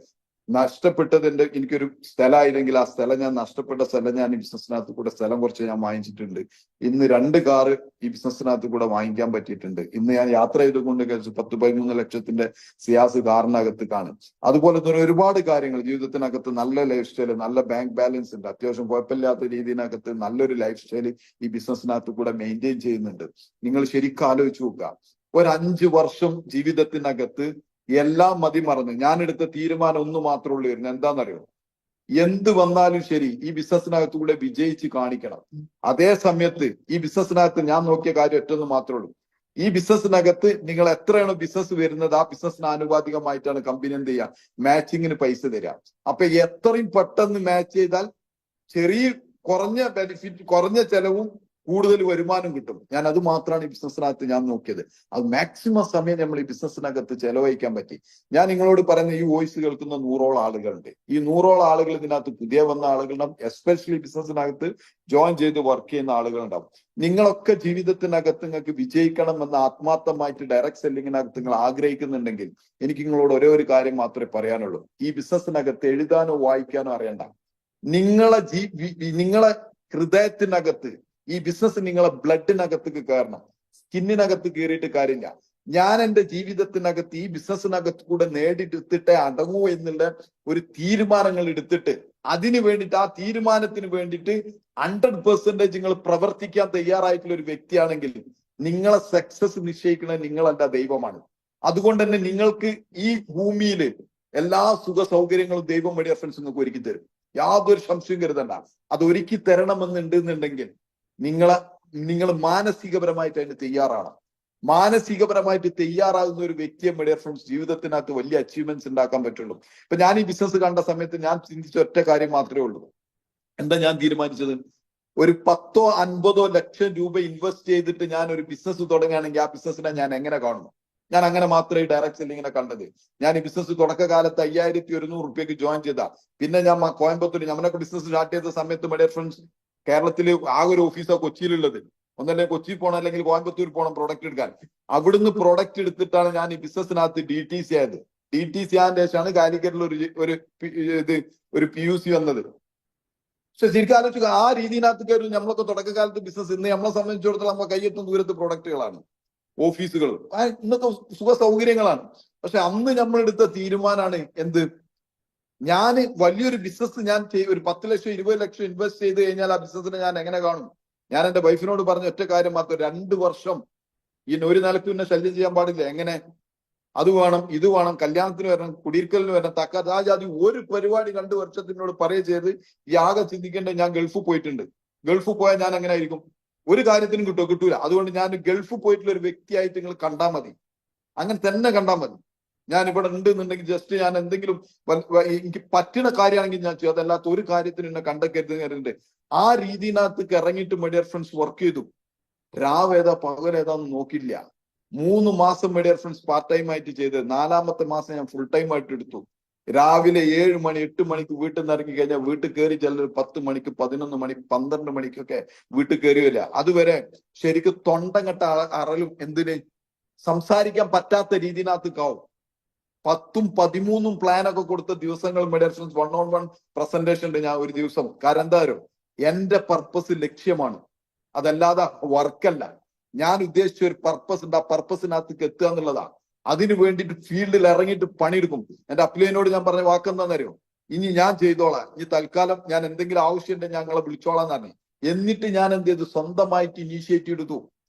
D: നഷ്ടപ്പെട്ടത് എനിക്കൊരു സ്ഥലമായില്ലെങ്കിൽ ആ സ്ഥലം ഞാൻ നഷ്ടപ്പെട്ട സ്ഥലം ഞാൻ ഈ ബിസിനസ്സിനകത്ത് കൂടെ സ്ഥലം കുറച്ച് ഞാൻ വാങ്ങിച്ചിട്ടുണ്ട്. ഇന്ന് 2 കാറ് ഈ ബിസിനസ്സിനകത്ത് കൂടെ വാങ്ങിക്കാൻ പറ്റിയിട്ടുണ്ട്. ഇന്ന് ഞാൻ യാത്ര ചെയ്തുകൊണ്ട് 10-13 ലക്ഷത്തിന്റെ സിയാസ് കാറിനകത്ത് കാണും. അതുപോലെ തന്നെ ഒരുപാട് കാര്യങ്ങൾ ജീവിതത്തിനകത്ത് നല്ല ലൈഫ് സ്റ്റൈല്, നല്ല ബാങ്ക് ബാലൻസ് ഉണ്ട്, അത്യാവശ്യം കുഴപ്പമില്ലാത്ത രീതിയിനകത്ത് നല്ലൊരു ലൈഫ് സ്റ്റൈല് ഈ ബിസിനസ്സിനകത്ത് കൂടെ മെയിൻറ്റെയിൻ ചെയ്യുന്നുണ്ട്. നിങ്ങൾ ശരിക്കും ആലോചിച്ച് നോക്കുക, ഒരു 5 വർഷം ജീവിതത്തിനകത്ത് എല്ലാം മതിമറന്ന് ഞാൻ എടുത്ത തീരുമാനം ഒന്ന് മാത്രമേ ഉള്ളൂ. എന്താണെന്നറിയോ? എന്ത് വന്നാലും ശരി ഈ ബിസിനസ്സിനകത്ത് കൂടെ വിജയിച്ച് കാണിക്കണം. അതേ സമയത്ത് ഈ ബിസിനസ്സിനകത്ത് ഞാൻ നോക്കിയ കാര്യം ഒറ്റൊന്ന് മാത്രമേ ഉള്ളൂ. ഈ ബിസിനസ്സിനകത്ത് നിങ്ങൾ എത്രയാണ് ബിസിനസ് വരുന്നത് ആ ബിസിനസ്സിന് ആനുപാതികമായിട്ടാണ് കമ്പനി എന്ത് ചെയ്യുക? മാച്ചിങ്ങിന് പൈസ തരിക. അപ്പൊ എത്രയും പെട്ടെന്ന് മാച്ച് ചെയ്താൽ കുറഞ്ഞ ബെനിഫിറ്റ്, കുറഞ്ഞ ചെലവും കൂടുതൽ വരുമാനം കിട്ടും. ഞാൻ അത് മാത്രമാണ് ഈ ബിസിനസ്സിനകത്ത് ഞാൻ നോക്കിയത്. അത് മാക്സിമം സമയം നമ്മൾ ഈ ബിസിനസ്സിനകത്ത് ചെലവഴിക്കാൻ പറ്റി. ഞാൻ നിങ്ങളോട് പറയുന്ന ഈ വോയിസ് കേൾക്കുന്ന 100ഓളം ആളുകളുണ്ട്. ഈ 100ഓളം ആളുകൾ ഇതിനകത്ത് പുതിയ വന്ന ആളുകളുണ്ടാവും, എസ്പെഷ്യലി ബിസിനസ്സിനകത്ത് ജോയിൻ ചെയ്ത് വർക്ക് ചെയ്യുന്ന ആളുകളുണ്ടാവും. നിങ്ങളൊക്കെ ജീവിതത്തിനകത്ത് നിങ്ങൾക്ക് വിജയിക്കണം എന്ന ആത്മാർത്ഥമായിട്ട് ഡയറക്ട് സെല്ലിങ്ങിനകത്ത് നിങ്ങൾ ആഗ്രഹിക്കുന്നുണ്ടെങ്കിൽ എനിക്ക് നിങ്ങളോട് ഒരേ ഒരു കാര്യം മാത്രമേ പറയാനുള്ളൂ. ഈ ബിസിനസ്സിനകത്ത് എഴുതാനോ വായിക്കാനോ അറിയണ്ട. നിങ്ങളെ ഹൃദയത്തിനകത്ത് ഈ ബിസിനസ് നിങ്ങളെ ബ്ലഡിനകത്തേക്ക് കയറണം. സ്കിന്നിനകത്ത് കയറിയിട്ട് കാര്യമില്ല. ഞാൻ എന്റെ ജീവിതത്തിനകത്ത് ഈ ബിസിനസ്സിനകത്ത് കൂടെ നേടിയെടുത്തിട്ടേ അടങ്ങൂ എന്നുള്ള ഒരു തീരുമാനങ്ങൾ എടുത്തിട്ട് അതിന് വേണ്ടിയിട്ട്, ആ തീരുമാനത്തിന് വേണ്ടിയിട്ട് 100% നിങ്ങൾ പ്രവർത്തിക്കാൻ തയ്യാറായിട്ടുള്ള ഒരു വ്യക്തിയാണെങ്കിൽ നിങ്ങളെ സക്സസ് നിശ്ചയിക്കുന്നത് നിങ്ങളല്ല, ദൈവമാണ്. അതുകൊണ്ട് തന്നെ നിങ്ങൾക്ക് ഈ ഭൂമിയിൽ എല്ലാ സുഖ സൗകര്യങ്ങളും ദൈവം വഴി ഫ്രണ്ട്സ് നിങ്ങൾക്ക് ഒരുക്കി തരും. യാതൊരു സംശയം കരുതണ്ട. അത് ഒരുക്കി തരണമെന്നുണ്ടെന്നുണ്ടെങ്കിൽ നിങ്ങൾ മാനസികപരമായിട്ട് അതിന് തയ്യാറാണ്. മാനസികപരമായിട്ട് തയ്യാറാകുന്ന ഒരു വ്യക്തിയെ മീഡിയ ഫ്രണ്ട്സ് ജീവിതത്തിനകത്ത് വലിയ അച്ചീവ്മെന്റ്സ് ഉണ്ടാക്കാൻ പറ്റുള്ളൂ. ഇപ്പൊ ഞാൻ ഈ ബിസിനസ് കണ്ട സമയത്ത് ഞാൻ ചിന്തിച്ച ഒറ്റ കാര്യം മാത്രമേ ഉള്ളൂ. എന്താ ഞാൻ തീരുമാനിച്ചത്? ഒരു 10-50 ലക്ഷം രൂപ ഇൻവെസ്റ്റ് ചെയ്തിട്ട് ഞാൻ ഒരു ബിസിനസ് തുടങ്ങുകയാണെങ്കിൽ ആ ബിസിനസിനെ ഞാൻ എങ്ങനെ കാണുന്നു? ഞാൻ അങ്ങനെ മാത്രമേ ഡയറക്ട് സെല്ലിങ്ങിനെ കണ്ടത്. ഞാൻ ഈ ബിസിനസ് തുടക്കകാലത്ത് 5100 റുപ്യക്ക് ജോയിൻ ചെയ്ത, പിന്നെ ഞാൻ കോയമ്പത്തൂർ നമ്മളൊക്കെ ബിസിനസ് സ്റ്റാർട്ട് ചെയ്ത സമയത്ത് മൈ ഡിയർ ഫ്രണ്ട്സ്, കേരളത്തിൽ ആകെ ഒരു ഓഫീസാണ് കൊച്ചിയിലുള്ളത്. ഒന്നല്ലെങ്കിൽ കൊച്ചി പോകണം, അല്ലെങ്കിൽ കോയമ്പത്തൂർ പോകണം പ്രോഡക്റ്റ് എടുക്കാൻ. അവിടുന്ന് പ്രോഡക്റ്റ് എടുത്തിട്ടാണ് ഞാൻ ഈ ബിസിനസ്സിനകത്ത് DTC ആയത്. DTC ആയതിനു ശേഷമാണ് കാലിക്കറ്റിൽ ഒരു PUC വന്നത്. പക്ഷെ ശരിക്കും ആലോചിക്കുക, ആ രീതിയിനകത്ത് കയറി നമ്മളൊക്കെ തുടക്കകാലത്ത് ബിസിനസ്, ഇന്ന് നമ്മളെ സംബന്ധിച്ചിടത്തോളം നമ്മൾ കയ്യെത്തും ദൂരത്ത് പ്രൊഡക്റ്റുകളാണ്, ഓഫീസുകളും ഇന്നത്തെ സുഖ സൗകര്യങ്ങളാണ്. പക്ഷെ അന്ന് നമ്മൾ എടുത്ത തീരുമാനമാണ് എന്ത്? ഞാൻ വലിയൊരു ബിസിനസ് ഞാൻ ഒരു 10 ലക്ഷം 20 ലക്ഷം ഇൻവെസ്റ്റ് ചെയ്ത് കഴിഞ്ഞാൽ ആ ബിസിനസിനെ ഞാൻ എങ്ങനെ കാണും? ഞാൻ എന്റെ വൈഫിനോട് പറഞ്ഞ ഒറ്റ കാര്യം മാത്രം, 2 വർഷം ഒരു നിലയ്ക്ക് പിന്നെ ശല്യം ചെയ്യാൻ പാടില്ല. എങ്ങനെ? അത് വേണം, ഇത് വേണം, കല്യാണത്തിന് വരണം, കുടിയിരിക്കലിന് വരണം, തക്കാജാതി ഒരു പരിപാടി 2 വർഷത്തിനോട് പറയുക ചെയ്ത് ഈ ആകെ ചിന്തിക്കേണ്ടത് ഞാൻ ഗൾഫിൽ പോയിട്ടുണ്ട്. ഗൾഫിൽ പോയാൽ ഞാൻ എങ്ങനെ ആയിരിക്കും? ഒരു കാര്യത്തിനും കിട്ടൂല. അതുകൊണ്ട് ഞാൻ ഗൾഫിൽ പോയിട്ടുള്ള ഒരു വ്യക്തിയായിട്ട് നിങ്ങൾ കണ്ടാൽ മതി, അങ്ങനെ തന്നെ കണ്ടാൽ മതി. ഞാൻ ഇവിടെ ഉണ്ട് എന്നുണ്ടെങ്കിൽ ജസ്റ്റ് ഞാൻ എന്തെങ്കിലും എനിക്ക് പറ്റുന്ന കാര്യമാണെങ്കിൽ ഞാൻ ചെയ്യും, അതല്ലാത്ത ഒരു കാര്യത്തിന് എന്നെ കണ്ടെക്കരുത്. ആ രീതിനകത്ത് ഇറങ്ങിയിട്ട് മൈ ഡിയർ ഫ്രണ്ട്സ് വർക്ക് ചെയ്തു. രാവേതാ പകലേതാന്ന് നോക്കില്ല. 3 മാസം my dear friends part time ആയിട്ട് ചെയ്ത്, 4ാമത്തെ മാസം ഞാൻ ഫുൾ ടൈം ആയിട്ട് എടുത്തു. രാവിലെ 7 മണി 8 മണിക്ക് വീട്ടിൽ നിന്ന് ഇറങ്ങി കഴിഞ്ഞാൽ വീട്ടിൽ കയറി ചിലർ 10 മണിക്ക് 11 മണി 12 മണിക്കൊക്കെ വീട്ടിൽ കയറി വരില്ല. അതുവരെ ശരിക്കും തൊണ്ടങ്ങട്ട അറലും എന്തിന് സംസാരിക്കാൻ പറ്റാത്ത രീതിനകത്ത് കാവും. 10ഉം 13ഉം പ്ലാനൊക്കെ കൊടുത്ത ദിവസങ്ങൾ my dear friends 1-on-1 presentation ഉണ്ട് ഞാൻ ഒരു ദിവസം. കാരണം എന്തായാലും എന്റെ പർപ്പസ് ലക്ഷ്യമാണ്, അതല്ലാതെ വർക്കല്ല. ഞാൻ ഉദ്ദേശിച്ച ഒരു പർപ്പസ് ഉണ്ട്, ആ പർപ്പസിനകത്തേക്ക് എത്തുക എന്നുള്ളതാണ്. അതിന് വേണ്ടിയിട്ട് ഫീൽഡിൽ ഇറങ്ങിയിട്ട് പണിയെടുക്കും. എന്റെ അപ്ലൈനോട് ഞാൻ പറഞ്ഞ വാക്കെന്താണെന്നറിയോ? ഇനി ഞാൻ ചെയ്തോളാം, ഇനി തൽക്കാലം ഞാൻ എന്തെങ്കിലും ആവശ്യമുണ്ടെങ്കിൽ ഞങ്ങളെ വിളിച്ചോളാം എന്നാണ്. എന്നിട്ട് ഞാൻ എന്ത് ചെയ്തു? സ്വന്തമായിട്ട് ഇനീഷ്യേറ്റീവ് എടുത്തു.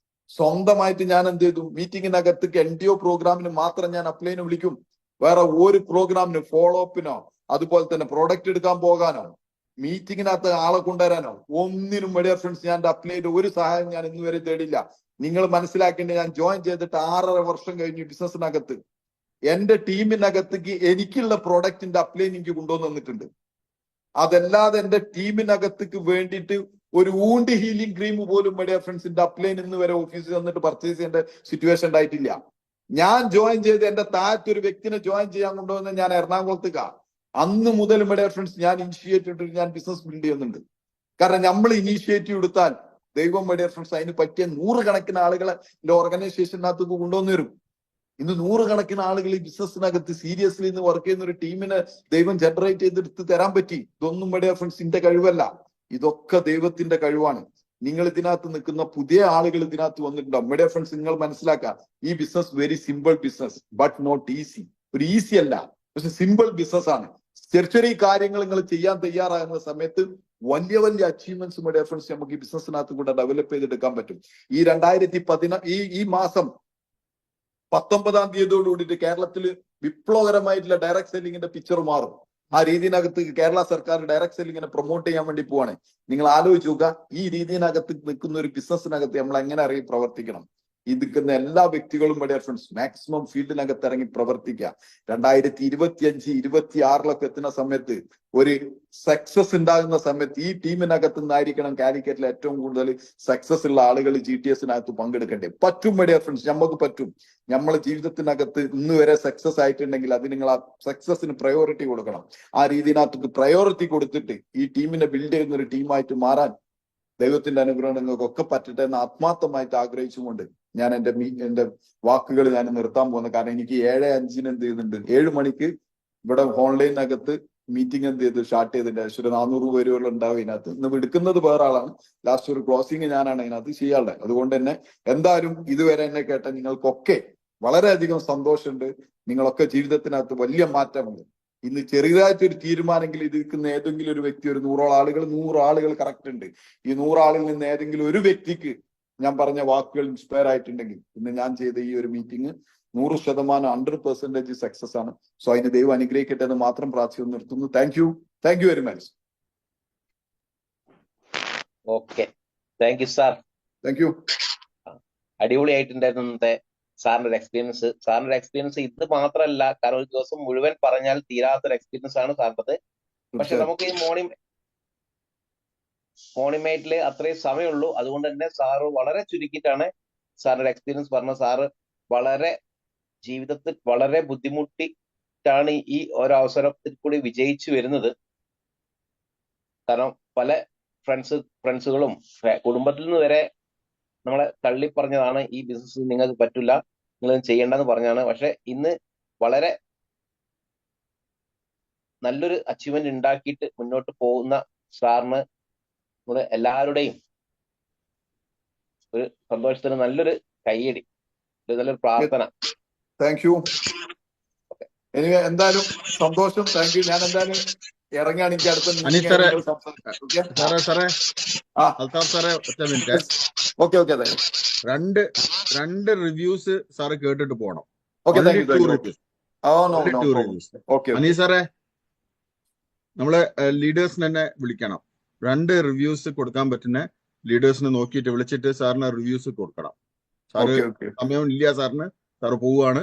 D: സ്വന്തമായിട്ട് ഞാൻ എന്ത് ചെയ്തു? മീറ്റിങ്ങിനകത്തേക്ക് NDO പ്രോഗ്രാമിന് മാത്രം ഞാൻ അപ്ലൈനെ വിളിക്കും. വേറെ ഒരു പ്രോഗ്രാമിന് ഫോളോ അപ്പിനോ അതുപോലെ തന്നെ പ്രോഡക്റ്റ് എടുക്കാൻ പോകാനോ മീറ്റിങ്ങിനകത്ത് ആളെ കൊണ്ടുവരാനോ ഒന്നിനും മൈ ഡിയർ ഫ്രണ്ട്സ് ഞാൻ അപ്ലൈയുടെ ഒരു സഹായം ഞാൻ ഇന്നുവരെ തേടില്ല. നിങ്ങൾ മനസ്സിലാക്കേണ്ടത്, ഞാൻ ജോയിൻ ചെയ്തിട്ട് 6.5 വർഷം കഴിഞ്ഞു ബിസിനസ്സിനകത്ത്. എന്റെ ടീമിനകത്തേക്ക് എനിക്കുള്ള പ്രോഡക്റ്റിന്റെ അപ്ലൈ എനിക്ക് കൊണ്ടുവന്ന് തന്നിട്ടുണ്ട്. അതല്ലാതെ എന്റെ ടീമിനകത്തേക്ക് വേണ്ടിയിട്ട് ഒരു വൂണ്ട് ഹീലിംഗ് ക്രീം പോലും മൈ ഡിയർ ഫ്രണ്ട്സിന്റെ അപ്ലൈൻ ഇന്ന് വരെ ഓഫീസിൽ വന്നിട്ട് പർച്ചേസ് ചെയ്യേണ്ട സിറ്റുവേഷൻ ഉണ്ടായിട്ടില്ല. ഞാൻ ജോയിൻ ചെയ്ത് എന്റെ താഴത്ത് ഒരു വ്യക്തിനെ ജോയിൻ ചെയ്യാൻ കൊണ്ടുവന്ന് ഞാൻ എറണാകുളത്തേക്കാ. അന്ന് മുതൽ മൈ ഡിയർ ഫ്രണ്ട്സ് ഞാൻ ഇനിഷ്യേറ്റീവ് എടുത്തിട്ട് ഞാൻ ബിസിനസ് ബിൽഡ് ചെയ്യുന്നുണ്ട്. കാരണം നമ്മൾ ഇനീഷ്യേറ്റീവ് എടുത്താൽ ദൈവം മൈ ഡിയർ ഫ്രണ്ട്സ് അതിന് പറ്റിയ 100 കണക്കിന് ആളുകളെ എന്റെ ഓർഗനൈസേഷനകത്തേക്ക് കൊണ്ടുവന്നു വരും. ഇന്ന് 100 കണക്കിന് ആളുകൾ ഈ ബിസിനസ്സിനകത്ത് സീരിയസ്ലി ഇന്ന് വർക്ക് ചെയ്യുന്ന ഒരു ടീമിനെ ദൈവം ജനറേറ്റ് ചെയ്തെടുത്ത് തരാൻ പറ്റി. ഇതൊന്നും മൈ ഡിയർ ഫ്രണ്ട്സിന്റെ കഴിവല്ല, ഇതൊക്കെ ദൈവത്തിന്റെ കഴിവാണ്. നിങ്ങൾ ഇതിനകത്ത് നിൽക്കുന്ന പുതിയ ആളുകൾ ഇതിനകത്ത് വന്നിട്ടുണ്ടാവും. മൈ ഡിയർ ഫ്രണ്ട്സ്, നിങ്ങൾ മനസ്സിലാക്കുക, ഈ business very simple business, but not easy. ഒരു ഈസി അല്ല, പക്ഷെ സിമ്പിൾ ബിസിനസ് ആണ്. ചെറിയ കാര്യങ്ങൾ നിങ്ങൾ ചെയ്യാൻ തയ്യാറാകുന്ന സമയത്ത് വലിയ വലിയ അച്ചീവ്മെന്റ്സ് മൈ ഡിയർ ഫ്രണ്ട്സ് നമുക്ക് ഈ ബിസിനസ്സിനകത്ത് കൂടെ ഡെവലപ്പ് ചെയ്തെടുക്കാൻ പറ്റും. ഈ 2014 ഈ മാസം 19-ാം തീയതിയോടുകൂടിയിട്ട് കേരളത്തിൽ വിപ്ലവകരമായിട്ടുള്ള ഡയറക്ട് സെല്ലിങ്ങിന്റെ പിക്ചർ മാറും. ആ രീതിനകത്ത് കേരള സർക്കാർ ഡയറക്ട് സെല്ലിങ്ങിനെ പ്രൊമോട്ട് ചെയ്യാൻ വേണ്ടി പോവാണ്. നിങ്ങൾ ആലോചിച്ച് നോക്കുക, ഈ രീതിനകത്ത് നിൽക്കുന്ന ഒരു ബിസിനസ്സിനകത്ത് നമ്മൾ എങ്ങനെ ഇറങ്ങി പ്രവർത്തിക്കണം. ഈ നിൽക്കുന്ന എല്ലാ വ്യക്തികളും മൈ ഡിയർ ഫ്രണ്ട്സ് മാക്സിമം ഫീൽഡിനകത്ത് ഇറങ്ങി പ്രവർത്തിക്കുക. 2025, 26 എത്തുന്ന സമയത്ത് ഒരു സക്സസ് ഉണ്ടാകുന്ന സമയത്ത് ഈ ടീമിനകത്ത് നിന്നായിരിക്കണം കാലിക്കറ്റിൽ ഏറ്റവും കൂടുതൽ സക്സസ് ഉള്ള ആളുകൾ GTSനകത്ത് പങ്കെടുക്കേണ്ടത്. പറ്റും മൈ ഡിയർ ഫ്രണ്ട്സ്, നമുക്ക് പറ്റും. നമ്മളെ ജീവിതത്തിനകത്ത് ഇന്ന് വരെ സക്സസ് ആയിട്ടുണ്ടെങ്കിൽ അത് നിങ്ങൾ ആ സക്സസിന് പ്രയോറിറ്റി കൊടുക്കണം. ആ രീതിനകത്ത് പ്രയോറിറ്റി കൊടുത്തിട്ട് ഈ ടീമിനെ ബിൽഡ് ചെയ്യുന്ന ഒരു ടീമായിട്ട് മാറാൻ ദൈവത്തിന്റെ അനുഗ്രഹം നിങ്ങൾക്കൊക്കെ പറ്റട്ടെ എന്ന് ആത്മാർത്ഥമായിട്ട് ആഗ്രഹിച്ചുകൊണ്ട് ഞാൻ എന്റെ വാക്കുകൾ ഞാൻ നിർത്താൻ പോകുന്നത്. കാരണം എനിക്ക് 7:05 എന്ത് ചെയ്യുന്നുണ്ട്, 7 മണിക്ക് ഇവിടെ ഓൺലൈനകത്ത് മീറ്റിംഗ് എന്ത് ചെയ്ത് സ്റ്റാർട്ട് ചെയ്തിട്ടുണ്ട്. ഏകദേശം ഒരു 400 പേരുകൾ ഉണ്ടാവും ഇതിനകത്ത്. ഇന്ന് എടുക്കുന്നത് വേറെ ആളാണ്, ലാസ്റ്റ് ഒരു ക്ലോസിങ് ഞാനാണ് ഇതിനകത്ത് ചെയ്യാറുള്ളത്. അതുകൊണ്ട് തന്നെ എന്തായാലും ഇതുവരെ എന്നെ കേട്ട നിങ്ങൾക്കൊക്കെ വളരെയധികം സന്തോഷമുണ്ട്. നിങ്ങളൊക്കെ ജീവിതത്തിനകത്ത് വലിയ മാറ്റമുണ്ട്. ഇന്ന് ചെറിയതായിട്ടൊരു തീരുമാനമെങ്കിൽ ഇതിരിക്കുന്ന ഏതെങ്കിലും ഒരു വ്യക്തി, ഒരു 100 ആളുകൾ കറക്റ്റ് ഉണ്ട്. ഈ 100 ആളുകളിൽ നിന്ന് ഏതെങ്കിലും ഒരു വ്യക്തിക്ക് ഞാൻ പറഞ്ഞ വാക്കുകൾ ഇൻസ്പയർ ആയിട്ടുണ്ടെങ്കിൽ ഇന്ന് ഞാൻ ചെയ്ത ഈ ഒരു മീറ്റിംഗ് 100% 100% സക്സസ് ആണ്. സോ അതിന് ദൈവം അനുഗ്രഹിക്കട്ടെ എന്ന് മാത്രം പ്രാർത്ഥിച്ചു നിർത്തുന്നു. Thank you very much.
B: Okay, thank you sir.
D: Thank you.
B: അടിപൊളിയായിട്ടുണ്ടായിരുന്നു ഇന്നത്തെ സാറിന്റെ ഒരു എക്സ്പീരിയൻസ് ഇത് മാത്രമല്ല, കാരണം ഒരു ദിവസം മുഴുവൻ പറഞ്ഞാൽ തീരാത്തൊരു എക്സ്പീരിയൻസ് ആണ് സാറിൻ്റെത്. പക്ഷെ നമുക്ക് ഈ മോർണിംഗ് മോണിമേറ്റില് അത്രയും സമയമുള്ളൂ. അതുകൊണ്ട് തന്നെ സാറ് വളരെ ചുരുക്കിയിട്ടാണ് സാറിന്റെ എക്സ്പീരിയൻസ് പറഞ്ഞ. സാറ് വളരെ ജീവിതത്തിൽ വളരെ ബുദ്ധിമുട്ടിട്ടാണ് ഈ ഒരു അവസരത്തിൽ കൂടി വിജയിച്ചു വരുന്നത്. കാരണം പല ഫ്രണ്ട്സുകളും കുടുംബത്തിൽ നിന്ന് വരെ നമ്മളെ തള്ളി പറഞ്ഞതാണ്, ഈ ബിസിനസ് നിങ്ങൾക്ക് പറ്റില്ല, നിങ്ങൾ ചെയ്യേണ്ടെന്ന് പറഞ്ഞാണ്. പക്ഷെ ഇന്ന് വളരെ നല്ലൊരു അച്ചീവ്മെന്റ് ഉണ്ടാക്കിയിട്ട് മുന്നോട്ട് പോകുന്ന സാറിന് നമ്മുടെ എല്ലാവരുടെയും ഒരു സന്തോഷത്തിന് നല്ലൊരു കയ്യടി, നല്ലൊരു പ്രാർത്ഥന.
D: Thank you. എനിക്ക് എന്തായാലും സന്തോഷം. Thank you. ഞാൻ എന്തായാലും ഇറങ്ങാണ്. എനിക്ക് അടുത്ത
A: അനീഷ് സാറേ,
D: മീറ്റിംഗ്.
A: സാറേ
D: ആ
A: അൽത്താഫ് സാറേ, ഒറ്റ മിനിറ്റ്.
D: ഓക്കെ ഓക്കെ
A: രണ്ട് റിവ്യൂസ് സാറ് കേട്ടിട്ട് പോകണം.
D: Okay. Thank
A: Only
D: you
A: two
D: thank you.
A: reviews.
D: Oh no
A: Only
D: no
A: two
D: problem.
A: reviews.
D: Okay
A: Aneesh സാറേ, നമ്മളെ ലീഡേഴ്സിന് തന്നെ വിളിക്കണം. 2 റിവ്യൂസ് കൊടുക്കാൻ പറ്റുന്ന ലീഡേഴ്സിനെ നോക്കിയിട്ട് വിളിച്ചിട്ട് സാറിന് റിവ്യൂസ് കൊടുക്കണം. Sir
D: okay okay.
A: സമയം ഇല്ല സാറിന്, സാറ് പോവുകയാണ്.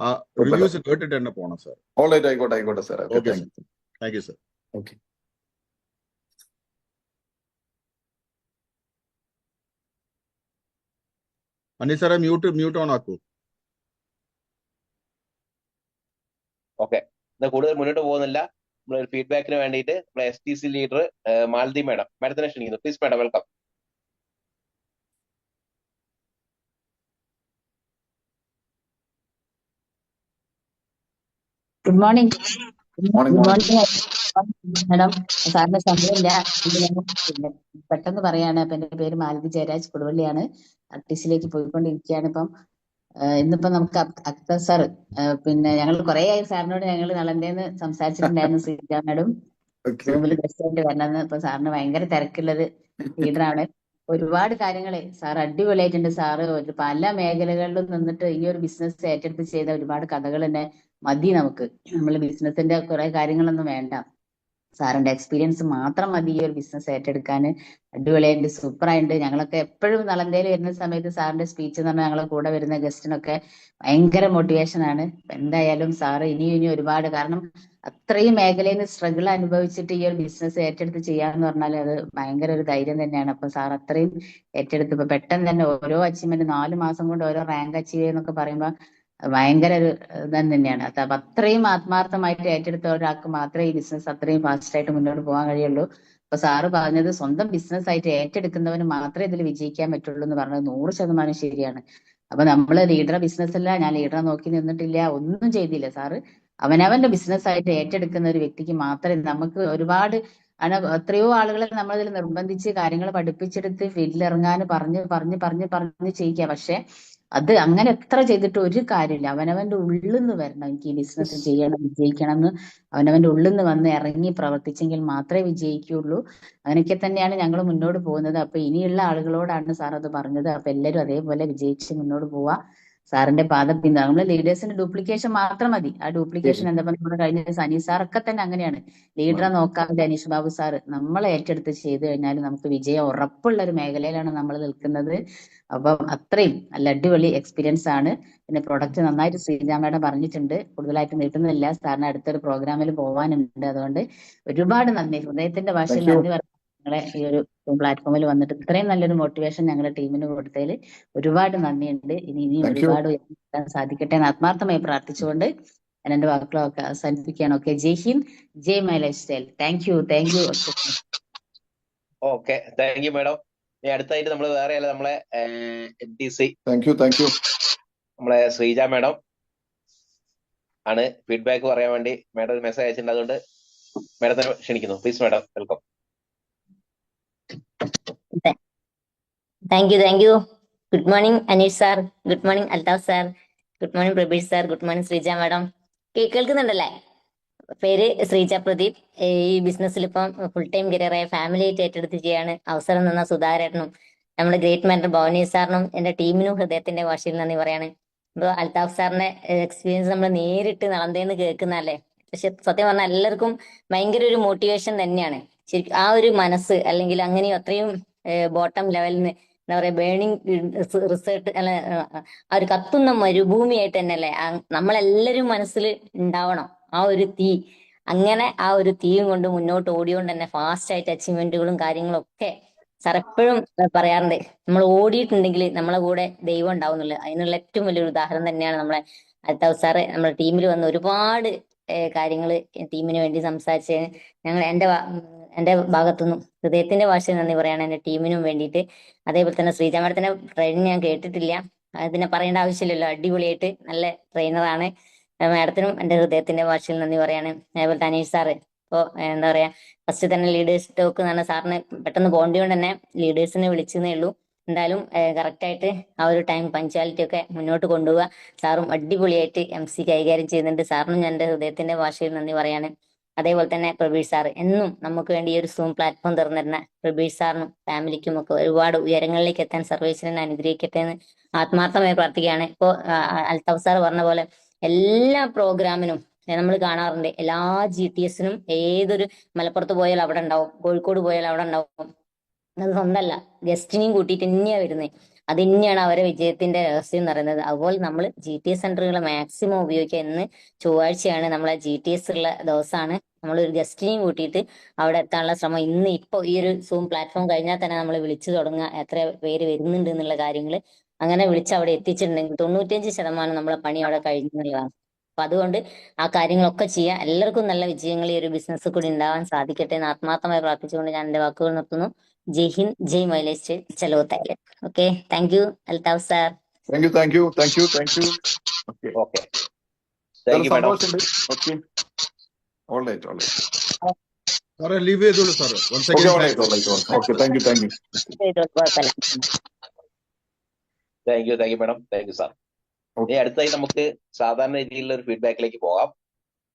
A: ആ റിവ്യൂസ് കേട്ടിട്ട് തന്നെ പോകണം സാർ.
D: ഓൾറൈറ്റ്, ആയിക്കോട്ടെ sir. Okay,
A: okay
D: thank U.
A: Thank you sir.
D: Okay.
A: Aneesh സാറേ, മ്യൂട്ട് ഓൺ ആക്കൂ.
B: ഓക്കെ, കൂടുതൽ മുന്നോട്ട് പോകുന്നില്ല. നമ്മളൊരു ഫീഡ്ബാക്കിന് വേണ്ടിയിട്ട് നമ്മുടെ STC ലീഡർ മാലതി മാഡത്തിനെ ക്ഷണിക്കുന്നു. Please madam, welcome.
E: Good morning.
D: Morning
E: good
D: morning.
E: Morning madam. സാറിന്റെ ശമ്പളമില്ല. പിന്നെ പെട്ടെന്ന് പറയാണ്. അപ്പൊ എന്റെ പേര് മാലതി ജയരാജ്, കൊടുവള്ളിയാണ്. ആർട്ടിസിലേക്ക് പോയിക്കൊണ്ടിരിക്കുകയാണ് ഇപ്പം. ഇന്നിപ്പോ നമുക്ക് അക്തർ സാർ, പിന്നെ ഞങ്ങൾ കുറെ ആയി സാറിനോട് ഞങ്ങൾ നളന്തേന്ന് സംസാരിച്ചിട്ടുണ്ടായിരുന്നു. ശ്രീജ മാഡം റൂമിൽ ഗസ്റ്റ് ആയിട്ട് വരണമെന്ന്. ഇപ്പൊ സാറിന് ഭയങ്കര തിരക്കുള്ളത് ലീഡറാണ്. ഒരുപാട് കാര്യങ്ങള് സാർ അടിപൊളിയായിട്ടുണ്ട്. സാറ് പല മേഖലകളിലും നിന്നിട്ട് ഈ ഒരു ബിസിനസ് ഏറ്റെടുത്ത് ചെയ്ത ഒരുപാട് കഥകൾ തന്നെ മതി നമുക്ക്. നമ്മൾ ബിസിനസിന്റെ കുറെ കാര്യങ്ങളൊന്നും വേണ്ട, സാറിന്റെ എക്സ്പീരിയൻസ് മാത്രം മതി ഈ ഒരു ബിസിനസ് ഏറ്റെടുക്കാൻ. അടിപൊളിയായിട്ട് സൂപ്പറായിട്ട്. ഞങ്ങളൊക്കെ എപ്പോഴും നളന്തയിൽ വരുന്ന സമയത്ത് സാറിന്റെ സ്പീച്ച് എന്ന് പറഞ്ഞാൽ ഞങ്ങളെ കൂടെ വരുന്ന ഗസ്റ്റിനൊക്കെ ഭയങ്കര മോട്ടിവേഷൻ ആണ്. എന്തായാലും സാറ് ഇനിയും ഒരുപാട്, കാരണം അത്രയും മേഖലയിൽ നിന്ന് സ്ട്രഗിൾ അനുഭവിച്ചിട്ട് ഈ ഒരു ബിസിനസ് ഏറ്റെടുത്ത് ചെയ്യാന്ന് പറഞ്ഞാൽ അത് ഭയങ്കര ഒരു ധൈര്യം തന്നെയാണ്. അപ്പൊ സാർ അത്രയും ഏറ്റെടുത്ത് ഇപ്പൊ പെട്ടെന്ന് തന്നെ ഓരോ അച്ചീവ്മെന്റ് 4 മാസം കൊണ്ട് ഓരോ റാങ്ക് അച്ചീവ് ചെയ്യുന്നൊക്കെ പറയുമ്പോൾ ഭയങ്കര ഒരു ഇതം തന്നെയാണ്. അപ്പൊ അത്രയും ആത്മാർത്ഥമായിട്ട് ഏറ്റെടുത്ത ഒരാൾക്ക് മാത്രമേ ഈ ബിസിനസ് അത്രയും ഫാസ്റ്റ് ആയിട്ട് മുന്നോട്ട് പോകാൻ കഴിയുള്ളൂ. അപ്പൊ സാറ് പറഞ്ഞത് സ്വന്തം ബിസിനസ് ആയിട്ട് ഏറ്റെടുക്കുന്നവന് മാത്രമേ ഇതിൽ വിജയിക്കാൻ പറ്റുള്ളൂ എന്ന് പറഞ്ഞത് 100% ശരിയാണ്. അപ്പൊ നമ്മള് ലീഡറെ ബിസിനസ് അല്ല, ഞാൻ ലീഡറെ നോക്കി നിന്നിട്ടില്ല, ഒന്നും ചെയ്തില്ല. സാറ് അവനവന്റെ ബിസിനസ് ആയിട്ട് ഏറ്റെടുക്കുന്ന ഒരു വ്യക്തിക്ക് മാത്രമേ, നമുക്ക് ഒരുപാട് എത്രയോ ആളുകളെ നമ്മളിതിൽ നിർബന്ധിച്ച് കാര്യങ്ങൾ പഠിപ്പിച്ചെടുത്ത് ഫീൽഡിൽ ഇറങ്ങാൻ പറഞ്ഞ് ചെയ്യിക്കുക. പക്ഷെ അത് അങ്ങനെ എത്ര ചെയ്തിട്ട് ഒരു കാര്യമില്ല. അവനവന്റെ ഉള്ളിൽ നിന്ന് വരണം, എനിക്ക് ഈ ബിസിനസ് ചെയ്യണം, വിജയിക്കണം എന്ന് അവനവന്റെ ഉള്ളിൽ നിന്ന് വന്ന് ഇറങ്ങി പ്രവർത്തിച്ചെങ്കിൽ മാത്രമേ വിജയിക്കുകയുള്ളൂ. അങ്ങനെയൊക്കെ തന്നെയാണ് ഞങ്ങൾ മുന്നോട്ട് പോകുന്നത്. അപ്പൊ ഇനിയുള്ള ആളുകളോടാണ് സാർ അത് പറഞ്ഞത്. അപ്പൊ എല്ലാവരും അതേപോലെ വിജയിച്ച് മുന്നോട്ട് പോവാ. സാറിന്റെ പാദം പിന്തുണ. നമ്മള് ലീഡേഴ്സിന് ഡ്യൂപ്ലിക്കേഷൻ മാത്രം മതി. ആ ഡ്യൂപ്ലിക്കേഷൻ എന്താ നമ്മുടെ കഴിഞ്ഞ അനീഷ് സാറൊക്കെ തന്നെ അങ്ങനെയാണ്. ലീഡറെ നോക്കാതെ അനീഷ് ബാബു സാറ് നമ്മളെ ഏറ്റെടുത്ത് ചെയ്തു കഴിഞ്ഞാൽ നമുക്ക് വിജയം ഉറപ്പുള്ള ഒരു മേഖലയിലാണ് നമ്മൾ നിൽക്കുന്നത്. അപ്പം അത്രയും നല്ല അടിപൊളി എക്സ്പീരിയൻസ് ആണ്. പിന്നെ പ്രൊഡക്റ്റ് നന്നായിട്ട് ശ്രീജ മാഡം പറഞ്ഞിട്ടുണ്ട്. കൂടുതലായിട്ട് നീട്ടുന്നില്ല, സാറിന് അടുത്തൊരു പ്രോഗ്രാമിൽ പോകാനുണ്ട്. അതുകൊണ്ട് ഒരുപാട് നന്ദി, ഹൃദയത്തിന്റെ ഭാഷയിൽ നന്ദി പറഞ്ഞു നിങ്ങളെ ഈ ഒരു പ്ലാറ്റ്ഫോമിൽ വന്നിട്ട് ഇത്രയും നല്ലൊരു മോട്ടിവേഷൻ ഞങ്ങളുടെ ടീമിന് കൊടുത്തതിൽ ഒരുപാട് നന്ദിയുണ്ട്. ഇനിയും ഒരുപാട് ഉയർത്താൻ സാധിക്കട്ടെ എന്ന് ആത്മാർത്ഥമായി പ്രാർത്ഥിച്ചുകൊണ്ട് ഞാൻ എന്റെ വാക്കുകളൊക്കെ അവസാനിപ്പിക്കുകയാണ്. ഓക്കെ, ജയ് ഹിന്ദ്, ജയ് my life style. Thank you.
B: Okay, thank you madam. ഇനി അടുത്തായിട്ട് നമ്മൾ വേറെ അല്ല, നമ്മളെ NTC
D: താങ്ക് യു
B: നമ്മളെ ശ്രീജ മാഡം ആണ് ഫീഡ്ബാക്ക് പറയാൻ വേണ്ടി മാഡം ഒരു മെസ്സേജ് അയച്ചിട്ടുണ്ട്. അതുകൊണ്ട് മാഡത്തിനെ ക്ഷണിക്കുന്നു. Please madam, welcome.
F: Thank you. Good morning Aneesh sir, good morning Althaf sir, good morning Prabeesh sir, good morning Sreeja madam. കേൾക്കുന്നുണ്ടല്ലേ? പേര് ശ്രീജ പ്രദീപ്. ഈ ബിസിനസ്സിൽ ഇപ്പം ഫുൾ ടൈം കരിയറായ ഫാമിലി ആയിട്ട് ഏറ്റെടുത്ത് ചെയ്യാണ്. അവസരം തന്ന സുധാകരേട്ടനും നമ്മുടെ ഗ്രേറ്റ് മെന്റർ ഭവനി സാറിനും എന്റെ ടീമിനും ഹൃദയത്തിന്റെ ഭാഷയിൽ നന്ദി പറയാണ്. ഇപ്പൊ അൽതാഫ് സാറിന്റെ എക്സ്പീരിയൻസ് നമ്മൾ നേരിട്ട് നളന്തേന്ന് കേൾക്കുന്നതല്ലേ. പക്ഷെ സത്യം പറഞ്ഞാൽ എല്ലാവർക്കും ഭയങ്കര ഒരു മോട്ടിവേഷൻ തന്നെയാണ്. ശരിക്കും ആ ഒരു മനസ്സ്, അല്ലെങ്കിൽ അങ്ങനെയും അത്രയും ബോട്ടം ലെവലിൽ നിന്ന് എന്താ പറയാ, ബേണിംഗ് റിസൾട്ട് അല്ല, ആ ഒരു കത്തുന്ന മരുഭൂമിയായിട്ട് തന്നെ അല്ലേ നമ്മളെല്ലാവരും മനസ്സിൽ ഉണ്ടാവണം ആ ഒരു തീ. അങ്ങനെ ആ ഒരു തീം കൊണ്ട് മുന്നോട്ട് ഓടിയോണ്ട് തന്നെ ഫാസ്റ്റ് ആയിട്ട് അച്ചീവ്മെന്റുകളും കാര്യങ്ങളും ഒക്കെ സാർ എപ്പോഴും പറയാറുണ്ട്, നമ്മൾ ഓടിയിട്ടുണ്ടെങ്കിൽ നമ്മളെ കൂടെ ദൈവം ഉണ്ടാവുന്നുള്ളത്. അതിനുള്ള ഏറ്റവും വലിയൊരു ഉദാഹരണം തന്നെയാണ് നമ്മളെ അൽത്താഫ് സാറ് നമ്മുടെ ടീമിൽ വന്ന് ഒരുപാട് കാര്യങ്ങൾ ടീമിന് വേണ്ടി സംസാരിച്ചതിന് ഞങ്ങൾ എന്റെ ഭാഗത്തുനിന്നും ഹൃദയത്തിന്റെ ഭാഷയിൽ നന്ദി പറയാണ് എന്റെ ടീമിനും വേണ്ടിയിട്ട്. അതേപോലെ തന്നെ ശ്രീജ മാഡത്തിന്റെ ട്രെയിനിങ് ഞാൻ കേട്ടിട്ടില്ല, അതിനെ പറയേണ്ട ആവശ്യമില്ലല്ലോ, അടിപൊളിയായിട്ട് നല്ല ട്രെയിനറാണ്. മാഡത്തിനും എന്റെ ഹൃദയത്തിന്റെ ഭാഷയിൽ നന്ദി പറയാണ്. അതേപോലെ തന്നെ അനീഷ് സാറ് ഇപ്പോ എന്താ പറയാ ഫസ്റ്റ് തന്നെ ലീഡേഴ്സ് ടോക്ക് എന്ന് പറഞ്ഞ സാറിന് പെട്ടെന്ന് പോകേണ്ടതുകൊണ്ട് തന്നെ ലീഡേഴ്സിനെ വിളിച്ചതേ ഉള്ളൂ. എന്തായാലും കറക്റ്റ് ആയിട്ട് ആ ഒരു ടൈം പഞ്ച്വാലിറ്റി ഒക്കെ മുന്നോട്ട് കൊണ്ടുപോവുക. സാറും അടിപൊളിയായിട്ട് MC കൈകാര്യം ചെയ്യുന്നുണ്ട്. സാറിനും ഞാൻ എന്റെ ഹൃദയത്തിന്റെ ഭാഷയിൽ നന്ദി പറയാണ്. അതേപോലെ തന്നെ പ്രബീഷ് സാർ എന്നും നമുക്ക് വേണ്ടി ഈ ഒരു സൂം പ്ലാറ്റ്ഫോം തുറന്നിരുന്ന പ്രബീഷ് സാറിനും ഫാമിലിക്കും ഒക്കെ ഒരുപാട് ഉയരങ്ങളിലേക്ക് എത്താൻ സർവേശ്വരൻ അനുഗ്രഹിക്കട്ടെ എന്ന് ആത്മാർത്ഥമായി പ്രാർത്ഥിക്കുകയാണ്. ഇപ്പോ അൽത്താഫ് സാർ പറഞ്ഞ പോലെ എല്ലാ പ്രോഗ്രാമിനും നമ്മൾ കാണാറുണ്ട്, എല്ലാ GTSനും ഏതൊരു മലപ്പുറത്ത് പോയാൽ അവിടെ ഉണ്ടാവും, കോഴിക്കോട് പോയാൽ അവിടെ ഉണ്ടാവും. അത് സ്വന്തമല്ല, ഗസ്റ്റിനെയും കൂട്ടിയിട്ട് തന്നെയാ വരുന്നത്. അത് തന്നെയാണ് അവരെ വിജയത്തിന്റെ രഹസ്യം എന്ന് പറയുന്നത്. അതുപോലെ നമ്മൾ GTS സെന്ററുകൾ മാക്സിമം ഉപയോഗിക്കുക. ഇന്ന് ചൊവ്വാഴ്ചയാണ്, നമ്മളെ GTS ഉള്ള ദിവസമാണ്. നമ്മൾ ഒരു ഗസ്റ്റിനെയും കൂട്ടിയിട്ട് അവിടെ എത്താനുള്ള ശ്രമം ഇന്ന് ഇപ്പൊ ഈ ഒരു സൂം പ്ലാറ്റ്ഫോം കഴിഞ്ഞാൽ തന്നെ നമ്മൾ വിളിച്ചു തുടങ്ങുക, എത്ര പേര് വരുന്നുണ്ട് എന്നുള്ള കാര്യങ്ങൾ. അങ്ങനെ വിളിച്ച് അവിടെ എത്തിച്ചിട്ടുണ്ടെങ്കിൽ 95% നമ്മളെ പണി അവിടെ കഴിഞ്ഞുള്ളതാണ്. അപ്പൊ അതുകൊണ്ട് ആ കാര്യങ്ങളൊക്കെ ചെയ്യാം. എല്ലാവർക്കും നല്ല വിജയങ്ങൾ ഈ ഒരു ബിസിനസ് കൂടി ഉണ്ടാവാൻ സാധിക്കട്ടെ എന്ന് ആത്മാർത്ഥമായി പ്രാർത്ഥിച്ചുകൊണ്ട് ഞാൻ എന്റെ വാക്കുകൾ നിർത്തുന്നു. ജയ് ഹിന്ദ്, ജയ് മൈലേഷ്, ചലോ Thailand. Okay, thank you Althaf sir.
D: Thank you. Okay
B: okay, thank you madam.
D: സന്തോഷമുണ്ട്. Okay, all right.
A: സാറേ ലീവ് ചെയ്തോളൂ sir. Once
D: okay,
A: again
D: okay, thank you.
F: കുഴപ്പമില്ല.
B: Thank you madam, thank you sir. ഇനി അടുത്തായി നമുക്ക് സാധാരണ രീതിയിലുള്ള ഒരു ഫീഡ്ബാക്കിലേക്ക് പോകാം.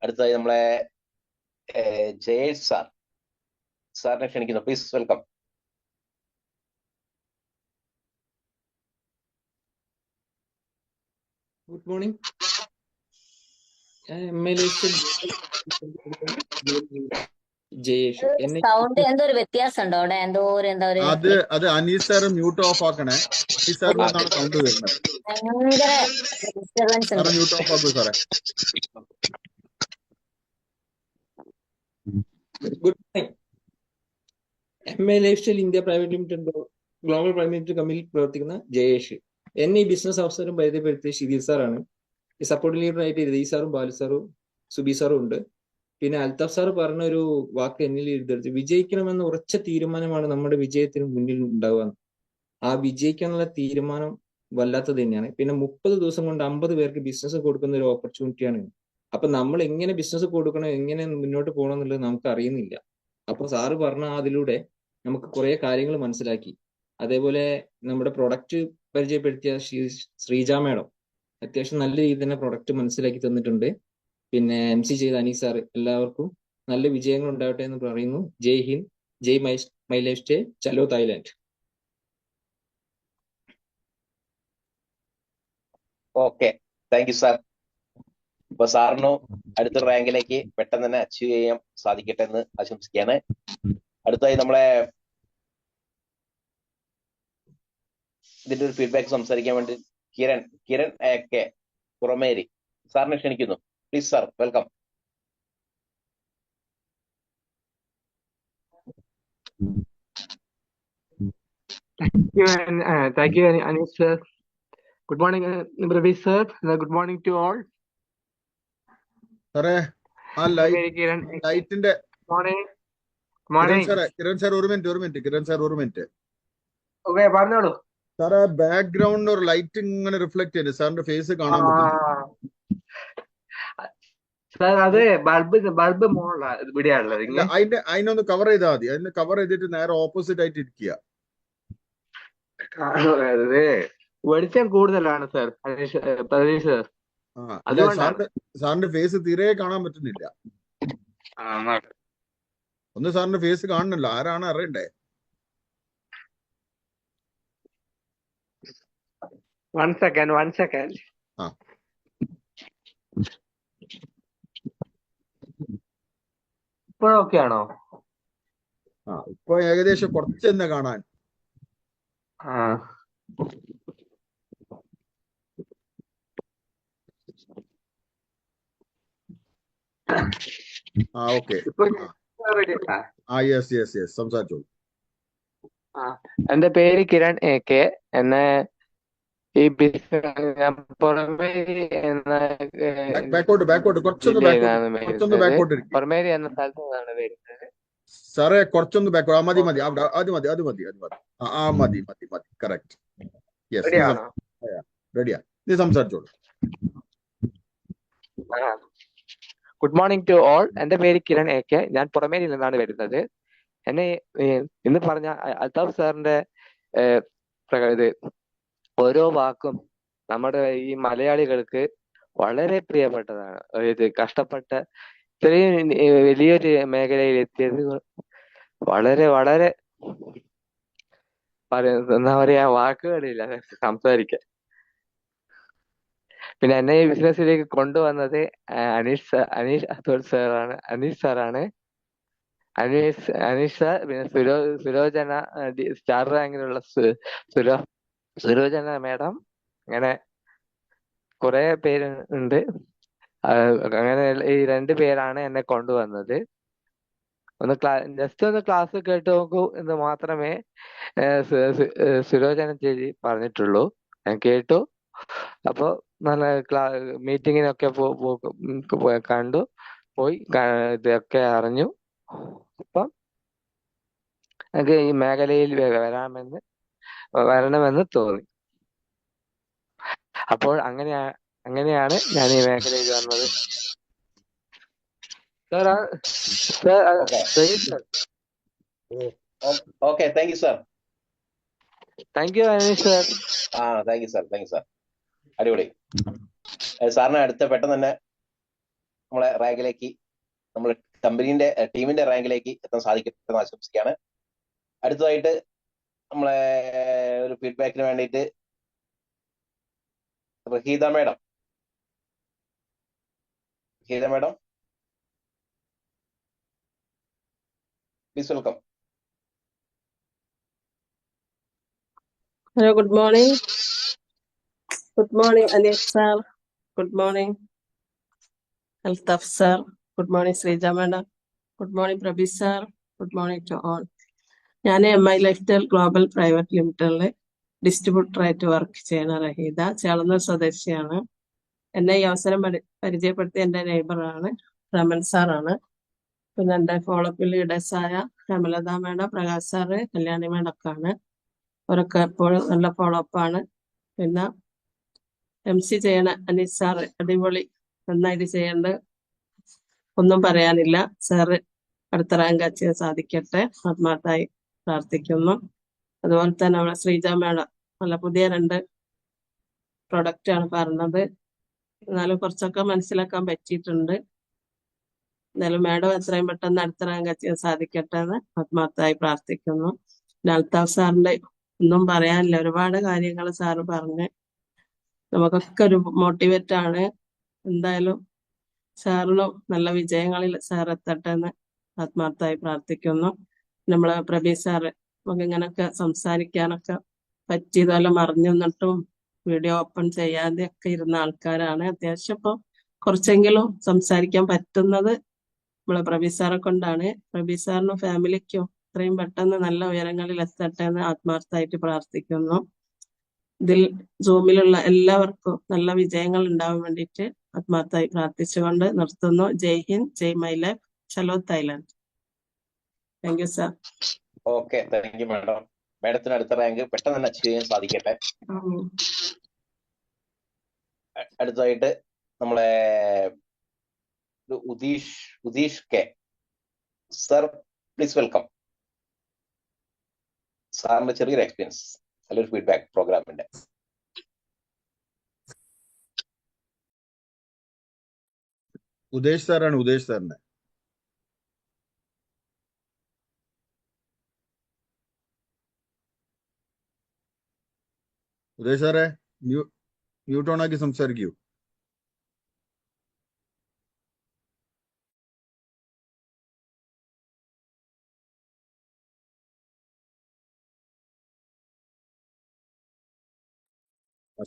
B: അടുത്തായി നമ്മളെ ജയേഷ് സാറിനെ ക്ഷണിക്കുന്നു. Please welcome.
G: Good morning. MLA Jayesh.
F: Sound എന്തോ ഒരു വ്യത്യാസം ഉണ്ടോ അവിടെ?
A: അത് അനീസ് സാറ് മ്യൂട്ട് ഓഫ് ആക്കണേ. അനീസ് സാറിൽ നിന്നാണ് സൗണ്ട് വരുന്നത്.
F: ഭയങ്കര ഡിസ്റ്റർബൻസ് ഉണ്ട്.
A: സാറ് മ്യൂട്ട് ഓഫ് ആക്കൂ സാറേ.
G: Good morning. MLA India private limited global private limited കമ്പനിയിൽ പ്രവർത്തിക്കുന്ന ജയേഷ്. എന്നെ ഈ ബിസിനസ് അവസരം പരിചയപ്പെടുത്തിയ ഷിബീർ സാറാണ്. ഈ സപ്പോർട്ട് ലീഡറായിട്ട് രതീഷ് സാറും ബാലു സാറും സുബി സാറും ഉണ്ട്. പിന്നെ അൽത്താഫ് സാർ പറഞ്ഞ ഒരു വാക്ക് എന്നിൽ എഴുതെടുത്ത്, വിജയിക്കണമെന്ന ഉറച്ച തീരുമാനമാണ് നമ്മുടെ വിജയത്തിന് മുന്നിൽ ഉണ്ടാവുക. ആ വിജയിക്കാനുള്ള തീരുമാനം വല്ലാത്തത് തന്നെയാണ്. പിന്നെ 30 ദിവസം കൊണ്ട് 50 പേർക്ക് ബിസിനസ് കൊടുക്കുന്ന ഒരു ഓപ്പർച്യൂണിറ്റിയാണ്. അപ്പൊ നമ്മൾ എങ്ങനെ ബിസിനസ് കൊടുക്കണം, എങ്ങനെ മുന്നോട്ട് പോകണം എന്നുള്ളത് നമുക്ക് അറിയുന്നില്ല. അപ്പൊ സാറ് പറഞ്ഞ അതിലൂടെ നമുക്ക് കുറെ കാര്യങ്ങൾ മനസ്സിലാക്കി. അതേപോലെ നമ്മുടെ പ്രൊഡക്റ്റ് പരിചയപ്പെടുത്തിയ ശ്രീജ മാഡം അത്യാവശ്യം നല്ല രീതിയിൽ തന്നെ പ്രൊഡക്റ്റ് മനസ്സിലാക്കി തന്നിട്ടുണ്ട്. പിന്നെ MC ചെയ്ത അനീസ് സാർ, എല്ലാവർക്കും നല്ല വിജയങ്ങൾ ഉണ്ടാവട്ടെ എന്ന് പറയുന്നു. ജയ് ഹിന്ദ്, ജയ് മൈലേഷ്, ചലോ Thailand.
B: Okay, thank you sir. ഇപ്പൊ സാറിന് അടുത്ത റാങ്കിലേക്ക് പെട്ടെന്ന് തന്നെ അച്ചീവ് ചെയ്യാൻ സാധിക്കട്ടെ എന്ന് ആശംസിക്കുകയാണ്. അടുത്തായി നമ്മളെ ഇതിന്റെ ഒരു ഫീഡ്ബാക്ക് സംസാരിക്കാൻ വേണ്ടി കിരൺ AK പുറമേരി സാറിനെ ക്ഷണിക്കുന്നു. Please sir, welcome.
H: Thank you, Anish sir. Good morning, Pravesh sir. Good morning to all.
A: സാറേ ആ ലൈറ്റിന്റെ
H: Morning.
A: കിരൺ സാർ ഒരു മിനിറ്റ്.
H: Okay, പറഞ്ഞോളൂ.
A: സാറേ ബാക്ക്ഗ്രൗണ്ടിൽ ഒരു ലൈറ്റ് ഇങ്ങനെ റിഫ്ലക്ട് ചെയ്യുന്നത്, സാറിന്റെ ഫേസ് കാണാൻ പറ്റും.
H: സാർ അത് ബൾബ് മുകളിലാണ് ഇവിടെയാണുള്ളത്.
A: അതിനൊന്ന് കവർ ചെയ്താൽ മതി. അതിന് കവർ ചെയ്തിട്ട് നേരെ ഓപ്പോസിറ്റ് ആയിട്ട് ഇരിക്കുക.
H: വെളിച്ചം കൂടുതലാണ് സാർ. പ്രതീഷ് സാർ,
A: സാറിന്റെ ഫേസ് തീരെ കാണാൻ പറ്റുന്നില്ല. ഒന്ന് സാറിന്റെ ഫേസ് കാണണല്ലോ, ആരാണ് അറിയണ്ടേ?
H: One second. ഇപ്പോഴൊക്കെ ആണോ?
A: ഇപ്പൊ ഏകദേശം കുറച്ച് തന്നെ കാണാൻ. ഓക്കെ.
H: ഇപ്പൊ ready ആ.
A: യെസ് സംസാരിച്ചോളൂ.
H: ആ, എന്റെ പേര് കിരൺ AK. എന്നെ ഈ ബിസിനസ് ഞാൻ പൊറമേരി എന്ന
A: ബാക്കോട്ട് കുറച്ചൊന്ന്
H: ജില്ലയിലാണ്
A: കുറച്ചൊന്ന്
H: വരുന്നത്.
A: ബാക്കോട്ട് ഇരിക്കും.
H: പൊറമേരി എന്ന സ്ഥലത്ത് നിന്നാണ് വരുന്നത്.
A: സാറേ കുറച്ചൊന്ന് ബാക്കോട്ട്. മതി അത് മതി. കറക്റ്റ്. യെസ്,
H: Ready ആണോ?
A: റെഡിയാ. നീ സംസാരിച്ചോളൂ.
H: Good morning to all. എന്റെ പേര് കിരൺ AK. ഞാൻ പുറമേരിയിൽ നിന്നാണ് വരുന്നത്. എന്നെ ഇന്ന് പറഞ്ഞ അൽതാഫ് സാറിന്റെ ഇത് ഓരോ വാക്കും നമ്മുടെ ഈ മലയാളികൾക്ക് വളരെ പ്രിയപ്പെട്ടതാണ്. ഇത് കഷ്ടപ്പെട്ട ഇത്രയും വലിയൊരു മേഖലയിൽ എത്തിയത് വളരെ വളരെ എന്താ പറയാ, വാക്കുകളില്ല സംസാരിക്കാൻ. പിന്നെ എന്നെ ഈ ബിസിനസ്സിലേക്ക് കൊണ്ടുവന്നത് അനീഷ് സാറാണ്. അനീഷ് സാർ, പിന്നെ സുലോചന, സ്റ്റാർ റാങ്കിലുള്ള സുലോചന മാഡം, അങ്ങനെ കുറെ പേര് ഉണ്ട്. അങ്ങനെ ഈ 2 പേരാണ് എന്നെ കൊണ്ടുവന്നത്. ജസ്റ്റ് ഒന്ന് ക്ലാസ് കേട്ട് നോക്കൂ എന്ന് മാത്രമേ സുലോചന ചേച്ചി പറഞ്ഞിട്ടുള്ളൂ. ഞാൻ കേട്ടു. അപ്പൊ നല്ല മീറ്റിങ്ങിനൊക്കെ കണ്ടു, പോയി ഇതൊക്കെ അറിഞ്ഞു. അപ്പം എനിക്ക് ഈ മേഖലയിൽ വരണമെന്ന് തോന്നി. അപ്പോൾ അങ്ങനെയാണ് ഞാൻ ഈ മേഖലയിൽ വന്നത്.
B: Okay, thank you sir.
H: Thank U Aneesh sir.
B: Thank you sir. അടിപൊളി. സാറിന് അടുത്ത പെട്ടെന്ന് തന്നെ നമ്മളെ റാങ്കിലേക്ക്, നമ്മുടെ കമ്പനീന്റെ ടീമിന്റെ റാങ്കിലേക്ക് എത്താൻ സാധിക്കട്ടെ എന്ന് ആശംസിക്കുകയാണ്. അടുത്തതായിട്ട് നമ്മളെ ഒരു ഫീഡ്ബാക്കിന് വേണ്ടിയിട്ട് Raheeda madam, please welcome.
I: Hello, good morning. Good morning, Anish sir. Good morning, Altaf sir. Good morning, Srija madam. Good morning, Prabhi sir. Good morning to all. ഞാൻ MI ലൈഫ്സ്റ്റൈൽ ഗ്ലോബൽ പ്രൈവറ്റ് ലിമിറ്റഡിലെ ഡിസ്ട്രിബ്യൂട്ടറായിട്ട് വർക്ക് ചെയ്യുന്ന റഹീദ, ചേളന്നൂർ സ്വദേശിയാണ്. എന്നെ ഈ അവസരം പരിചയപ്പെടുത്തിയ എൻ്റെ നെയ്ബറാണ് രമൻ സാറാണ്. പിന്നെ എൻ്റെ ഫോളോപ്പ് ലീഡേഴ്സായ ഹേമലത മേഡം, പ്രകാശ് സാറ്, കല്യാണി മേഡമൊക്കെയാണ്. അവരൊക്കെ എപ്പോഴും നല്ല ഫോളോപ്പാണ്. പിന്നെ MC ചെയ്യണ അനീസ് സാറ് അടിപൊളി, നന്നായിട്ട് ചെയ്യേണ്ട, ഒന്നും പറയാനില്ല. സാറ് അടുത്ത റാങ്ക് അച്ചീവ് സാധിക്കട്ടെ, ആത്മാർത്ഥമായി പ്രാർത്ഥിക്കുന്നു. അതുപോലെ തന്നെ നമ്മളെ ശ്രീജ മേഡം നല്ല പുതിയ 2 പ്രൊഡക്റ്റാണ് പറഞ്ഞത്. എന്നാലും കുറച്ചൊക്കെ മനസ്സിലാക്കാൻ പറ്റിയിട്ടുണ്ട്. എന്നാലും മാഡം എത്രയും പെട്ടെന്ന് അടുത്ത റാങ്ക് അച്ചീവ് സാധിക്കട്ടെ എന്ന് ആത്മാർത്ഥമായി പ്രാർത്ഥിക്കുന്നു. പിന്നെ അൽത്താഫ് സാറിന്റെ ഒന്നും പറയാനില്ല, ഒരുപാട് കാര്യങ്ങൾ സാറ് പറഞ്ഞ് നമുക്കൊക്കെ ഒരു മോട്ടിവേറ്റ് ആണ്. എന്തായാലും സാറിനും നല്ല വിജയങ്ങളിൽ സാർ എത്തട്ടെ എന്ന് ആത്മാർത്ഥമായി പ്രാർത്ഥിക്കുന്നു. നമ്മളെ പ്രബി സാറ് നമുക്ക് ഇങ്ങനൊക്കെ സംസാരിക്കാനൊക്കെ പറ്റിയതുപോലെ മറിഞ്ഞു നിന്നിട്ടും വീഡിയോ ഓപ്പൺ ചെയ്യാതെ ഒക്കെ ഇരുന്ന ആൾക്കാരാണ്. അത്യാവശ്യം ഇപ്പൊ കുറച്ചെങ്കിലും സംസാരിക്കാൻ പറ്റുന്നത് നമ്മളെ പ്രബി സാറെ കൊണ്ടാണ്. പ്രബി സാറിനും ഫാമിലിക്കും ഇത്രയും പെട്ടെന്ന് നല്ല ഉയരങ്ങളിൽ എത്തട്ടെ എന്ന് ആത്മാർത്ഥമായിട്ട് പ്രാർത്ഥിക്കുന്നു. ഇതിൽ സൂമിലുള്ള എല്ലാവർക്കും നല്ല വിജയങ്ങൾ ഉണ്ടാവാൻ വേണ്ടിയിട്ട് ആത്മാർത്ഥമായി പ്രാർത്ഥിച്ചുകൊണ്ട് നിർത്തുന്നു. ജയ് ഹിന്ദ്, ജയ് മൈ ലൈഫ്, ചലോ Thailand. Thank you sir.
B: Okay, thank you madam. മാഡത്തിന് അടുത്ത റാങ്ക് പെട്ടെന്ന് തന്നെ അച്ചീവ് ചെയ്യാൻ സാധിക്കട്ടെ. അടുത്തതായിട്ട് നമ്മളെ Udeesh K sir, please welcome. സാറിന്റെ ചെറിയൊരു എക്സ്പീരിയൻസ്, നല്ലൊരു ഫീഡ്ബാക്ക് പ്രോഗ്രാമിന്റെ.
A: ഉദേശ് സാറാണ്. ഉദേശ് സാറിന്റെ ഉദേശ് സാറെ മ്യൂട്ട് ഓൺ ആക്കി സംസാരിക്കൂ.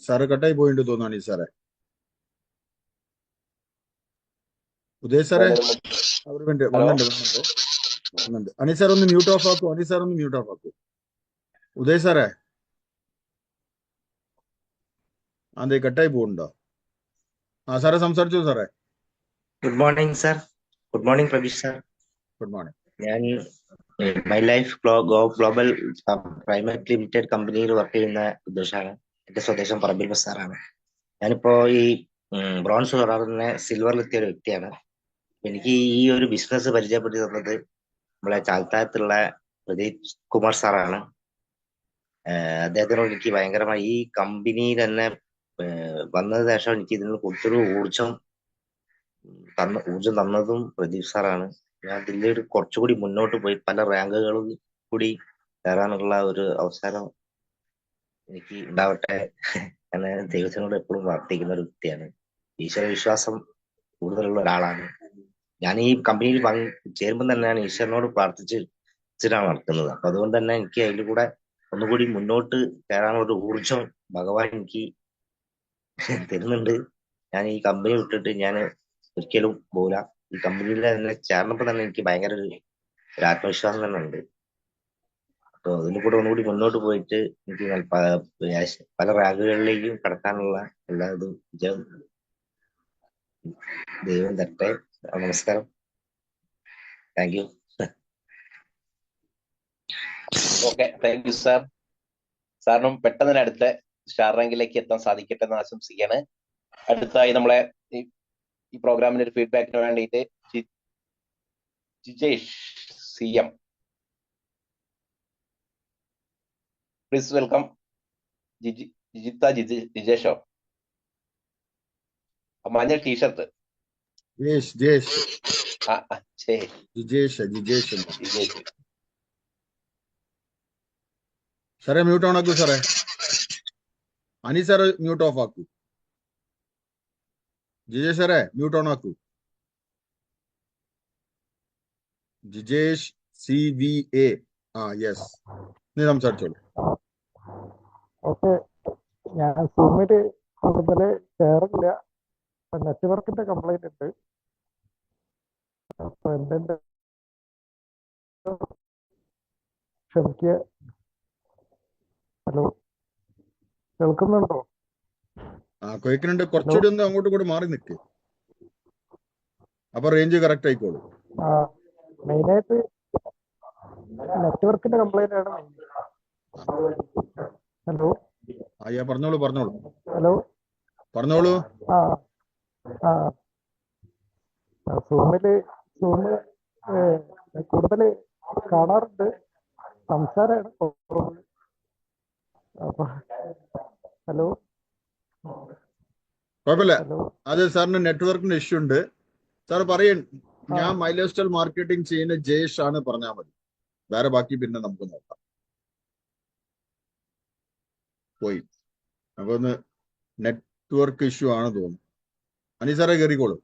A: സാറ് കട്ടായി പോയിട്ട് തോന്നാണ് ഈ സാറെ. ഉദയ് സാറേ,
B: എന്തായാലും
A: ഒരു മിനിറ്റ്,
B: ഹലോ
A: വന്നുണ്ട്. അനീസ് സാർ ഒന്ന് മ്യൂട്ട് ഓഫ് ആക്കൂ. ഉദയ് സാറേ, അതെ കട്ടായി പോകുന്നുണ്ടോ? സാറേ സംസാരിച്ചോ സാറേ.
J: Good morning sir. Good morning Prabeesh sir.
A: Good morning.
J: ഞാൻ my life global private limited കമ്പനിയിൽ വർക്ക് ചെയ്യുന്ന ഉദ്ദേശമാണ്. എന്റെ സ്വദേശം പറമ്പിൽ ബസാറാണ്. ഞാനിപ്പോ ഈ ബ്രോൺസ് കളറിനെ സിൽവറിലെത്തിയ ഒരു വ്യക്തിയാണ്. എനിക്ക് ഈ ഒരു ബിസിനസ് പരിചയപ്പെടുത്തി തന്നത് നമ്മളെ ചാൽത്തായത്തുള്ള പ്രദീപ് കുമാർ സാറാണ്. അദ്ദേഹത്തിനോട് എനിക്ക് ഭയങ്കരമായി ഈ കമ്പനിയിൽ തന്നെ വന്നതിന് ശേഷം എനിക്ക് ഇതിന് കൊടുത്തൊരു ഊർജം തന്നതും പ്രദീപ് സാറാണ്. ഞാൻ ഇതിൽ കുറച്ചുകൂടി മുന്നോട്ട് പോയി പല റാങ്കുകളും കൂടി കയറാനുള്ള ഒരു അവസരം എനിക്ക് ഉണ്ടാവട്ടെ എന്ന് ദൈവത്തിനോട് എപ്പോഴും പ്രാർത്ഥിക്കുന്ന ഒരു വ്യക്തിയാണ്. ഈശ്വര വിശ്വാസം കൂടുതലുള്ള ഒരാളാണ്. ഞാൻ ഈ കമ്പനിയിൽ ചേരുമ്പോൾ തന്നെ ഞാൻ ഈശ്വരനോട് പ്രാർത്ഥിച്ചിട്ടാണ് നടക്കുന്നത്. അപ്പൊ അതുകൊണ്ട് തന്നെ എനിക്ക് അതിൽ കൂടെ ഒന്നുകൂടി മുന്നോട്ട് കയറാനുള്ള ഒരു ഊർജം ഭഗവാൻ എനിക്ക് തരുന്നുണ്ട്. ഞാൻ ഈ കമ്പനി വിട്ടിട്ട് ഞാൻ ഒരിക്കലും പോകില്ല. ഈ കമ്പനിയിൽ തന്നെ ചേർന്നപ്പോൾ തന്നെ എനിക്ക് ഭയങ്കര ഒരു ആത്മവിശ്വാസം തന്നെ ഉണ്ട്. അപ്പൊ അതിൽ കൂടെ ഒന്നുകൂടി മുന്നോട്ട് പോയിട്ട് എനിക്ക് പല റാങ്കുകളിലേക്കും കടക്കാനുള്ള എല്ലാ ഇതും ദൈവം തരട്ടെ. നമസ്കാരം. Thank you.
B: Okay, thank you sir. സാറിനും പെട്ടെന്ന് തന്നെ അടുത്ത സ്റ്റാർ റാങ്കിലേക്ക് എത്താൻ സാധിക്കട്ടെ എന്ന് ആശംസിക്കുകയാണ്. അടുത്തായി നമ്മളെ ഈ പ്രോഗ്രാമിന് ഒരു ഫീഡ്ബാക്കിന് വേണ്ടിയിട്ട് ജിജേഷ് CM, പ്ലീസ് വെൽക്കം. ജിജേഷോ, മഞ്ഞ ടീഷർട്ട്.
A: ജിജേഷ് സാറേ മ്യൂട്ട് ഓൺ ആക്കൂ സാറേ. അനീസ് സാറ് മ്യൂട്ട് ഓഫ് ആക്കൂ. ജിജേഷ് സാറേ മ്യൂട്ട് ഓൺ ആക്കൂ. ജിജേഷ് CVA. യെസ്, നീ സംസാരിച്ചോളൂ.
K: ഓക്കെ, ഞാൻ സൂമില് കൂടുതൽ കയറില്ല. നെറ്റ്വർക്കിന്റെ കംപ്ലൈന്റ് ഉണ്ട്. അപ്പൊ എന്തെങ്കിലും ക്ഷമിക്കുക. ഹലോ, കേൾക്കുന്നുണ്ടോ?
A: കേൾക്കുന്നുണ്ട്. കുറച്ചുകൂടി ഒന്ന് അങ്ങോട്ടും കൂടി മാറി നിൽക്ക്, അപ്പൊ റേഞ്ച് കറക്റ്റ് ആയിക്കോളൂ.
K: മെയിനായിട്ട് നെറ്റ്വർക്കിന്റെ കംപ്ലൈന്റ് ആണ്. ഹലോ,
A: പറഞ്ഞോളൂ.
K: ഹലോ,
A: പറഞ്ഞോളൂ.
K: സൂമ് കൂടുതൽ കാണാറുണ്ട്. സംസാരമാണ് കുറവ്. അപ്പൊ ഹലോ,
A: കുഴപ്പമില്ല, അത് സാറിന് നെറ്റ്വർക്കിന്റെ ഇഷ്യൂ ഉണ്ട്. സാർ പറയേ, ഞാൻ മൈലേജ് സ്റ്റൈൽ മാർക്കറ്റിംഗ് ചെയ്യുന്ന ജയേഷ് ആണ് പറഞ്ഞാൽ മതി. വേറെ ബാക്കി പിന്നെ നമുക്ക് നോക്കാം. പോയി അപ്പൊ ഒന്ന് നെറ്റ്വർക്ക് ഇഷ്യൂ ആണ് തോന്നുന്നു. അനീസാറെ കയറിക്കോളൂ.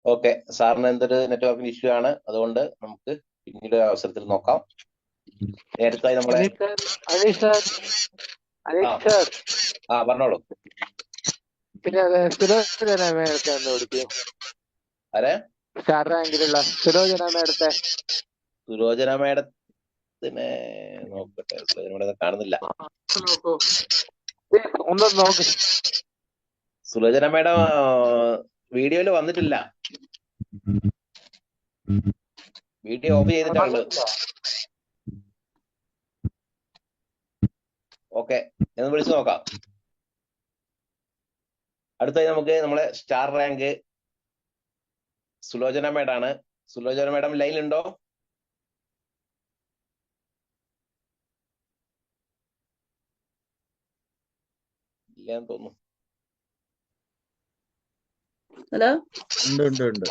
B: ഓക്കെ, സാറിന് എന്തൊരു നെറ്റ്വർക്കിന് ഇഷ്യൂ ആണ്, അതുകൊണ്ട് നമുക്ക് പിന്നീട് അവസരത്തിൽ നോക്കാം. നേരത്തായി നമ്മളെ പറഞ്ഞോളൂ.
H: പിന്നെ
B: ആരെ?
H: സ്റ്റാർ റാങ്കിലുള്ള സുലോചന മേഡത്തെ.
B: സുലോചന മേഡത്തിനെ നോക്കട്ടെ. സുലോചന മേഡത്തെ കാണുന്നില്ല.
H: ഒന്ന് നോക്ക്.
B: സുലോചന മേഡം വീഡിയോയിൽ വന്നിട്ടില്ല. വീഡിയോ ഓഫ് ചെയ്തിട്ടാണ്. ഓക്കെ, എന്ന് വിളിച്ചു നോക്കാം. അടുത്തായി നമുക്ക് നമ്മളെ സ്റ്റാർ റാങ്ക് സുലോചന മേഡാണ്. സുലോചന മേഡം ലൈനിലുണ്ടോ? ഇല്ലാന്ന് തോന്നുന്നു.
I: ഹലോ,
A: ഉണ്ട്.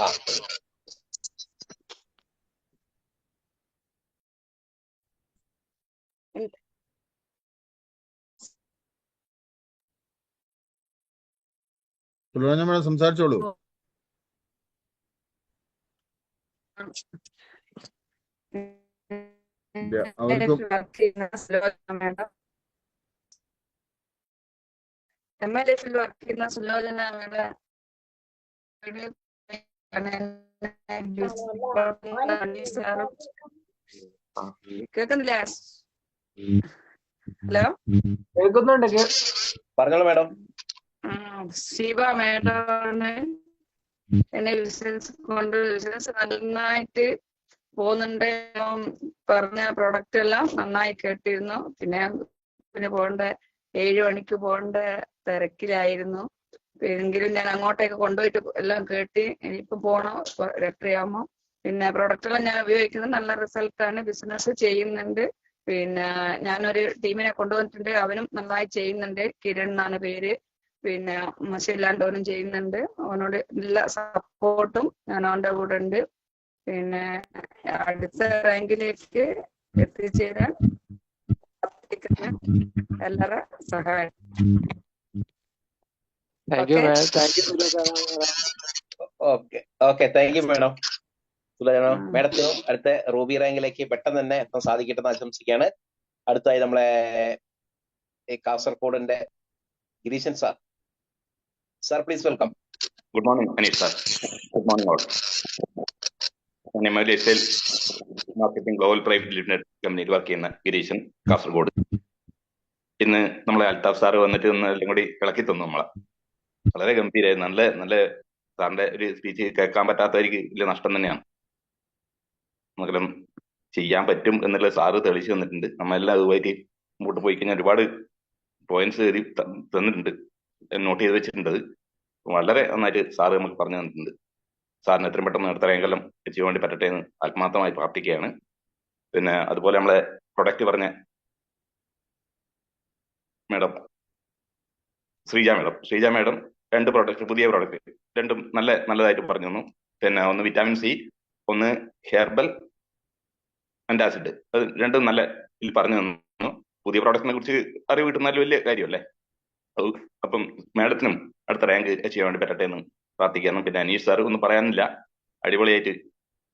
A: സുലോചന മേഡം സംസാരിച്ചോളൂ. അവർക്കും
L: MLF വർക്ക് ചെയ്യുന്ന സുലോചന മേഡം കേൾക്കുന്നില്ലേ? ഹലോ,
G: കേൾക്കുന്നുണ്ട്.
B: പറഞ്ഞോളൂ മാഡം.
L: ശിവ മേഡമാണ് എന്നെ ബിസിനസ് നന്നായിട്ട് പോകുന്നുണ്ട്. പറഞ്ഞ പ്രൊഡക്റ്റ് എല്ലാം നന്നായി കേട്ടിരുന്നു. പിന്നെ പോകേണ്ട 7 മണിക്ക് പോകേണ്ട തിരക്കിലായിരുന്നു. എങ്കിലും ഞാൻ അങ്ങോട്ടേക്ക് കൊണ്ടുപോയിട്ട് എല്ലാം കേട്ടി. ഇനിയിപ്പോ പോണോ എത്രയാമോ. പിന്നെ പ്രൊഡക്റ്റ് എല്ലാം ഞാൻ ഉപയോഗിക്കുന്നത് നല്ല റിസൾട്ടാണ്. ബിസിനസ് ചെയ്യുന്നുണ്ട്. പിന്നെ ഞാനൊരു ടീമിനെ കൊണ്ടുവന്നിട്ടുണ്ട്. അവനും നന്നായി ചെയ്യുന്നുണ്ട്. കിരൺ എന്നാണ് പേര്. പിന്നെ മശയില്ലാണ്ട് അവനും ചെയ്യുന്നുണ്ട്. അവനോട് എല്ലാ സപ്പോർട്ടും ഞാൻ അവന്റെ കൂടെ ഉണ്ട്. പിന്നെ അടുത്ത റാങ്കിലേക്ക് എത്തിച്ചേരാൻ എല്ലാവരുടെ സഹായം.
H: Thank you
L: okay,
H: madam. Thank you.
B: Okay thank you madam. മാഡത്തിനും അടുത്ത റൂബി റാങ്കിലേക്ക് പെട്ടെന്ന് തന്നെ എത്താൻ സാധിക്കട്ടെ എന്ന് ആശംസിക്കുകയാണ്. അടുത്തായി നമ്മളെ കാസർഗോഡിന്റെ Gireeshan sir. Sir please welcome.
M: Good morning Aneesh sir. Good morning all. ഞാൻ MLSL marketing global private limited കമ്പനിയിൽ വർക്ക് ചെയ്യുന്ന ഗിരീശൻ, കാസർഗോഡ്. ഇന്ന് നമ്മളെ അൽത്താഫ് സാറ് വന്നിട്ട് എല്ലാം കൂടി ഇളക്കി തന്നു നമ്മളെ. വളരെ ഗംഭീരമായിരുന്നു. നല്ല സാറിന്റെ ഒരു സ്പീച്ച് കേൾക്കാൻ പറ്റാത്തവർക്ക് വലിയ നഷ്ടം തന്നെയാണ്. നമുക്കെല്ലാം ചെയ്യാൻ പറ്റും എന്നുള്ള സാറ് തെളിച്ചു തന്നിട്ടുണ്ട്. നമ്മളെല്ലാം അതുമായിട്ട് മുമ്പോട്ട് പോയി കഴിഞ്ഞാൽ ഒരുപാട് പോയിന്റ്സ് എഴുതി തന്നിട്ടുണ്ട്, നോട്ട് ചെയ്ത് വെച്ചിട്ടുണ്ട്. വളരെ നന്നായിട്ട് സാറ് നമുക്ക് പറഞ്ഞു തന്നിട്ടുണ്ട്. സാറിന് എത്രയും പെട്ടെന്ന് അടുത്ത റാങ്കെല്ലാം ചെയ്യാൻ വേണ്ടി പറ്റട്ടെ എന്ന് ആത്മാർത്ഥമായി പ്രാർത്ഥിക്കുകയാണ്. പിന്നെ അതുപോലെ നമ്മളെ പ്രൊഡക്റ്റ് പറഞ്ഞ മാഡം ശ്രീജ മാഡം 2 പ്രോഡക്റ്റ്, പുതിയ പ്രോഡക്റ്റ് രണ്ടും നല്ലതായിട്ട് പറഞ്ഞു തന്നു. പിന്നെ ഒന്ന് വിറ്റാമിൻ സി, ഒന്ന് ഹെർബൽ ആൻറ്റാസിഡ്. അത് രണ്ടും നല്ല ഇതിൽ പറഞ്ഞു തന്നു. പുതിയ പ്രോഡക്റ്റിനെ കുറിച്ച് അറിവ് കിട്ടുന്ന വലിയ കാര്യമല്ലേ അത്. അപ്പം മാഡത്തിനും അടുത്ത റാങ്ക് ചെയ്യാൻ വേണ്ടി പറ്റട്ടെ എന്ന് പ്രാർത്ഥിക്കണം. പിന്നെ അനീഷ് സാർ ഒന്നും പറയാനില്ല, അടിപൊളിയായിട്ട്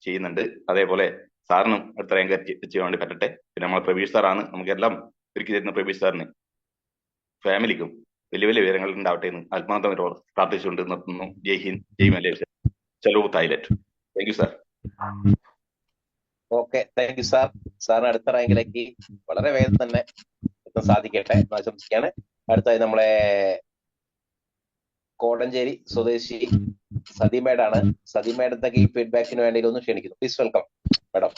M: ചെയ്യുന്നുണ്ട്. അതേപോലെ സാറിനും അടുത്ത റാങ്ക് ചെയ്യാൻ വേണ്ടി പറ്റട്ടെ. പിന്നെ നമ്മളെ പ്രവീഷ് സാറാണ് നമുക്കെല്ലാം ഒരുക്കി തരുന്ന. പ്രവീഷ് സാറിന് ഫാമിലിക്കും വലിയ വലിയ വിവരങ്ങൾ ഉണ്ടാവട്ടെ എന്ന് ആത്മാർത്ഥമായി പ്രാർത്ഥിച്ചുകൊണ്ട് നിർത്തുന്നു. ജയ് ഹിന്ദ്, ജയ് മലേഷ്യ, ചലോ Thailand. Thank you sir.
B: Okay thank you sir. സാറിന് അടുത്ത റാങ്കിലേക്ക് വളരെ വേഗം തന്നെ എത്താൻ സാധിക്കട്ടെ എന്ന് ആശംസിക്കുകയാണ്. അടുത്തായി നമ്മളെ കോടഞ്ചേരി സ്വദേശി സതി മേഡാണ്. സതി മേഡത്തേക്ക് ഈ ഫീഡ്ബാക്കിന് വേണ്ടി ഒന്ന് ക്ഷണിക്കുന്നു. Please welcome madam.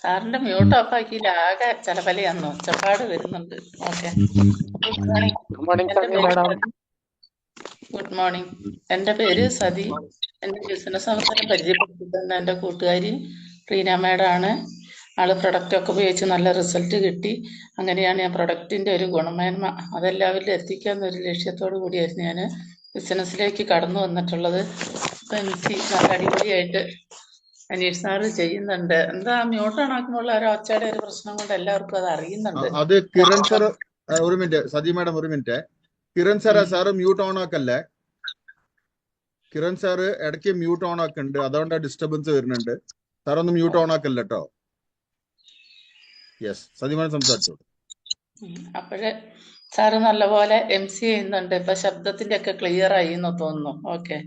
N: സാറിന്റെ മ്യൂട്ട് ഓഫ് ആക്കിയില്ല, ആകെ ചലപലയാന്ന് ഒച്ചപ്പാട് വരുന്നുണ്ട്. Okay, good morning. എന്റെ പേര് സതി. എന്റെ ബിസിനസ് അവസരം പരിചയപ്പെടുത്തി തന്ന എന്റെ കൂട്ടുകാരി റീന മേഡാണ്. ആള് പ്രൊഡക്റ്റ് ഒക്കെ ഉപയോഗിച്ച് നല്ല റിസൾട്ട് കിട്ടി. അങ്ങനെയാണ് ഞാൻ പ്രൊഡക്റ്റിന്റെ ഒരു ഗുണമേന്മ അതെല്ലാവരിലും എത്തിക്കാന്നൊരു ലക്ഷ്യത്തോടു കൂടിയായിരുന്നു ഞാൻ ബിസിനസ്സിലേക്ക് കടന്നു വന്നിട്ടുള്ളത്. അപ്പൊ എനിക്ക് നല്ല അടിപൊളിയായിട്ട് അനീഷ് സാറ് ചെയ്യുന്നുണ്ട്. എന്താ മ്യൂട്ട് ഓൺ ആക്കുമ്പോൾ ഒരു ഒച്ചയുടെ ഒരു പ്രശ്നം കൊണ്ട് എല്ലാവർക്കും അത് അറിയുന്നുണ്ട്.
A: അത് കിരൺ സാർ, ഒരു മിനിറ്റ് സജി മാഡം, ഒരു minute. Kiran sir mute on ആക്കല്ലേ? കിരൺ സാറ് ഇടയ്ക്ക് മ്യൂട്ട് ഓൺ ആക്കുന്നുണ്ട്, അതുകൊണ്ട് ഡിസ്റ്റർബൻസ് വരുന്നുണ്ട്. സാർ ഒന്ന് മ്യൂട്ട് ഓൺ ആക്കല്ല കേട്ടോ. യെസ്, സജി മാഡം സംസാരിച്ചു.
N: അപ്പോഴ് സാറ് നല്ലപോലെ MC ചെയ്യുന്നുണ്ട്. ഇപ്പൊ ശബ്ദത്തിന്റെ ഒക്കെ ക്ലിയർ ആയി എന്ന് തോന്നുന്നു. ഓക്കെ,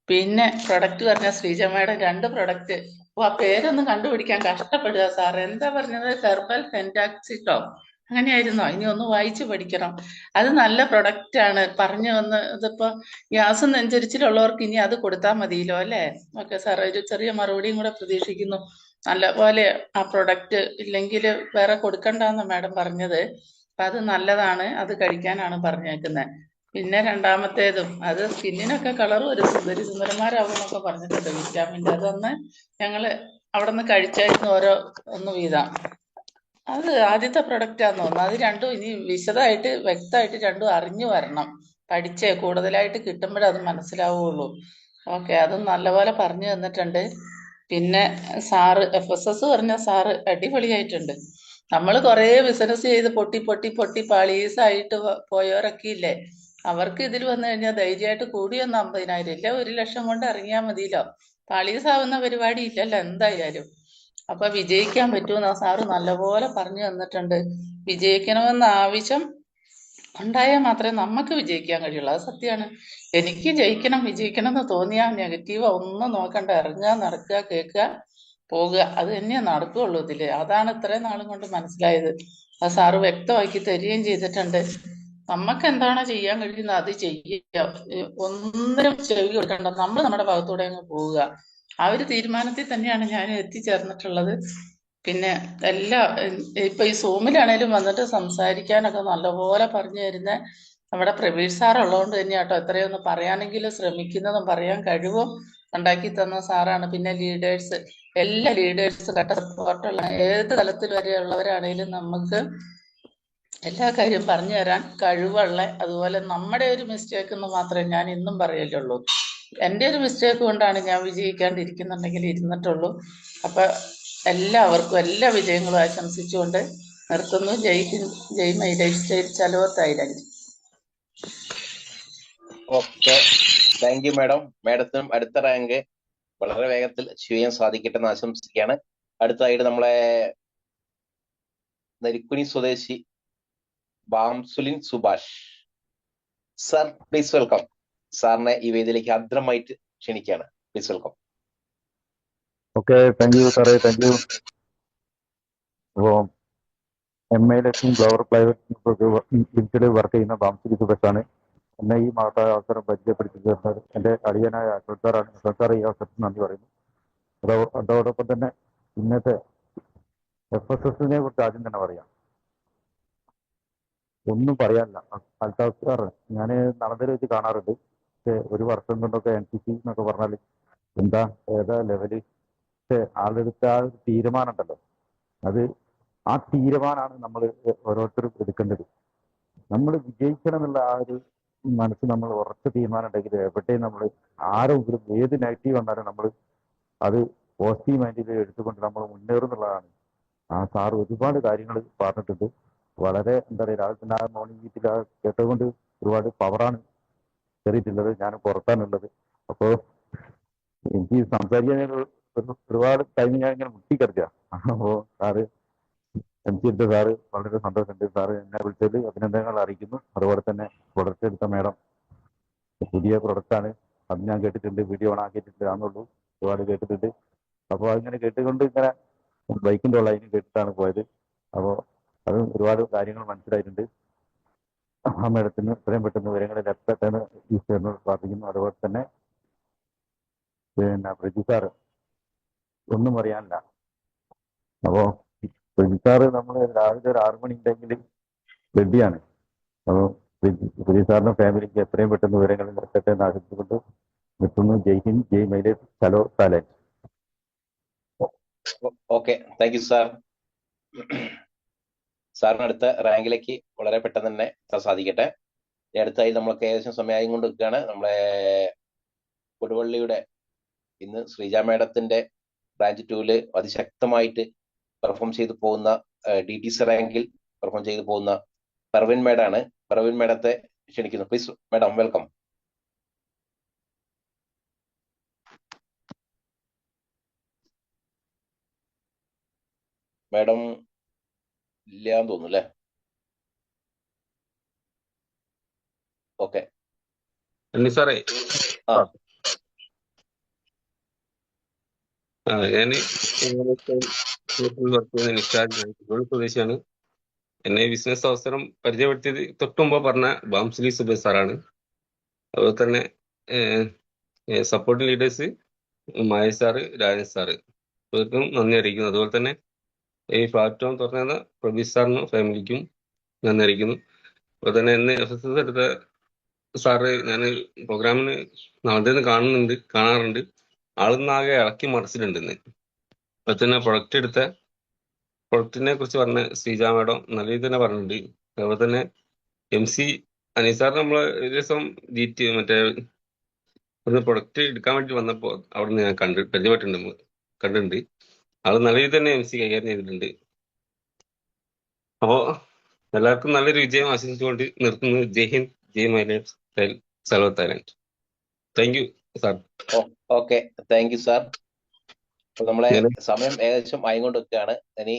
N: പിന്നെ പ്രൊഡക്റ്റ് പറഞ്ഞ ശ്രീജ മാഡം 2 പ്രൊഡക്റ്റ്. ആ പേരൊന്നും കണ്ടുപിടിക്കാൻ കഷ്ടപ്പെടുക സാർ. എന്താ പറഞ്ഞത്? ഹെർബൽ ഫെന്റാക്സിറ്റോ അങ്ങനെയായിരുന്നോ? ഇനി ഒന്ന് വായിച്ചു പഠിക്കണം. അത് നല്ല പ്രൊഡക്റ്റ് ആണ്. പറഞ്ഞു വന്ന് ഇതിപ്പോ ഗ്യാസ് നെഞ്ചരിച്ചിലുള്ളവർക്ക് ഇനി അത് കൊടുത്താൽ മതിയല്ലോ അല്ലേ? ഓക്കെ സാർ, ഒരു ചെറിയ മറുപടിയും കൂടെ പ്രതീക്ഷിക്കുന്നു. നല്ല പോലെ ആ പ്രൊഡക്റ്റ് ഇല്ലെങ്കിൽ വേറെ കൊടുക്കണ്ടെന്ന് മാഡം പറഞ്ഞത്. അപ്പൊ അത് നല്ലതാണ്, അത് കഴിക്കാനാണ് പറഞ്ഞേക്കുന്നത്. പിന്നെ രണ്ടാമത്തേതും അത് സ്കിന്നിനൊക്കെ കളർ ഒരു സുന്ദരന്മാരാകും എന്നൊക്കെ പറഞ്ഞിട്ടുണ്ട്. വിറ്റാമിൻ്റെ അതൊന്ന് ഞങ്ങള് അവിടെ നിന്ന് കഴിച്ചായിരുന്നു, ഒന്ന് വീതം. അത് ആദ്യത്തെ പ്രൊഡക്റ്റാന്ന് തോന്നുന്നു. അത് രണ്ടും ഇനി വിശദമായിട്ട് വ്യക്തമായിട്ട് രണ്ടും അറിഞ്ഞു വരണം. പഠിച്ചേ കൂടുതലായിട്ട് കിട്ടുമ്പോഴേ അത് മനസ്സിലാവുള്ളൂ. ഓക്കെ, അതും നല്ലപോലെ പറഞ്ഞു തന്നിട്ടുണ്ട്. പിന്നെ സാറ് FSS പറഞ്ഞ സാറ് അടിപൊളിയായിട്ടുണ്ട്. നമ്മൾ കുറേ ബിസിനസ് ചെയ്ത് പൊട്ടി പാളീസായിട്ട് പോയവരൊക്കെ ഇല്ലേ, അവർക്ക് ഇതിൽ വന്നു കഴിഞ്ഞാൽ ധൈര്യമായിട്ട് കൂടിയൊന്ന് 50,000 ഇല്ല 1 ലക്ഷം കൊണ്ട് ഇറങ്ങിയാൽ മതിയല്ലോ. പാളീസാവുന്ന പരിപാടി ഇല്ലല്ലോ എന്തായാലും. അപ്പൊ വിജയിക്കാൻ പറ്റുമെന്ന് സാറ് നല്ലപോലെ പറഞ്ഞു തന്നിട്ടുണ്ട്. വിജയിക്കണമെന്ന ആവശ്യം ഉണ്ടായാൽ മാത്രമേ നമുക്ക് വിജയിക്കാൻ കഴിയുള്ളൂ. അത് സത്യമാണ്. എനിക്ക് ജയിക്കണം വിജയിക്കണം എന്ന് തോന്നിയാൽ നെഗറ്റീവ് ഒന്നും നോക്കണ്ട, ഇറങ്ങുക, നടക്കുക, കേൾക്കുക, പോകുക. അത് തന്നെയേ നടക്കുകയുള്ളൂ ഇതില്. അതാണ് ഇത്രയും നാളും കൊണ്ട് മനസ്സിലായത്. അത് സാറ് വ്യക്തമാക്കി തരികയും ചെയ്തിട്ടുണ്ട്. നമുക്ക് എന്താണോ ചെയ്യാൻ കഴിയുന്നത് അത് ചെയ്യുക. ഒന്നിനും ചെവി കൊടുക്കണ്ട. നമ്മൾ നമ്മുടെ ഭാഗത്തൂടെ അങ്ങ് പോവുക. ആ ഒരു തീരുമാനത്തിൽ തന്നെയാണ് ഞാൻ എത്തിച്ചേർന്നിട്ടുള്ളത്. പിന്നെ ഇപ്പൊ ഈ സൂമിലാണേലും വന്നിട്ട് സംസാരിക്കാനൊക്കെ നല്ലപോലെ പറഞ്ഞു തരുന്ന നമ്മുടെ പ്രവീഷ് സാർ ഉള്ളതുകൊണ്ട് തന്നെയാട്ടോ എത്രയൊന്ന് പറയാനെങ്കിലും ശ്രമിക്കുന്നതും പറയാൻ കഴിവും ഉണ്ടാക്കി തന്ന സാറാണ്. പിന്നെ എല്ലാ ലീഡേഴ്സ് കട്ട സപ്പോർട്ടുള്ള ഏത് തലത്തിൽ വരെയുള്ളവരാണേലും നമുക്ക് എല്ലാ കാര്യം പറഞ്ഞു തരാൻ കഴിവുള്ള, അതുപോലെ നമ്മുടെ ഒരു മിസ്റ്റേക്ക് എന്ന് മാത്രമേ ഞാൻ ഇന്നും പറയലുള്ളൂ. എൻ്റെ ഒരു മിസ്റ്റേക്ക് കൊണ്ടാണ് ഞാൻ വിജയിക്കാണ്ടിരിക്കുന്നുണ്ടെങ്കിൽ ഇരുന്നിട്ടുള്ളൂ. അപ്പൊ എല്ലാവർക്കും എല്ലാ വിജയങ്ങളും ആശംസിച്ചുകൊണ്ട് നിർത്തുന്നു. ജയ് മൈ ലൈഫ് സ്റ്റൈൽ, ചലോ Thailand.
B: Okay, thank you madam. മാഡത്തിനും അടുത്ത റാങ്ക് വളരെ വേഗത്തിൽ അച്ചീവ് ചെയ്യാൻ സാധിക്കട്ടെ എന്ന് ആശംസിക്കുകയാണ്. അടുത്തതായിട്ട് നമ്മളെ നരിക്കുനി സ്വദേശി ബാംസുലിൻ സുഭാഷ് സർ, പ്ലീസ് വെൽക്കം. സാറിനെ ഈ വേദിയിലേക്ക് ആദ്രമായിട്ട് ക്ഷണിക്കുകയാണ്. Please welcome.
O: Okay, thank you സാറേ, താങ്ക് യു. അപ്പോൾ MILSing global private limited work ചെയ്യുന്ന ബാംസുലി സുഭാഷാണ്. എന്നെ ഈ മഹത്തായ അവസരം പരിചയപ്പെടുത്തി തരുന്നത് എൻ്റെ അടിയനായ അശോക് സാറാണ്. അശോക് സാർ ഈ അവസരത്തിന് നന്ദി പറയുന്നു. അതോടൊപ്പം തന്നെ ഇന്നത്തെ FSSനെ കുറിച്ച് ആദ്യം തന്നെ പറയാം. ഒന്നും പറയാനില്ല. അൽത്താഫ് സാർ ഞാൻ നടന്നതിൽ വെച്ച് കാണാറുണ്ട്. പക്ഷെ ഒരു വർഷം കൊണ്ടൊക്കെ NCC എന്നൊക്കെ പറഞ്ഞാൽ എന്താ ഏതാ ലെവല്. പക്ഷെ ആളെടുത്ത ആ ഒരു തീരുമാനം ഉണ്ടല്ലോ, അത് ആ തീരുമാനമാണ് നമ്മൾ ഓരോരുത്തരും എടുക്കേണ്ടത്. നമ്മൾ വിജയിക്കണം എന്നുള്ള ആ ഒരു മനസ്സ് നമ്മൾ ഉറച്ച തീരുമാനം ഉണ്ടെങ്കിൽ എവിടെയും നമ്മൾ ആരെങ്കിലും ഏത് നെഗറ്റീവ് വന്നാലും നമ്മൾ അത് പോസിറ്റീവ് മൈൻഡിൽ എടുത്തുകൊണ്ട് നമ്മൾ മുന്നേറുന്നുള്ളതാണ്. ആ സാർ ഒരുപാട് കാര്യങ്ങൾ പറഞ്ഞിട്ടുണ്ട്. വളരെ എന്താ പറയുക, രാവിലെ തന്നെ ആ മോർണിംഗ് മീറ്റിൽ ആ കേട്ടതുകൊണ്ട് ഒരുപാട് പവറാണ് കയറിയിട്ടുള്ളത്. ഞാൻ പുറത്താണുള്ളത്. അപ്പോൾ എനിക്ക് സംസാരിക്കാൻ ഒരുപാട് ടൈം ഞാൻ ഇങ്ങനെ മുട്ടിക്കിടക്കുക. അപ്പോൾ സാറ് MC എടുത്ത സാറ് വളരെ സന്തോഷമുണ്ട്. സാറ് എന്നെ വിളിച്ചതിൽ അഭിനന്ദനങ്ങൾ അറിയിക്കുന്നു. അതുപോലെ തന്നെ പ്രൊഡക്റ്റ് എടുത്ത മേഡം പുതിയ പ്രൊഡക്റ്റാണ്, അത് ഞാൻ കേട്ടിട്ടുണ്ട്. വീഡിയോ ഓൺ ആക്കിയിട്ടില്ലാന്നുള്ളൂ, ഒരുപാട് കേട്ടിട്ടുണ്ട്. അപ്പോൾ അതിങ്ങനെ കേട്ടുകൊണ്ട് ഇങ്ങനെ ബൈക്കിൻ്റെ ഓൺലൈനിൽ കേട്ടിട്ടാണ് പോയത്. അപ്പോൾ അത് ഒരുപാട് കാര്യങ്ങൾ മനസ്സിലായിട്ടുണ്ട്. ആ മേഡത്തിന് ഇത്രയും പെട്ടെന്ന് വിവരങ്ങളിൽ എത്തട്ടെന്ന് ഈശ്വരനോട് പ്രാർത്ഥിക്കുന്നു. അതുപോലെ തന്നെ പിന്നെ പ്രജി സാറ് ഒന്നും പറയാനില്ല. അപ്പോൾ പ്രജി സാറ് നമ്മൾ രാവിലെ ഒരു 6 മണി ഉണ്ടെങ്കിൽ റെഡിയാണ്. അപ്പോൾ പ്രജി സാറിന്റെ ഫാമിലിക്ക് എത്രയും പെട്ടെന്ന് വിവരങ്ങളിൽ എത്തട്ടെ എന്ന് ആശംസിച്ചുകൊണ്ട് നിർത്തുന്നു. ജയ് ഹിന്ദ്, ജയ് മൈലേജ്, ചലോ Thailand.
B: Okay, thank you sir. സാറിന് അടുത്ത റാങ്കിലേക്ക് വളരെ പെട്ടെന്ന് തന്നെ എത്താൻ സാധിക്കട്ടെ. അടുത്തായി നമ്മളൊക്കെ ഏകദേശം സമയമായി കൊണ്ട് നിൽക്കുകയാണ്. നമ്മളെ കൊടുവള്ളിയുടെ ഇന്ന് ശ്രീജ മേഡത്തിന്റെ ബ്രാഞ്ച് 2 അതിശക്തമായിട്ട് പെർഫോം ചെയ്തു പോകുന്ന DTC റാങ്കിൽ പെർഫോം ചെയ്തു പോകുന്ന പർവിൻ മേഡാണ്. പർവിൻ മേഡത്തെ ക്ഷണിക്കുന്നു. Please madam, welcome. മേഡം ഇല്ലാന്ന് തോന്നുന്നു അല്ലേ? ഓക്കെ
P: സാറേ,
B: ആ
P: ഞാൻ വർക്ക് ചെയ്യുന്ന നിഷാദ് സ്വദേശിയാണ്. എന്നെ ബിസിനസ് അവസരം പരിചയപ്പെടുത്തിയത് തൊട്ടുമുമ്പ് പറഞ്ഞ ബാംസുലി സുബൈർ സാറാണ്. അതുപോലെ തന്നെ സപ്പോർട്ടിംഗ് ലീഡേഴ്സ് മായ സാറ്, രാജൻ സാറ്, ഇവർക്കും നന്ദി അറിയിക്കുന്നു. അതുപോലെ തന്നെ ഈ പ്ലാറ്റ്ഫോം തുറന്ന പ്രബീഷ് സാറിനും ഫാമിലിക്കും നന്ദി അറിയിക്കുന്നു. അതുപോലെ തന്നെ എന്നെ FSS എടുത്ത സാറ് ഞാൻ പ്രോഗ്രാമിന് നടന്നു കാണാറുണ്ട്. ആളൊന്നാകെ ഇളക്കി മറിച്ചിട്ടുണ്ടെന്ന്. അതുപോലെ തന്നെ പ്രൊഡക്റ്റിനെ കുറിച്ച് പറഞ്ഞ ശ്രീജ മേഡം നല്ല രീതിയിൽ തന്നെ പറഞ്ഞിട്ടുണ്ട്. അതുപോലെ തന്നെ MC അനീസാർ നമ്മള് ഒരു ദിവസം മറ്റേ ഒരു പ്രൊഡക്റ്റ് എടുക്കാൻ വേണ്ടി വന്നപ്പോൾ അവിടെ നിന്ന് ഞാൻ കണ്ടിട്ടുണ്ട്. ആള് നല്ല രീതിയിൽ തന്നെ MC കൈകാര്യം ചെയ്തിട്ടുണ്ട്. അപ്പോ എല്ലാവർക്കും നല്ലൊരു വിജയം ആശംസിച്ചുകൊണ്ട് നിർത്തുന്നു. ജയ് ഹിന്ദ്, ജയ് മൈലേജ്, ചലോ Thailand. Thank you sir.
B: Okay, thank you sir. നമ്മളെ സമയം ഏകദേശം ആയിക്കൊണ്ടിരിക്കുകയാണ്. ഇനി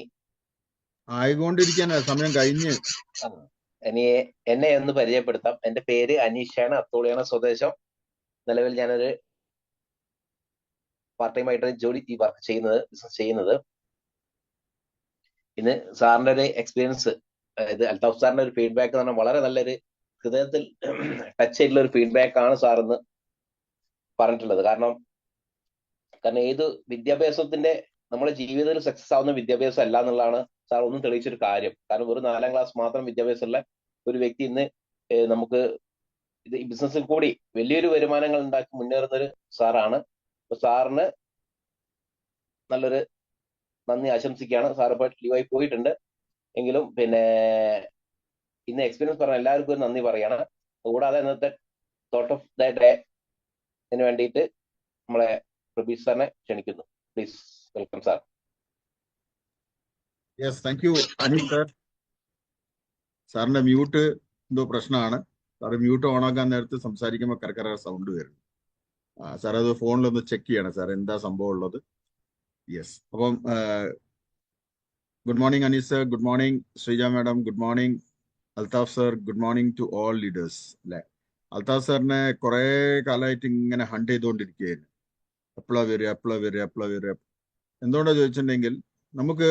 A: ആയിക്കൊണ്ടിരിക്കാനാ സമയം കഴിഞ്ഞ്
B: എന്നെ ഒന്ന് പരിചയപ്പെടുത്താം. എന്റെ പേര് അനീഷാണ്, അത്തോളിയാണ് സ്വദേശം. നിലവിൽ ഞാനൊരു പാർട്ട് ടൈം ആയിട്ട് ഈ വർക്ക് ബിസിനസ് ചെയ്യുന്നത്. ഇന്ന് സാറിന്റെ ഒരു എക്സ്പീരിയൻസ്, അതായത് അൽത്താഫ് സാറിന്റെ ഒരു ഫീഡ്ബാക്ക് എന്ന് പറഞ്ഞാൽ വളരെ നല്ലൊരു ഹൃദയത്തിൽ ടച്ച് ചെയ്തിട്ടുള്ള ഒരു ഫീഡ്ബാക്ക് ആണ് സാർ എന്ന് പറഞ്ഞിട്ടുള്ളത്. കാരണം ഏത് വിദ്യാഭ്യാസത്തിന്റെ നമ്മുടെ ജീവിതത്തിൽ സക്സസ് ആവുന്ന വിദ്യാഭ്യാസം അല്ല എന്നുള്ളതാണ് സാർ ഒന്നും തെളിയിച്ചൊരു കാര്യം. കാരണം ഒരു 4ാം ക്ലാസ് മാത്രം വിദ്യാഭ്യാസമുള്ള ഒരു വ്യക്തി ഇന്ന് നമുക്ക് ഈ ബിസിനസ്സിൽ കൂടി വലിയൊരു വരുമാനങ്ങൾ ഉണ്ടാക്കി മുന്നേറുന്ന ഒരു സാറാണ്. അപ്പൊ സാറിന് നല്ലൊരു നന്ദി ആശംസിക്കുകയാണ്. സാർ ഇപ്പോൾ ലീവായി പോയിട്ടുണ്ട് എങ്കിലും ഇന്ന് എക്സ്പീരിയൻസ് പറഞ്ഞ എല്ലാവർക്കും ഒരു നന്ദി പറയാണ്. കൂടാതെ ഇന്നത്തെ തോട്ട് ഓഫ് ദ ഡേന് വേണ്ടിയിട്ട് നമ്മളെ പ്രബീഷ് സാറിനെ ക്ഷണിക്കുന്നു. Please welcome sir.
A: Yes, thank you Anil sir. സാറിന്റെ മ്യൂട്ട് എന്തോ പ്രശ്നമാണ്. സാറ് മ്യൂട്ട് ഓണാക്കാൻ നേരത്ത് സംസാരിക്കുമ്പോൾ കരകര സൗണ്ട് വരുന്നു. സാർ അത് ഫോണിലൊന്ന് ചെക്ക് ചെയ്യണം സാർ, എന്താ സംഭവം ഉള്ളത്. യെസ്, അപ്പം good morning Anees sir, good morning Sreeja madam, good morning Althaf sir, good morning to all leaders. അല്ലെ, അൽത്താഫ് സാറിനെ കുറെ കാലമായിട്ട് ഇങ്ങനെ ഹണ്ട് ചെയ്തുകൊണ്ടിരിക്കുകയായിരുന്നു. എപ്പോഴാ വരിക. എന്തുകൊണ്ടാ ചോദിച്ചിട്ടുണ്ടെങ്കിൽ, നമുക്ക്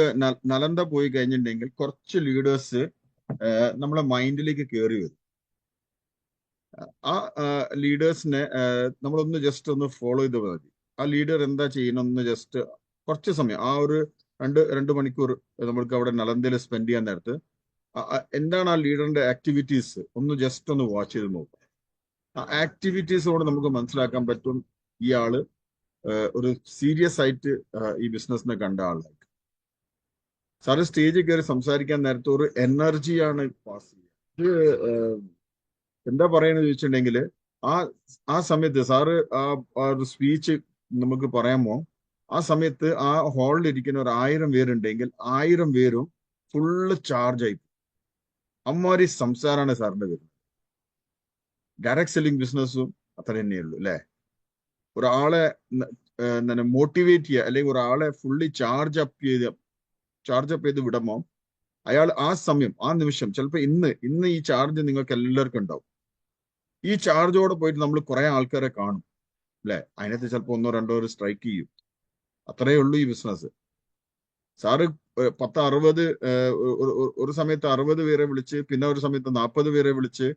A: നലന്ത പോയി കഴിഞ്ഞിട്ടുണ്ടെങ്കിൽ കുറച്ച് ലീഡേഴ്സ് നമ്മളെ മൈൻഡിലേക്ക് കയറി വരും. ആ ലീഡേഴ്സിനെ നമ്മളൊന്ന് ജസ്റ്റ് ഒന്ന് ഫോളോ ചെയ്ത് മതി. ആ ലീഡർ എന്താ ചെയ്യണമെന്ന് ജസ്റ്റ് കുറച്ച് സമയം, ആ ഒരു രണ്ട് മണിക്കൂർ നമ്മൾക്ക് അവിടെ നലന്തയിൽ സ്പെൻഡ് ചെയ്യാൻ നേരത്ത് എന്താണ് ആ ലീഡറിന്റെ ആക്ടിവിറ്റീസ് ഒന്ന് ജസ്റ്റ് ഒന്ന് വാച്ച് ചെയ്ത് നോക്കുക. ആ ആക്ടിവിറ്റീസോട് നമുക്ക് മനസ്സിലാക്കാൻ പറ്റും ഇയാള് ഒരു സീരിയസ് ആയിട്ട് ഈ ബിസിനസ്സിനെ കണ്ട ആളായിട്ട്. സാറ് സ്റ്റേജിൽ കയറി സംസാരിക്കാൻ നേരത്തെ ഒരു എനർജിയാണ് പാസ് ചെയ്യുക. ഇത് എന്താ പറയുന്നത് ചോദിച്ചിട്ടുണ്ടെങ്കിൽ, ആ സമയത്ത് സാറ് ആ ഒരു സ്പീച്ച് നമുക്ക് പറയാമോ, ആ സമയത്ത് ആ ഹാളിൽ ഇരിക്കുന്ന ഒരു 1000 പേരുണ്ടെങ്കിൽ 1000 പേരും ഫുള്ള് ചാർജ് ആയി. അമ്മാരി സംസാരമാണ് സാറിന്റെ വരുന്നത്. ഡയറക്ട് സെല്ലിംഗ് ബിസിനസ്സും അത്ര തന്നെയുള്ളൂ അല്ലെ. ഒരാളെ മോട്ടിവേറ്റ് ചെയ്യുക അല്ലെങ്കിൽ ഒരാളെ ഫുള്ളി ചാർജ് അപ്പ് ചെയ്ത് വിടുമ്പോ അയാൾ ആ സമയം ആ നിമിഷം ചിലപ്പോൾ ഇന്ന് ഈ ചാർജ് നിങ്ങൾക്ക് എല്ലാവർക്കും ഉണ്ടാവും. ഈ ചാർജോടെ പോയിട്ട് നമ്മൾ കുറെ ആൾക്കാരെ കാണും അല്ലെ. അതിനകത്ത് ചിലപ്പോൾ 1 2 സ്ട്രൈക്ക് ചെയ്യും. അത്രയേ ഉള്ളൂ ഈ ബിസിനസ്. സാറ് 10 60 ഒരു സമയത്ത് 60 പേരെ വിളിച്ച്, പിന്നെ ഒരു സമയത്ത് 40 പേരെ വിളിച്ച്,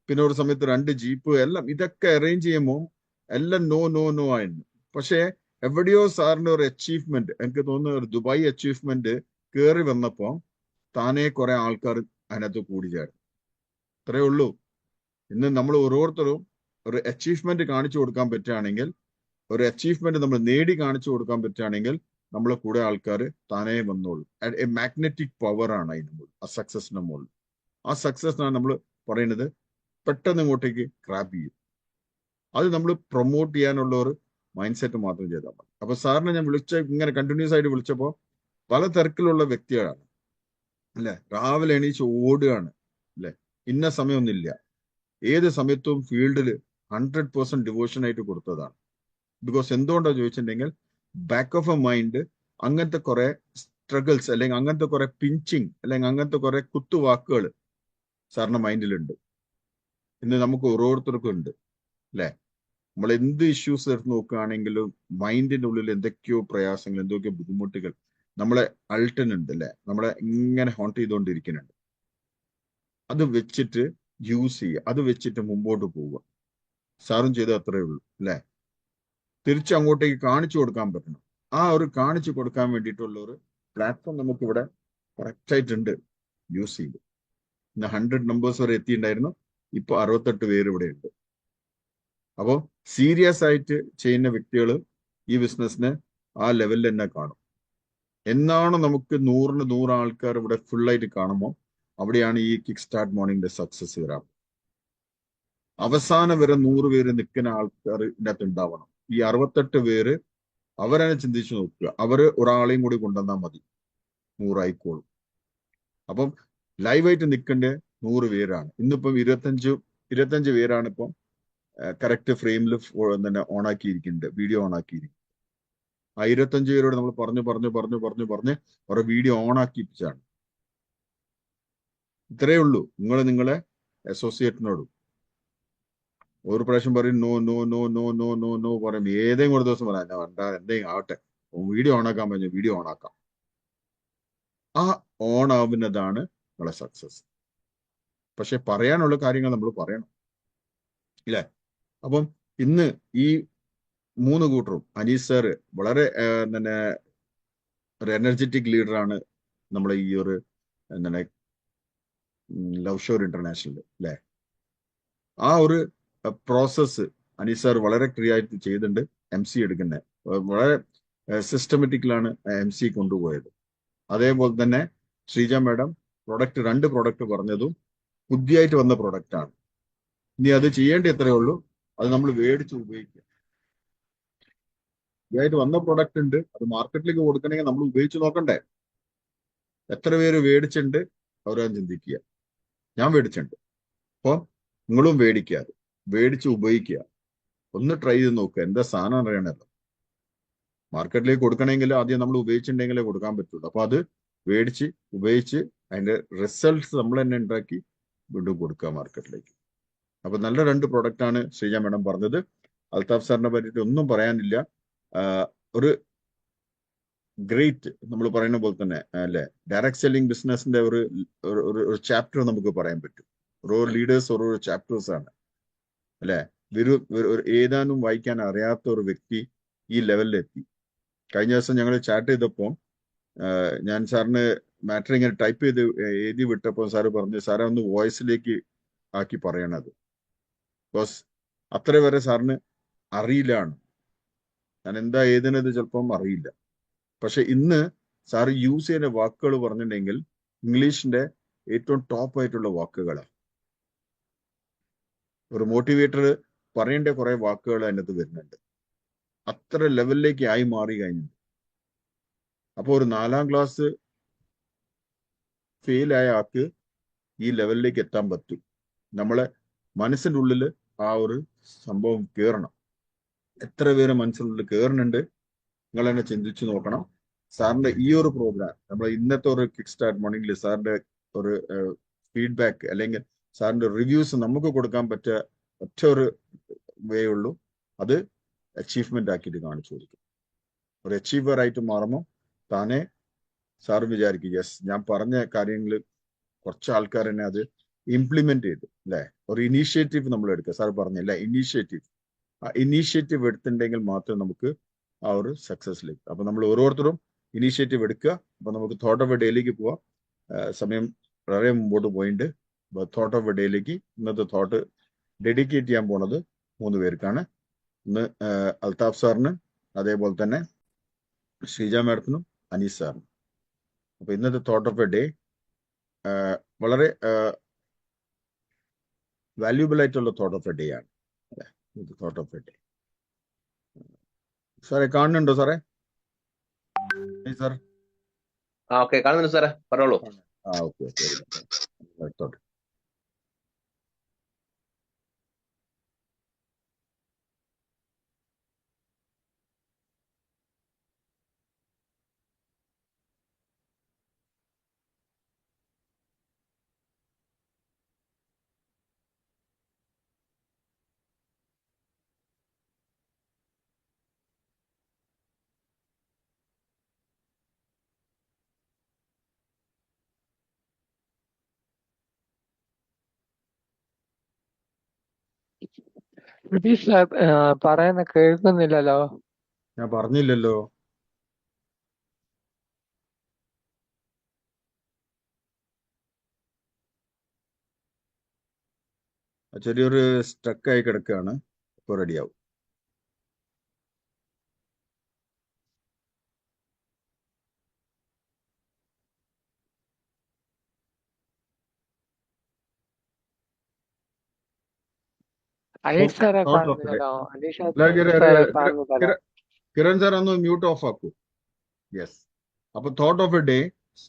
A: പിന്നെ ഒരു സമയത്ത് 2 ജീപ്പ് എല്ലാം ഇതൊക്കെ അറേഞ്ച് ചെയ്യുമ്പോൾ എല്ലാം നോ ആയിരുന്നു. പക്ഷെ എവിടെയോ സാറിന്റെ ഒരു അച്ചീവ്മെന്റ്, എനിക്ക് തോന്നുന്ന ഒരു ദുബായ് അച്ചീവ്മെന്റ് കയറി വന്നപ്പോ താനേ കുറെ ആൾക്കാർ അതിനകത്ത് കൂടിച്ചേർന്നു. അത്രയേ ഉള്ളൂ. ഇന്ന് നമ്മൾ ഓരോരുത്തരും ഒരു അച്ചീവ്മെന്റ് കാണിച്ചു കൊടുക്കാൻ പറ്റുകയാണെങ്കിൽ, ഒരു അച്ചീവ്മെന്റ് നമ്മൾ നേടി കാണിച്ചു കൊടുക്കാൻ പറ്റുകയാണെങ്കിൽ നമ്മളെ കൂടെ ആൾക്കാർ താനേ വന്നോളൂ. എ മാഗ്നറ്റിക് പവർ ആണ് അതിന് മുകളിൽ, ആ സക്സസിന്റെ മുകളിൽ. ആ സക്സസിനാണ് നമ്മൾ പറയുന്നത് പെട്ടെന്ന് ഇങ്ങോട്ടേക്ക് ക്രാപ്പ് ചെയ്യും. അത് നമ്മൾ പ്രൊമോട്ട് ചെയ്യാനുള്ള ഒരു മൈൻഡ് സെറ്റ് മാത്രം ചെയ്താൽ മതി. അപ്പൊ സാറിനെ ഞാൻ ഇങ്ങനെ കണ്ടിന്യൂസ് ആയിട്ട് വിളിച്ചപ്പോൾ പല തരത്തിലുള്ള വ്യക്തികളാണ് അല്ലെ. രാവിലെ എണീച്ച് ഓടുകയാണ് അല്ലെ, ഇന്ന സമയമൊന്നുമില്ല. ഏത് സമയത്തും ഫീൽഡിൽ 100% ഡിവോഷൻ ആയിട്ട് കൊടുത്തതാണ്. ബിക്കോസ് എന്തുകൊണ്ടാണ് ചോദിച്ചിട്ടുണ്ടെങ്കിൽ, ബാക്ക് ഓഫ് എ മൈൻഡ് അങ്ങനത്തെ കുറെ സ്ട്രഗിൾസ് അല്ലെങ്കിൽ അങ്ങനത്തെ കുറെ പിഞ്ചിങ് അല്ലെങ്കിൽ അങ്ങനത്തെ കുറെ കുത്തുവാക്കുകൾ സാറിന്റെ മൈൻഡിലുണ്ട്. ഇന്ന് നമുക്ക് ഓരോരുത്തർക്കും ഉണ്ട് അല്ലെ. നമ്മൾ എന്ത് ഇഷ്യൂസ് എടുത്ത് നോക്കുകയാണെങ്കിലും മൈൻഡിന്റെ ഉള്ളിൽ എന്തൊക്കെയോ പ്രയാസങ്ങൾ, എന്തൊക്കെയോ ബുദ്ധിമുട്ടുകൾ നമ്മളെ അൾട്ടുന്നുണ്ട് അല്ലെ, നമ്മളെ ഇങ്ങനെ ഹോണ്ട് ചെയ്തുകൊണ്ടിരിക്കുന്നുണ്ട്. അത് വെച്ചിട്ട് യൂസ് ചെയ്യുക, അത് വെച്ചിട്ട് മുമ്പോട്ട് പോവുക. സാറും ചെയ്ത് അത്രയേ ഉള്ളൂ അല്ലെ. തിരിച്ച് അങ്ങോട്ടേക്ക് കാണിച്ചു കൊടുക്കാൻ പറ്റണം. ആ ഒരു കാണിച്ചു കൊടുക്കാൻ വേണ്ടിയിട്ടുള്ള ഒരു പ്ലാറ്റ്ഫോം നമുക്കിവിടെ കറക്റ്റായിട്ടുണ്ട്. യൂസ് ചെയ്തു. ഇന്ന് 100 നമ്പേഴ്സ് വരെ എത്തിയിട്ടുണ്ടായിരുന്നു. ഇപ്പൊ 68 പേര് ഇവിടെ ഉണ്ട്. അപ്പോൾ സീരിയസ് ആയിട്ട് ചെയ്യുന്ന വ്യക്തികൾ ഈ ബിസിനസ്സിനെ ആ ലെവലിൽ തന്നെ കാണും. എന്നാണ് നമുക്ക് 100ന് 100 ആൾക്കാർ ഇവിടെ ഫുള്ളായിട്ട് കാണുമ്പോൾ അവിടെയാണ് ഈ കിക്ക് സ്റ്റാർട്ട് മോർണിംഗിന്റെ സക്സസ് വരാം. അവസാനം വരെ 100 പേര് നിൽക്കുന്ന ആൾക്കാർ ഇതിനകത്ത് ഉണ്ടാവണം. ഈ 68 പേര് അവരെ ചിന്തിച്ചു നോക്കുക. അവര് ഒരാളെയും കൂടി കൊണ്ടുവന്നാൽ മതി, 100 ആയിക്കോളും. അപ്പം ലൈവായിട്ട് നിൽക്കേണ്ട 100 പേരാണ്. ഇന്നിപ്പം 25 പേരാണ് ഇപ്പം കറക്റ്റ് ഫ്രെയിമിൽ തന്നെ ഓണാക്കിയിരിക്കുന്നുണ്ട്, വീഡിയോ ഓണാക്കിയിരിക്കുന്നത്. ആ 25 പേരോട് നമ്മൾ പറഞ്ഞ് അവരുടെ വീഡിയോ ഓണാക്കിപ്പിച്ചാണ്. ഇത്രയേ ഉള്ളൂ. നിങ്ങളെ അസോസിയേറ്റിനോടും ഒരു പ്രാവശ്യം പറയും no no no no no no no പറയും. ഏതെങ്കിലും ഒരു ദിവസം പറയാം വേണ്ട, എന്തെങ്കിലും ആവട്ടെ, വീഡിയോ ഓണാക്കാൻ പറഞ്ഞു, വീഡിയോ ഓണാക്കാം. ആ ഓൺ ആവുന്നതാണ് നിങ്ങളെ സക്സസ്. പക്ഷെ പറയാനുള്ള കാര്യങ്ങൾ നമ്മൾ പറയണം, ഇല്ലേ? അപ്പം ഇന്ന് ഈ 3 കൂട്ടരും, അനീസ് സാറ് വളരെ തന്നെ ഒരു എനർജറ്റിക് ലീഡറാണ് നമ്മളെ ഈ ഒരു എന്താണ് ലവ് ഷോർ ഇന്റർനാഷണൽ, അല്ലേ? ആ ഒരു പ്രോസസ്സ് അനീസ് സാർ വളരെ ക്ലിയർ ആയിട്ട് ചെയ്തിട്ടുണ്ട്. MC എടുക്കുന്നത് വളരെ സിസ്റ്റമാറ്റിക്കലാണ് MC കൊണ്ടുപോയത്. അതേപോലെ തന്നെ ശ്രീജ മാഡം 2 പ്രൊഡക്റ്റ് പറഞ്ഞതും പുതിയായിട്ട് വന്ന പ്രൊഡക്റ്റ് ആണ്. ഇനി അത് ചെയ്യേണ്ട എത്രയേ ഉള്ളൂ, അത് നമ്മൾ മേടിച്ച് ഉപയോഗിക്കുക. പുതിയായിട്ട് വന്ന പ്രൊഡക്റ്റ് ഉണ്ട്, അത് മാർക്കറ്റിലേക്ക് കൊടുക്കണമെങ്കിൽ നമ്മൾ ഉപയോഗിച്ച് നോക്കണ്ടേ? എത്ര പേര് മേടിച്ചിട്ടുണ്ട് അവരാൻ ചിന്തിക്കുക. ഞാൻ മേടിച്ചിട്ടുണ്ട്. അപ്പോൾ നിങ്ങളും മേടിക്കാതെ മേടിച്ച് ഉപയോഗിക്കുക. ഒന്ന് ട്രൈ ചെയ്ത് നോക്കുക. എന്താ സാധനം അറിയണല്ലോ. മാർക്കറ്റിലേക്ക് കൊടുക്കണമെങ്കിൽ ആദ്യം നമ്മൾ ഉപയോഗിച്ചിട്ടുണ്ടെങ്കിലേ കൊടുക്കാൻ പറ്റുള്ളൂ. അപ്പൊ അത് മേടിച്ച് ഉപയോഗിച്ച് അതിന്റെ റിസൾട്ട്സ് നമ്മൾ തന്നെ ഉണ്ടാക്കി വീണ്ടും കൊടുക്കുക മാർക്കറ്റിലേക്ക്. അപ്പൊ നല്ല 2 പ്രൊഡക്റ്റ് ആണ് ശ്രീജ മാഡം പറഞ്ഞത്. അൽതാഫ് സാറിനെ പറ്റിയിട്ട് ഒന്നും പറയാനില്ല. ഒരു ഗ്രേറ്റ് നമ്മൾ പറയുന്ന പോലെ തന്നെ അല്ലെ, ഡയറക്ട് സെല്ലിംഗ് ബിസിനസിന്റെ ഒരു ചാപ്റ്റർ നമുക്ക് പറയാൻ പറ്റും. ഓരോ ലീഡേഴ്സ് ഓരോ ചാപ്റ്റേഴ്സ് ആണ്, അല്ലെ? ഏതാനും വായിക്കാൻ അറിയാത്ത ഒരു വ്യക്തി ഈ ലെവലിലെത്തി. കഴിഞ്ഞ ദിവസം ഞങ്ങൾ ചാറ്റ് ചെയ്തപ്പോൾ ഞാൻ സാറിന് മാറ്റർ ഇങ്ങനെ ടൈപ്പ് ചെയ്ത് എഴുതി വിട്ടപ്പോൾ സാറ് പറഞ്ഞു, സാറെ ഒന്ന് വോയിസിലേക്ക് ആക്കി പറയണത്. ബിക്കോസ് അത്ര വരെ സാറിന് അറിയില്ലാണ്. ഞാൻ എന്താ എഴുതുന്നത് ചിലപ്പം അറിയില്ല. പക്ഷെ ഇന്ന് സാറ് യൂസ് ചെയ്യുന്ന വാക്കുകൾ പറഞ്ഞിട്ടുണ്ടെങ്കിൽ ഇംഗ്ലീഷിന്റെ ഏറ്റവും ടോപ്പ് ആയിട്ടുള്ള വാക്കുകളാണ്. ഒരു മോട്ടിവേറ്റർ പറയേണ്ട കുറെ വാക്കുകൾ അതിനകത്ത് വരുന്നുണ്ട്. അത്ര ലെവലിലേക്ക് ആയി മാറി കഴിഞ്ഞിട്ടുണ്ട്. അപ്പോൾ ഒരു 4ാം ക്ലാസ് ഫെയിലായ ആൾക്ക് ഈ ലെവലിലേക്ക് എത്താൻ പറ്റും. നമ്മളെ മനസ്സിൻ്റെ ഉള്ളിൽ ആ ഒരു സംഭവം കയറണം. എത്ര പേര് മനസ്സിനുള്ളിൽ കയറുന്നുണ്ട് നിങ്ങൾ തന്നെ ചിന്തിച്ചു നോക്കണം. സാറിന്റെ ഈ ഒരു പ്രോഗ്രാം, നമ്മൾ ഇന്നത്തെ ഒരു കിക്ക് സ്റ്റാർട്ട് മോർണിംഗിൽ സാറിന്റെ ഒരു ഫീഡ്ബാക്ക് അല്ലെങ്കിൽ സാറിന്റെ റിവ്യൂസ് നമുക്ക് കൊടുക്കാൻ പറ്റിയ ഒറ്റ ഒരു വേ ഉള്ളൂ, അത് അച്ചീവ്മെന്റ് ആക്കിയിട്ട് കാണിച്ചു കൊടുക്കും. ഒരു അച്ചീവർ ആയിട്ട് മാറുമ്പോൾ താനെ സാർ വിചാരിക്കും, യെസ് ഞാൻ പറഞ്ഞ കാര്യങ്ങൾ കുറച്ച് ആൾക്കാർ തന്നെ അത് ഇംപ്ലിമെന്റ് ചെയ്തു, അല്ലെ? ഒരു ഇനീഷ്യേറ്റീവ് നമ്മൾ എടുക്കുക. സാർ പറഞ്ഞില്ല ഇനീഷ്യേറ്റീവ്. ആ ഇനീഷ്യേറ്റീവ് എടുത്തിട്ടുണ്ടെങ്കിൽ മാത്രമേ നമുക്ക് ആ ഒരു സക്സസിലേക്ക്. അപ്പൊ നമ്മൾ ഓരോരുത്തരും ഇനീഷ്യേറ്റീവ് എടുക്കുക. അപ്പൊ നമുക്ക് തോട്ട് ഓഫ് എ ഡേയിലേക്ക് പോവാം. സമയം വളരെ മുമ്പോട്ട് പോയിട്ടുണ്ട്. തോട്ട് ഓഫ് എ ഡേയിലേക്ക് ഇന്നത്തെ തോട്ട് ഡെഡിക്കേറ്റ് ചെയ്യാൻ പോണത് 3 പേർക്കാണ്. ഇന്ന് അൽതാഫ് സാറിന്, അതേപോലെ തന്നെ ശ്രീജ മാഡത്തിനും അനീസ് സാറിനും. അപ്പൊ ഇന്നത്തെ തോട്ട് ഓഫ് എ ഡേ വളരെ വാല്യൂബിൾ ആയിട്ടുള്ള തോട്ട് ഓഫ് എ ഡേ ആണ്. തോട്ട് ഓഫ് എ ഡേ സാറെ കാണുന്നുണ്ടോ സാറേ? സാർ
B: ഓക്കെ, കാണുന്നുണ്ട് സാറേ, പറഞ്ഞോളൂ.
A: ഓക്കെ.
H: പ്രതീക്ഷ പറയുന്ന കേൾക്കുന്നില്ലല്ലോ.
A: ഞാൻ പറഞ്ഞില്ലല്ലോ. ചെറിയൊരു സ്റ്റക്കായി കിടക്കുകയാണ്. ഇപ്പോൾ റെഡിയാവും.
H: അനീഷ് സാറെ കാണുന്നില്ലല്ലോ. അനീഷ് സാറെ കാണുന്നില്ലല്ലോ.
A: കിരൺ സാർ ഒന്ന് മ്യൂട്ട് ഓഫ് ആക്കൂ. യെസ്. അപ്പൊ thought of a day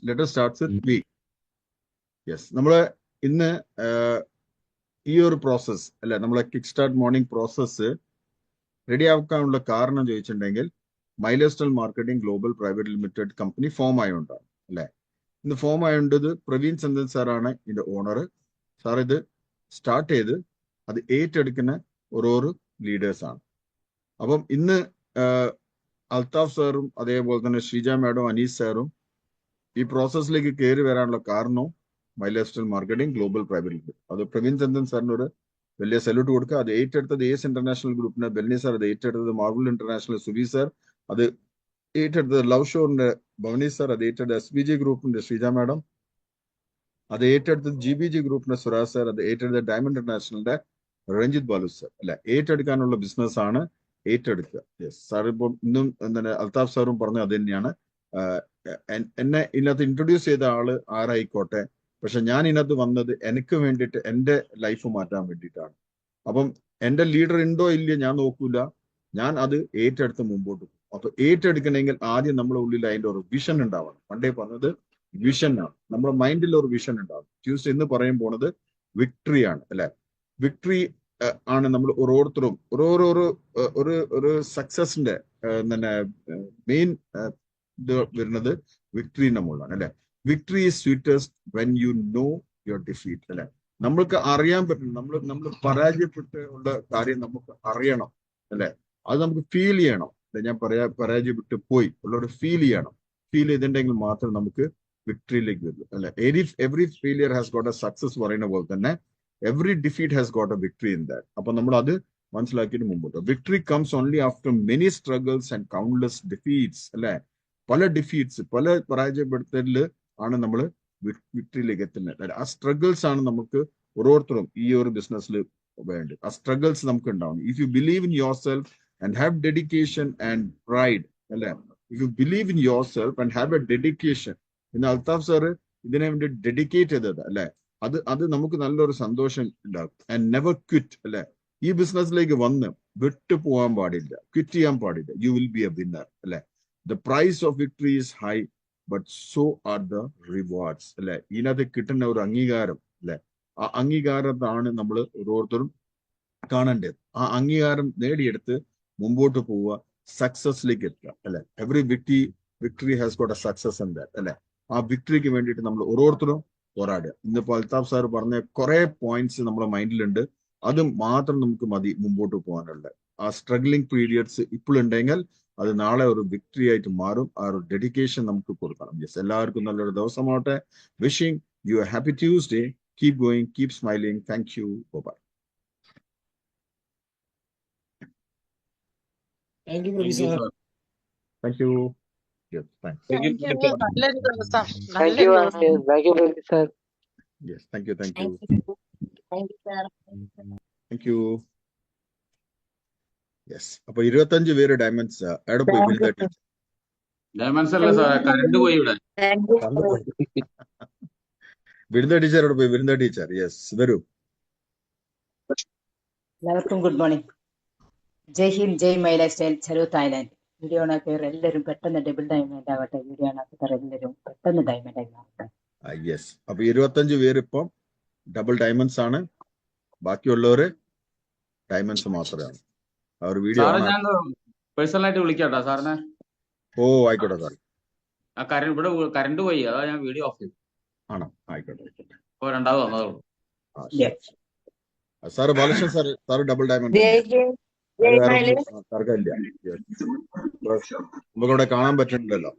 A: let us start with me. Yes, നമ്മള് ഇന്ന് ഈ ഒരു പ്രോസസ് അല്ലെ, നമ്മളെ kick start morning process ready ആക്കാനുള്ള കാരണം ചോദിച്ചിട്ടുണ്ടെങ്കിൽ മൈലസ്റ്റൽ marketing global private limited company form ആയതുകൊണ്ടാണ്, അല്ലെ? ഇന്ന് ഫോം ആയത് പ്രവീൺ ചന്ദ്രൻ സാറാണ് ഇതിന്റെ ഓണർ. സാർ ഇത് സ്റ്റാർട്ട് ചെയ്ത് അത് ഏറ്റെടുക്കുന്ന ഓരോരോ ലീഡേഴ്സ് ആണ്. അപ്പം ഇന്ന് അൽത്താഫ് സാറും അതേപോലെ തന്നെ ശ്രീജ മാഡം, അനീസ് സാറും ഈ പ്രോസസ്സിലേക്ക് കയറി വരാനുള്ള കാരണവും my life style marketing global private limited. അത് പ്രവീൺ ചന്ദ്രൻ സാറിന് ഒരു വലിയ സല്യൂട്ട് കൊടുക്കുക. അത് ഏറ്റെടുത്തത് എസ് ഇന്റർനാഷണൽ ഗ്രൂപ്പിന്റെ ബെൽനി സാർ, അത് ഏറ്റെടുത്തത് മാർബിൾ ഇന്റർനാഷണൽ സുബി സാർ, അത് ഏറ്റെടുത്തത് ലവ് ഷോറിന്റെ ഭവനി സാർ, അത് ഏറ്റെടുത്തത് SBG ഗ്രൂപ്പിന്റെ ശ്രീജ മാഡം, അത് ഏറ്റെടുത്തത് GBG ഗ്രൂപ്പിന്റെ സുരാജ് സാർ, അത് ഏറ്റെടുത്തത് ഡയമണ്ട് ഇന്റർനാഷണലിന്റെ രഞ്ജിത് ബാലു സാർ. അല്ല, ഏറ്റെടുക്കാനുള്ള ബിസിനസ് ആണ് ഏറ്റെടുക്കുക. യെസ് സാർ, ഇപ്പം ഇന്നും എന്താണ് അൽത്താഫ് സാറും പറഞ്ഞ അത് തന്നെയാണ്. എന്നെ ഇതിനകത്ത് ഇൻട്രൊഡ്യൂസ് ചെയ്ത ആള് ആരായിക്കോട്ടെ, പക്ഷെ ഞാൻ ഇതിനകത്ത് വന്നത് എനിക്ക് വേണ്ടിയിട്ട് എന്റെ ലൈഫ് മാറ്റാൻ വേണ്ടിയിട്ടാണ്. അപ്പം എന്റെ ലീഡർ ഉണ്ടോ ഇല്ലയോ ഞാൻ നോക്കൂല, ഞാൻ അത് ഏറ്റെടുത്ത് മുമ്പോട്ട് പോകും. അപ്പൊ ഏറ്റെടുക്കണമെങ്കിൽ ആദ്യം നമ്മുടെ ഉള്ളിൽ അതിന്റെ ഒരു വിഷൻ ഉണ്ടാവണം. പണ്ടേ പറഞ്ഞത് വിഷൻ ആണ്. നമ്മുടെ മൈൻഡിൽ ഒരു വിഷൻ ഉണ്ടാവും. ട്യൂസ്ഡേ എന്ന് പറയാൻ പോണത് വിക്ടറി ആണ്, അല്ലെ? വിക്ടറി ആണ് നമ്മൾ ഓരോരുത്തരും ഒരു സക്സസിന്റെ മെയിൻ ഇത് വരുന്നത് വിക്ടറിന്റെ മുകളിലാണ്, അല്ലെ? Victory is sweetest when you know your defeat, അല്ലെ? നമ്മൾക്ക് അറിയാൻ പറ്റും, നമ്മൾ പരാജയപ്പെട്ട് ഉള്ള കാര്യം നമുക്ക് അറിയണം, അല്ലെ? അത് നമുക്ക് ഫീൽ ചെയ്യണം. ഞാൻ പരാജയപ്പെട്ട് പോയി ഉള്ളൊരു ഫീൽ ചെയ്യണം. ഫീൽ ചെയ്തിട്ടുണ്ടെങ്കിൽ മാത്രം നമുക്ക് വിക്ടറിയിലേക്ക് വരുള്ളൂ, അല്ലെ? Every failure has got A success പറയുന്ന പോലെ തന്നെ every defeat has got A victory in that. അപ്പൊ നമ്മൾ അത് മനസ്സിലാക്കിയിട്ട് മുമ്പോട്ട്. Victory comes only after many struggles and countless defeats, അല്ലെ? പല ഡിഫീറ്റ്സ്, പല പരാജയപ്പെടുത്തലില് ആണ് നമ്മൾ വിക്ടറിയിലേക്ക് എത്തുന്നത്. ആ സ്ട്രഗിൾസ് ആണ് നമുക്ക് ഓരോരുത്തരും ഈ ഒരു ബിസിനസ്സിൽ വേണ്ടത്. ആ സ്ട്രഗിൾസ് നമുക്ക് ഉണ്ടാവും. If you believe in yourself and have dedication and pride, അല്ലെ? If you believe in yourself and have a dedication. ഇന്ന് അൽത്താഫ് സാറ് ഇതിനെ വേണ്ടി ഡെഡിക്കേറ്റ് ചെയ്തത്, അല്ലെ? അത് നമുക്ക് നല്ലൊരു സന്തോഷം ഉണ്ടാകും. ആൻഡ് നെവർ ക്വിറ്റ്, അല്ലെ? ഈ ബിസിനസ്സിലേക്ക് വന്ന് വിട്ടു പോകാൻ പാടില്ല, ക്വിറ്റ് ചെയ്യാൻ പാടില്ല. You will be a winner, അല്ലെ? The price of victory is high but so are the rewards, അല്ലെ? ഇതിനകത്ത് കിട്ടുന്ന ഒരു അംഗീകാരം, അല്ലെ? ആ അംഗീകാരത്താണ് നമ്മൾ ഓരോരുത്തരും കാണേണ്ടത്. ആ അംഗീകാരം നേടിയെടുത്ത് മുമ്പോട്ട് പോവുക, സക്സസിലേക്ക് എത്തുക, അല്ലെ? Every victory has got A success in that, അല്ലെ? ആ വിക്ടറിക്ക് വേണ്ടിയിട്ട് നമ്മൾ ഓരോരുത്തരും പോരാടുക. ഇന്നിപ്പോ അൽത്താഫ് സാർ പറഞ്ഞ കുറെ പോയിന്റ്സ് നമ്മുടെ മൈൻഡിലുണ്ട്. അത് മാത്രം നമുക്ക് മതി മുമ്പോട്ട് പോകാനുള്ള. ആ സ്ട്രഗ്ലിംഗ് പീരിയഡ്സ് ഇപ്പോഴുണ്ടെങ്കിൽ അത് നാളെ ഒരു വിക്ടറി ആയിട്ട് മാറും. ആ ഒരു ഡെഡിക്കേഷൻ നമുക്ക് കൊടുക്കണം. യെസ്, എല്ലാവർക്കും നല്ലൊരു ദിവസമാവട്ടെ. Wishing you a happy Tuesday. Keep going, keep smiling. Thank you. Bye.
G: Thank you Praveen sir.
A: Thank you. Yes, thanks.
N: നല്ലൊരു ദിവസം.
H: Thank you Praveen sir.
A: Yes, thank you.
F: Thank you sir.
A: Thank you. Yes. അപ്പൊ 25 പേര് diamonds എവിടെ പോയി?
Q: Diamonds അല്ല സാറേ, current പോയി ഇവിടെ.
A: ബിരുദ ടീച്ചർ എവിടെ പോയി? ബിരുദ ടീച്ചർ, യെസ്, വരൂ.
R: എല്ലാവർക്കും ഗുഡ് മോർണിംഗ്. ജയ് ഹിന്ദ്, ജയ് മൈ ലൈഫ് സ്റ്റൈൽ, ചലോ തായ്ലാൻഡ്. വീഡിയോ ഓണാക്കിയവർ എല്ലാവരും പെട്ടെന്ന് ഡബിൾ ഡയമണ്ട് ആവട്ടെ. വീഡിയോ ഓണാക്കിയവർ എല്ലാവരും പെട്ടെന്ന് ഡയമണ്ട് ആയി മാറട്ടെ.
A: യെസ്. അപ്പൊ 25 പേര് ഇപ്പം ഡബിൾ ഡയമണ്ട്സ് ആണ്. ബാക്കിയുള്ളവര് ഡയമണ്ട്സ് മാത്രമാണ്. അവർ വീഡിയോ
Q: സാറേ ഞാൻ പേഴ്സണലായിട്ട് വിളിക്കാട്ടോ സാറിനെ.
A: ഓ ആയിക്കോട്ടെ സാർ.
Q: ഇവിടെ കറണ്ട് പോയി, അതാ ഞാൻ വീഡിയോ ഓഫ് ചെയ്തു.
A: ആണോ? ആയിക്കോട്ടെ.
Q: ഇപ്പൊ രണ്ടാമത് വന്നതുള്ളൂ.
A: Sir Balakrishnan sir double diamond തർക്കമില്ല. നമുക്കിവിടെ കാണാൻ പറ്റുന്നില്ലല്ലോ.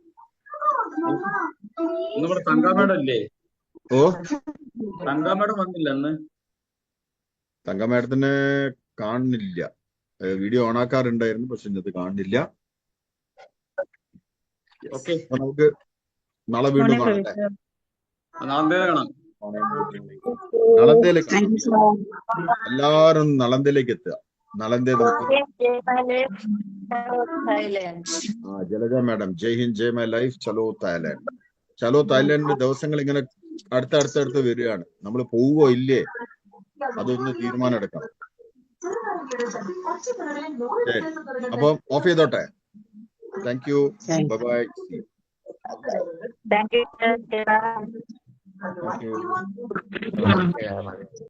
Q: ഇന്നിവിടെ തങ്കാമേടം ഇല്ലേ?
A: ഓ,
Q: തങ്കാമേടം വന്നില്ല ഇന്ന്.
A: തങ്കമേടത്തിനെ കാണുന്നില്ല. വീഡിയോ ഓണാക്കാറുണ്ടായിരുന്നു, പക്ഷെ ഇന്നത്തെ കാണുന്നില്ല. നമുക്ക് നാളെ വീണ്ടും കാണാം. നളന്തയിലേക്ക് എല്ലാരും നളന്തയിലേക്ക് എത്തുക. നളന്ത ജലജ മാഡം, ജയ് ഹിന്ദ്, ജയ് മൈ ലൈഫ്, ചലോ തായ്ലാൻഡ്. ചലോ തായ്ലാൻഡിന്റെ ദിവസങ്ങൾ ഇങ്ങനെ അടുത്തടുത്തടുത്ത് വരികയാണ്. നമ്മൾ പോവുകയോ ഇല്ലേ അതൊന്ന് തീരുമാനം എടുക്കണം. അപ്പം ഓഫ് ചെയ്തോട്ടെ. Thank you. Bye bye.
F: Thank U.
A: Thank you.